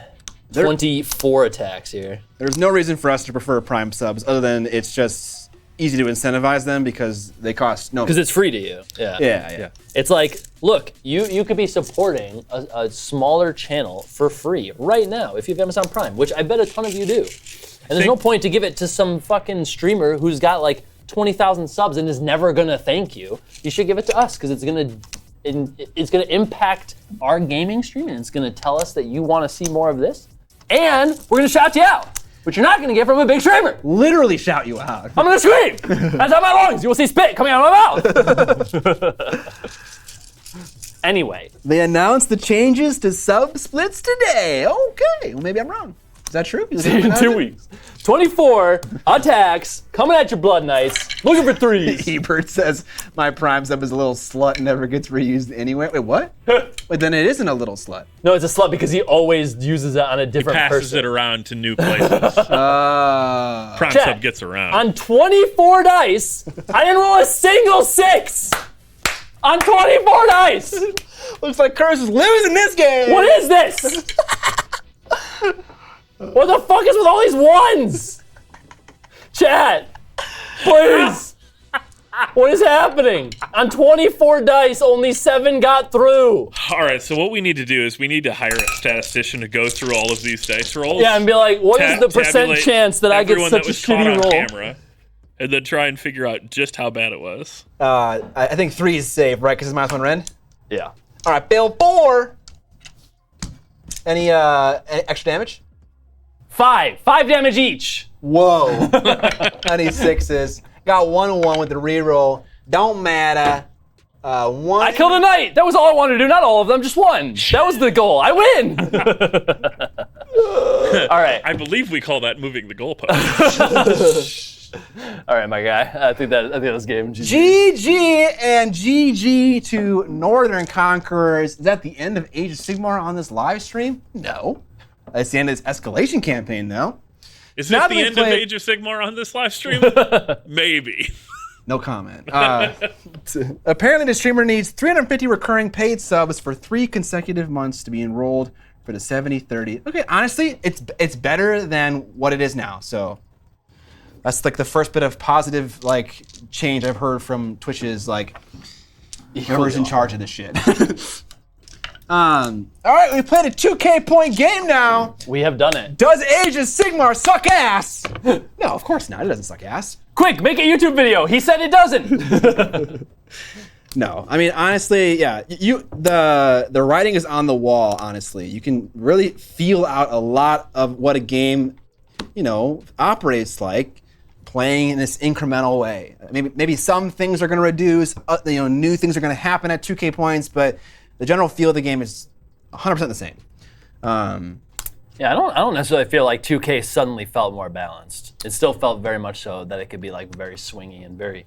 24 attacks here. There's no reason for us to prefer Prime subs other than it's just easy to incentivize them because they cost no. Because it's free to you. Yeah. It's like, look, you could be supporting a smaller channel for free right now if you have Amazon Prime, which I bet a ton of you do. And there's no point to give it to some fucking streamer who's got like 20,000 subs and is never gonna thank you. You should give it to us because it's gonna impact our gaming streaming. It's gonna tell us that you want to see more of this, and we're gonna shout you out, which you're not gonna get from a big streamer. Literally shout you out. I'm gonna scream. That's out my lungs. You will see spit coming out of my mouth. Anyway, they announced the changes to sub splits today. Okay, well maybe I'm wrong. Is that true? In 2 weeks. 24 attacks coming at your Blood Knights, looking for 3s. Ebert says my Prime sub is a little slut and never gets reused anyway. Wait, what? Wait, then it isn't a little slut. No, it's a slut because he always uses it on a different person. Passes it around to new places. Prime Chat, sub gets around. On 24 dice, I didn't roll a single 6. On 24 dice. Looks like Curse is losing this game. What is this? What the fuck is with all these ones? Chat, please. What is happening? On 24 dice, only 7 got through. All right, so what we need to do is we need to hire a statistician to go through all of these dice rolls. Yeah, and be like, what is the percent chance that I get such a shitty roll? Camera, and then try and figure out just how bad it was. I think 3 is safe, right? Because it's -1 rend? Yeah. All right, fail 4. Any extra damage? 5 damage each. Whoa. I need 6s. Got 1/1 with the reroll. Don't matter. 1. I killed a knight. That was all I wanted to do. Not all of them, just 1. That was the goal. I win. All right. I believe we call that moving the goalpost. All right, my guy. I think that was game. GG and GG to Northern Conquerors. Is that the end of Age of Sigmar on this live stream? No. It's the end of this escalation campaign, though. Is this the end of Age of Sigmar on this live stream? Maybe. No comment. Apparently, the streamer needs 350 recurring paid subs for 3 consecutive months to be enrolled for the 70-30. Okay, honestly, it's better than what it is now. So that's like the first bit of positive like change I've heard from Twitch's like whoever's in charge of this shit. All right, we played a 2K point game now. We have done it. Does Age of Sigmar suck ass? No, of course not. It doesn't suck ass. Quick, make a YouTube video. He said it doesn't. No, I mean honestly, yeah. The writing is on the wall. Honestly, you can really feel out a lot of what a game, operates like, playing in this incremental way. Maybe some things are going to reduce. New things are going to happen at 2K points, but the general feel of the game is 100% the same. Yeah, I don't necessarily feel like 2K suddenly felt more balanced. It still felt very much so that it could be like very swingy and very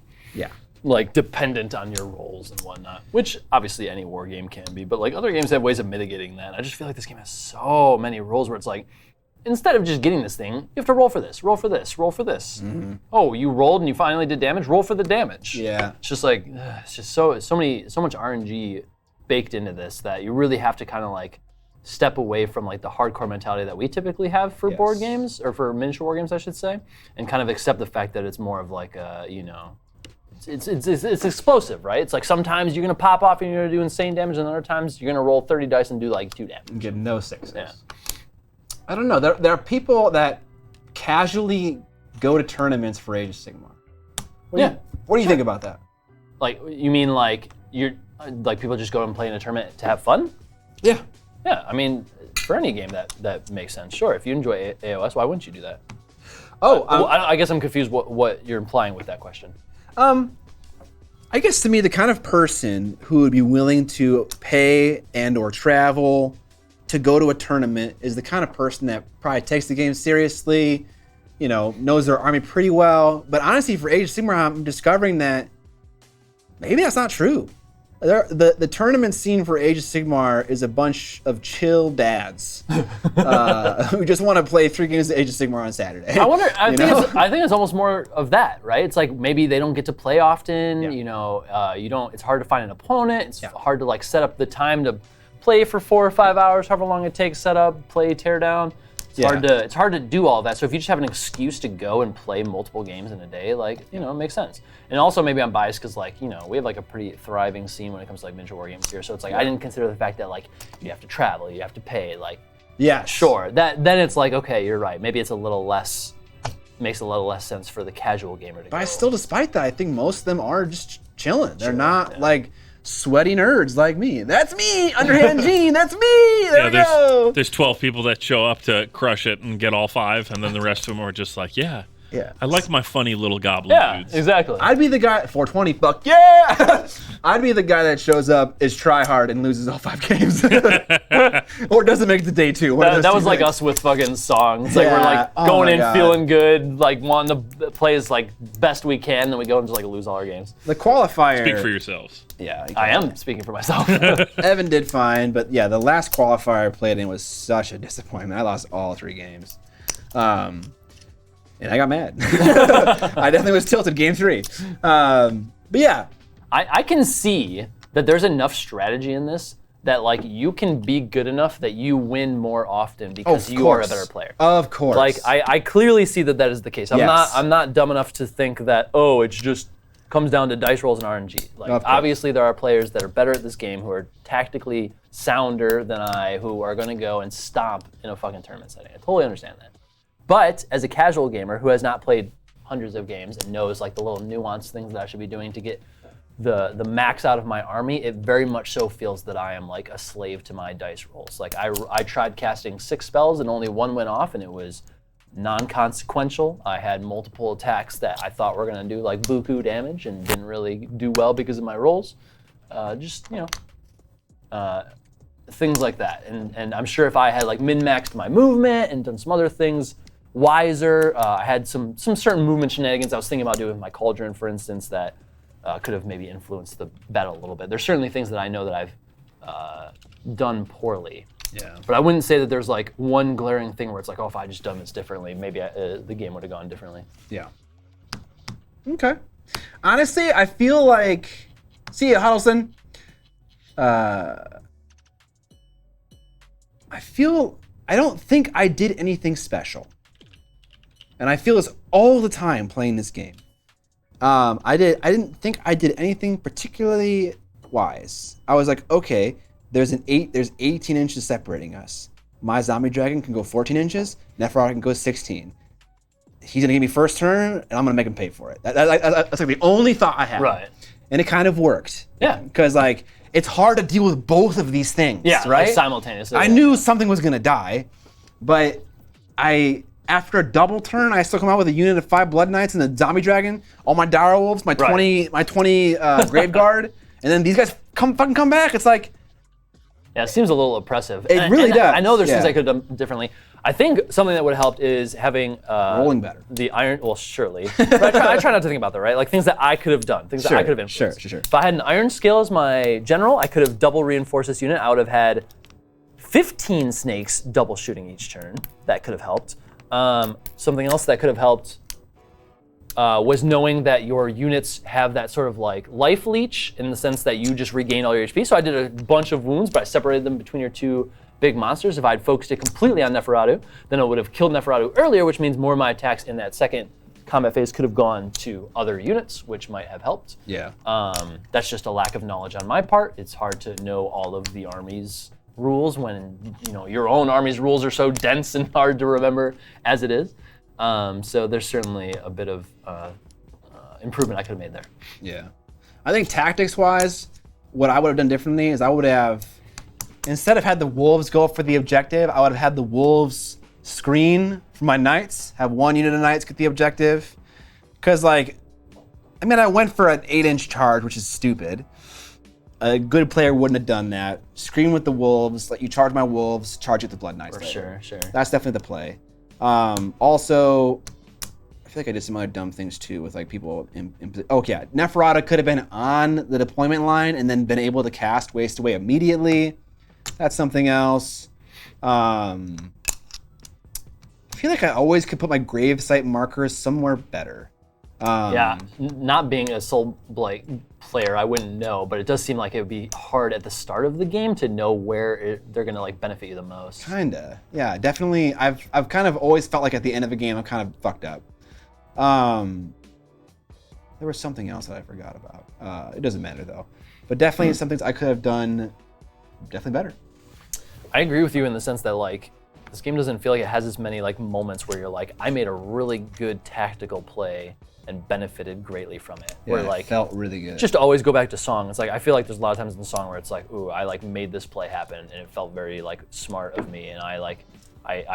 like dependent on your roles and whatnot, which obviously any war game can be, but like other games have ways of mitigating that. I just feel like this game has so many roles where it's like, instead of just getting this thing, you have to roll for this, roll for this, roll for this. Mm-hmm. Oh, you rolled and you finally did damage, roll for the damage. Yeah. It's just like, it's just so much RNG baked into this that you really have to kind of like step away from like the hardcore mentality that we typically have for board games, or for miniature war games, I should say, and kind of accept the fact that it's more of like a, it's explosive, right? It's like sometimes you're gonna pop off and you're gonna do insane damage, and other times you're gonna roll 30 dice and do like 2 damage. And get no 6s. Yeah. I don't know. There are people that casually go to tournaments for Age of Sigmar. What do you think about that? Like, you mean like you're like people just go and play in a tournament to have fun? Yeah. Yeah, I mean, for any game that makes sense. Sure, if you enjoy AoS, why wouldn't you do that? I guess I'm confused what you're implying with that question. I guess to me, the kind of person who would be willing to pay and or travel to go to a tournament is the kind of person that probably takes the game seriously, knows their army pretty well. But honestly, for Age of Sigmar, I'm discovering that maybe that's not true. The tournament scene for Age of Sigmar is a bunch of chill dads who just want to play 3 games of Age of Sigmar on Saturday. I think it's almost more of that, right? It's like maybe they don't get to play often. Yeah. It's hard to find an opponent. It's hard to like set up the time to play for 4 or 5 hours, however long it takes. Set up, play, tear down. It's hard to do all that. So if you just have an excuse to go and play multiple games in a day, it makes sense. And also maybe I'm biased because we have like a pretty thriving scene when it comes to like miniature war games here. So it's like I didn't consider the fact that you have to travel, you have to pay, sure. Then it's like, okay, you're right. Maybe it's makes a little less sense for the casual gamer to go. But still, despite that, I think most of them are just chilling. They're not sweaty nerds like me. That's me, Underhand Gene. That's me. There we go. There's 12 people that show up to crush it and get all 5, and then the rest of them are just like, yeah. I like my funny little goblin dudes. Yeah, exactly. I'd be the guy, 420, fuck yeah! I'd be the guy that shows up, is try hard, and loses all 5 games. Or doesn't make it to day 2. That was like us with fucking songs. We're going in feeling good, wanting to play as best we can, then we go and just lose all our games. The qualifier. Speak for yourselves. Yeah. I am speaking for myself. Evan did fine, but yeah, the last qualifier I played in was such a disappointment. I lost all 3 games. And I got mad. I definitely was tilted game 3. But yeah. I can see that there's enough strategy in this that you can be good enough that you win more often because you are a better player. Of course. I clearly see that is the case. I'm not dumb enough to think that it just comes down to dice rolls and RNG. Obviously there are players that are better at this game who are tactically sounder than I, who are going to go and stomp in a fucking tournament setting. I totally understand that. But as a casual gamer who has not played hundreds of games and knows the little nuanced things that I should be doing to get the max out of my army, it very much so feels that I am a slave to my dice rolls. I tried casting 6 spells and only 1 went off, and it was non-consequential. I had multiple attacks that I thought were going to do buku damage and didn't really do well because of my rolls. Things like that. And I'm sure if I had min-maxed my movement and done some other things wiser, I had some certain movement shenanigans I was thinking about doing with my cauldron, for instance, that could have maybe influenced the battle a little bit. There's certainly things that I know that I've done poorly. Yeah. But I wouldn't say that there's one glaring thing where it's if I just done this differently, maybe the game would have gone differently. Yeah. Okay. Honestly, I feel see ya, Huddleston. I don't think I did anything special. And I feel this all the time playing this game. I didn't think I did anything particularly wise. I was okay, there's 18 inches separating us. My zombie dragon can go 14 inches, Neferata can go 16. He's gonna give me first turn, and I'm gonna make him pay for it. That's the only thought I had. Right. And it kind of worked. Yeah. Because it's hard to deal with both of these things. Yeah, right? Simultaneously. I knew something was gonna die, but after a double turn, I still come out with a unit of 5 Blood Knights and a Zombie Dragon, all my Dire Wolves, my 20 Grave Guard, and then these guys come back. It's yeah, it seems a little oppressive. It really does. I know there's things I could have done differently. I think something that would have helped is having rolling better. The iron. Well, surely. But I try not to think about that, right? Things that I could have done, things that I could have influenced. Sure. If I had an iron scale as my general, I could have double reinforced this unit. I would have had 15 snakes double shooting each turn. That could have helped. Something else that could have helped was knowing that your units have that sort of life leech, in the sense that you just regain all your HP. So I did a bunch of wounds, but I separated them between your 2 big monsters. If I had focused it completely on Neferatu, then I would have killed Neferatu earlier, which means more of my attacks in that second combat phase could have gone to other units, which might have helped. Yeah. That's just a lack of knowledge on my part. It's hard to know all of the army's rules when your own army's rules are so dense and hard to remember as it is. So there's certainly a bit of improvement I could have made there. Yeah. I think tactics-wise, what I would have done differently is I would have, instead of had the wolves go for the objective, I would have had the wolves screen for my knights, have 1 unit of knights get the objective. Because I mean, I went for an 8-inch charge, which is stupid. A good player wouldn't have done that. Scream with the wolves, let you charge my wolves, charge with the Blood Knights. Sure. That's definitely the play. Also, I feel like I did some other dumb things too with like people. Neferata could have been on the deployment line and then been able to cast Waste Away immediately. That's something else. I feel like I always could put my gravesite markers somewhere better. Not being a Soulblight player, I wouldn't know, but it does seem like it would be hard at the start of the game to know where they're gonna like benefit you the most. Kinda, yeah, definitely. I've kind of always felt like at the end of a game I'm kind of fucked up. There was something else that I forgot about. It doesn't matter though, but definitely some things I could have done definitely better. I agree with you in the sense that like this game doesn't feel like it has as many like moments where you're like, I made a really good tactical play and benefited greatly from it. Yeah, where like it felt really good. Just to always go back to song. It's like I feel like there's a lot of times in the song where it's like, ooh, I like made this play happen and it felt very like smart of me and I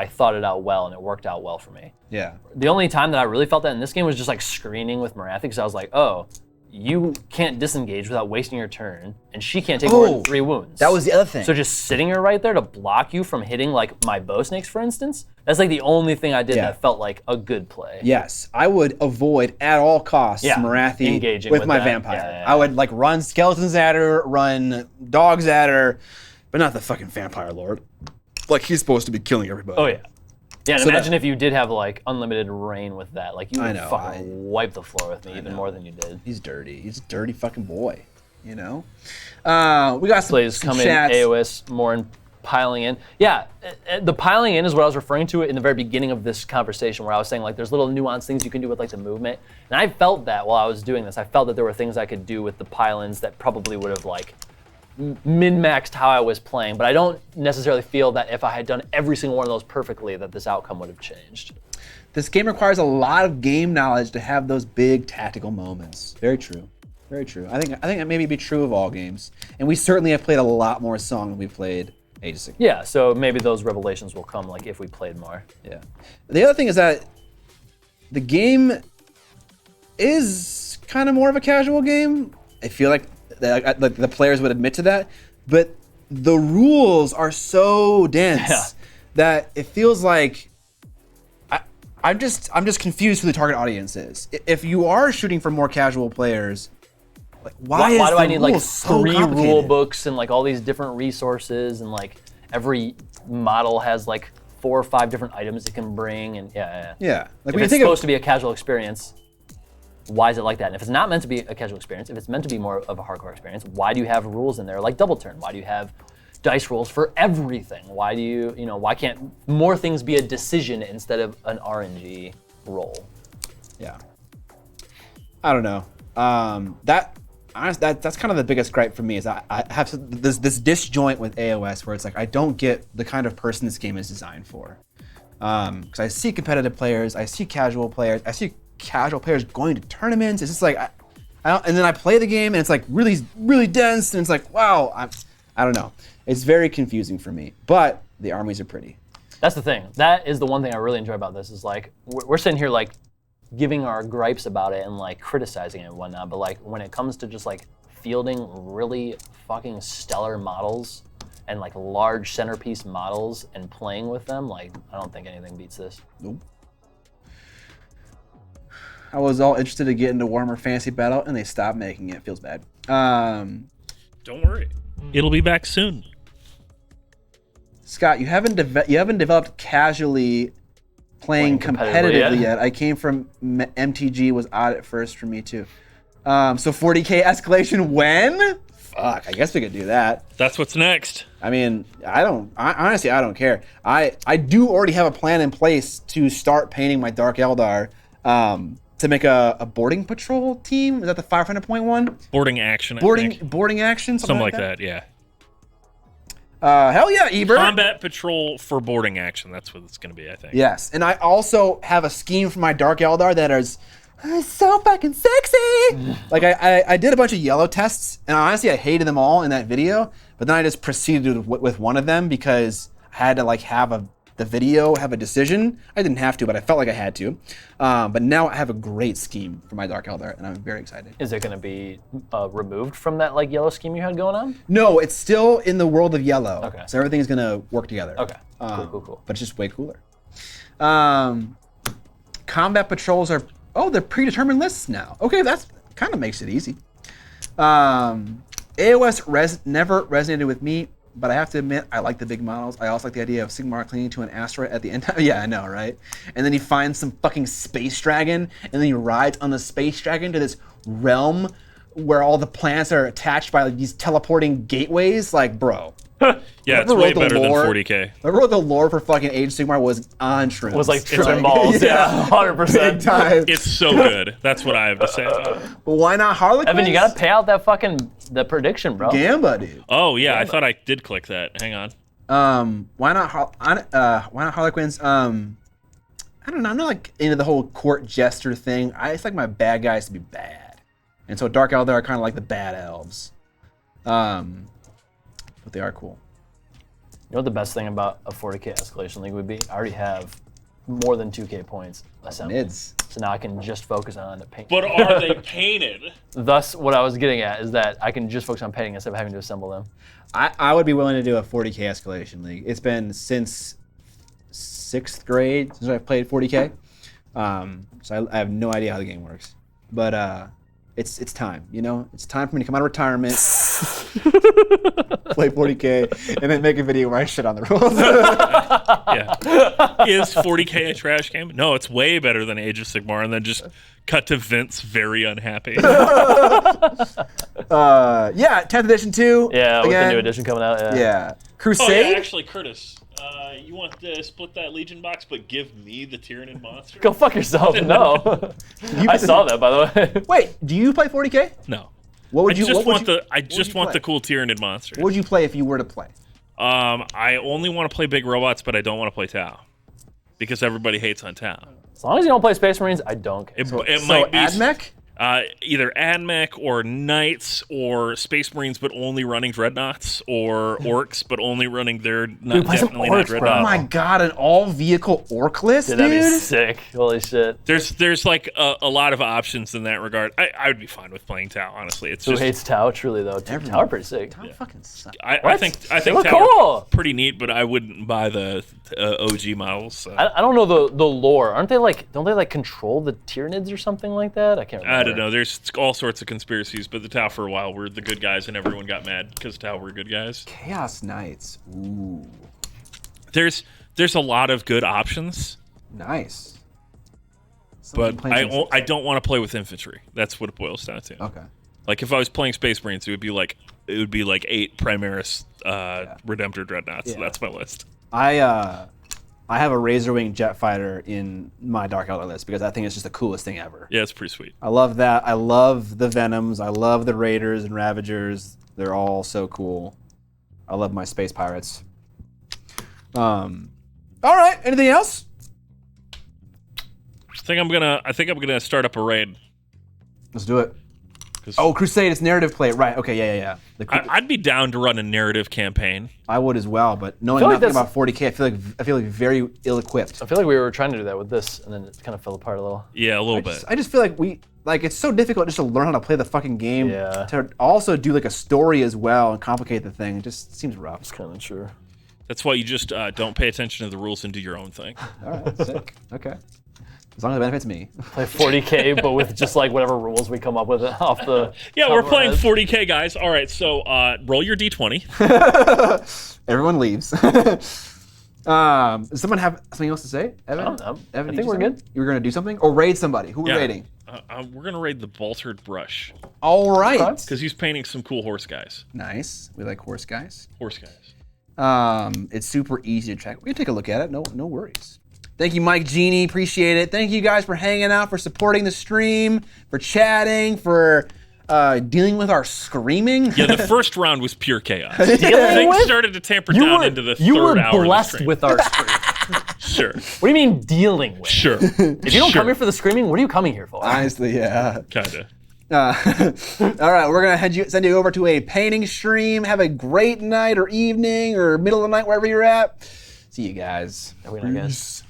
thought it out well and it worked out well for me. Yeah. The only time that I really felt that in this game was just like screening with Morathi because I was like, oh, you can't disengage without wasting your turn, and she can't take more than 3 wounds. That was the other thing. So just sitting her right there to block you from hitting like my bow snakes, for instance, that's like the only thing I did that felt like a good play. Yes, I would avoid at all costs Morathi engaging with my that. vampire. Yeah. I would like run skeletons at her, run dogs at her, but not the fucking vampire lord. Like he's supposed to be killing everybody. Oh yeah. Yeah, and So imagine if you did have like unlimited reign with that. Like you would fucking wipe the floor with me even more than you did. He's dirty. He's a dirty fucking boy. You know. We got some plays come chats. in AoS more and piling in. Yeah, the piling in is what I was referring to in the very beginning of this conversation, where I was saying like there's little nuanced things you can do with like the movement, and I felt that while I was doing this. I felt that there were things I could do with the pile-ins that probably would have like min-maxed how I was playing, but I don't necessarily feel that if I had done every single one of those perfectly that this outcome would have changed. This game requires a lot of game knowledge to have those big tactical moments. Very true. Very true. I think that maybe be true of all games. And we certainly have played a lot more Song than we played Aegis. Yeah, so maybe those revelations will come like if we played more. Yeah. The other thing is that the game is kind of more of a casual game. I feel like the players would admit to that, but the rules are so dense that it feels like I'm just confused who the target audience is. If you are shooting for more casual players, like why do I need like so 3 complicated? rule books and like all these different resources and like every model has like 4 or 5 different items it can bring and Like if when it's you think supposed to be a casual experience, why is it like that? And if it's not meant to be a casual experience, if it's meant to be more of a hardcore experience, why do you have rules in there like double turn? Why do you have dice rolls for everything? Why do you why can't more things be a decision instead of an RNG roll? Yeah. I don't know. That's kind of the biggest gripe for me is I have this disjoint with AoS where it's like I don't get the kind of person this game is designed for. Because I see competitive players, I see casual players, I see casual players going to tournaments. It's just like I don't, and then I play the game and it's like really, really dense and it's like wow, I don't know. It's very confusing for me. But the armies are pretty. That's the thing. That is the one thing I really enjoy about this is like we're sitting here like giving our gripes about it and like criticizing it and whatnot, but like when it comes to just like fielding really fucking stellar models and like large centerpiece models and playing with them, like I don't think anything beats this. Nope. I was all interested to get into Warhammer Fantasy Battle and they stopped making it. Feels bad. Don't worry. It'll be back soon. Scott, you haven't developed casually playing competitively yet. I came from MTG was odd at first for me too. So 40k escalation when? Fuck, I guess we could do that. That's what's next. I mean, honestly, I don't care. I do already have a plan in place to start painting my Dark Eldar to make a boarding patrol team. Is that the 500.1? Boarding action, I think. Boarding action? Something like that, yeah. Hell yeah, Ebert. Combat patrol for boarding action. That's what it's going to be, I think. Yes, and I also have a scheme for my Dark Eldar that is so fucking sexy. Like I did a bunch of yellow tests, and honestly, I hated them all in that video. But then I just proceeded with one of them because I had to like have the video have a decision. I didn't have to, but I felt like I had to. But now I have a great scheme for my Dark Elder, and I'm very excited. Is it going to be removed from that like yellow scheme you had going on? No, it's still in the world of yellow. Okay. So everything's gonna work together. Okay. Cool. But it's just way cooler. Combat patrols are they're predetermined lists now. Okay, that's kind of makes it easy. AoS never resonated with me, but I have to admit I like the big models. I also like the idea of Sigmar clinging to an asteroid at the end. Yeah, I know, right? And then he finds some fucking space dragon, and then he rides on the space dragon to this realm where all the planets are attached by like, these teleporting gateways. Like, bro. Yeah, it's way better than 40K. I wrote the lore for fucking Age of Sigmar was on shrooms. It was like tripping balls. Yeah, 100%. Big time. It's so good. That's what I have to say about it. But why not Harlequins? Evan, you gotta pay out that fucking the prediction, bro. Gamba, dude. Oh yeah, I thought I did click that. Hang on. Why not Harlequins? I don't know. I'm not like into the whole court jester thing. I just like my bad guys to be bad, and so Dark Elder are kind of like the bad elves. But they are cool. You know what the best thing about a 40K escalation league would be? I already have more than 2K points assembled. Mids. So now I can just focus on paint. But are they painted? Thus, what I was getting at is that I can just focus on painting instead of having to assemble them. I would be willing to do a 40K escalation league. It's been since 6th grade since I've played 40K. So I have no idea how the game works. But it's time, you know? It's time for me to come out of retirement, play 40K, and then make a video where I shit on the rules. Yeah. Is 40K a trash game? No, it's way better than Age of Sigmar, and then just cut to Vince very unhappy. Yeah, 10th edition too. Yeah, with again. the new edition coming out. Yeah. Oh Crusade? yeah, actually, Curtis, you want to split that Legion box, but give me the Tyranid monster? Go fuck yourself. No. I saw that, by the way. Wait, do you play 40K? No. What would you? I just want the cool Tyranid monster. What would you play if you were to play? I only want to play big robots, but I don't want to play Tau, because everybody hates on Tau. As long as you don't play Space Marines, I don't care. It might be AdMech? Either AdMech or Knights or Space Marines, but only running Dreadnoughts, or Orcs, but only running their play some definitely Orcs, not bro. Oh Dreadnought. my god, an all-vehicle orc list, Dude, dude? that'd be sick. Holy shit. There's like a lot of options in that regard. I would be fine with playing Tau, honestly. It's Who just hates Tau? Truly, though. Tau are pretty sick. Tau fucking sucks. I think They look Tau cool. are pretty neat, but I wouldn't buy the OG models. So. I don't know the lore. Don't they like control the Tyranids or something like that? I can't remember. I don't know. There's all sorts of conspiracies, but the Tau for a while were the good guys, and everyone got mad because Tau were good guys. Chaos Knights. Ooh. There's a lot of good options, Nice. but I don't want to play with infantry. That's what it boils down to. Okay. Like if I was playing Space Marines, it would be like 8 Primaris Redemptor Dreadnoughts. Yeah. So that's my list. I have a Razorwing jet fighter in my Dark Elder list because I think it's just the coolest thing ever. Yeah, it's pretty sweet. I love that. I love the Venoms. I love the Raiders and Ravagers. They're all so cool. I love my space pirates. All right. Anything else? I think I'm gonna start up a raid. Let's do it. Oh, Crusade, it's narrative play. Right, okay, yeah. I'd be down to run a narrative campaign. I would as well, but knowing like nothing that's- about 40K, I feel like very ill-equipped. I feel like we were trying to do that with this, and then it kind of fell apart a little. Yeah, a little bit. I just feel like it's so difficult just to learn how to play the fucking game. Yeah. To also do like a story as well and complicate the thing. It just seems rough. It's kind of true. That's why you just don't pay attention to the rules and do your own thing. All right, sick. Okay. As long as it benefits me. Play 40K, but with just like whatever rules we come up with off the. Yeah, top we're of our playing heads. 40K, guys. All right, so roll your d20. Everyone leaves. Does someone have something else to say? Evan? I don't know. Evan, I you think do we're something? good. You were gonna do something? Or raid somebody. Who we're Yeah. raiding? We're gonna raid the Boltered Brush All right. Okay. because he's painting some cool horse guys. Nice. We like horse guys. Horse guys. It's super easy to track. We can take a look at it. No worries. Thank you, Mike Genie. Appreciate it. Thank you guys for hanging out, for supporting the stream, for chatting, for dealing with our screaming. Yeah, the first round was pure chaos. Dealing Things with? started to tamper down into the You third were hour blessed of the stream. with our stream. Sure, What do you mean dealing with? sure. If you don't come here for the screaming, what are you coming here for? Honestly, yeah. Kinda. All right, we're gonna send you over to a painting stream. Have a great night or evening or middle of the night, wherever you're at. See you guys. Are we not guys?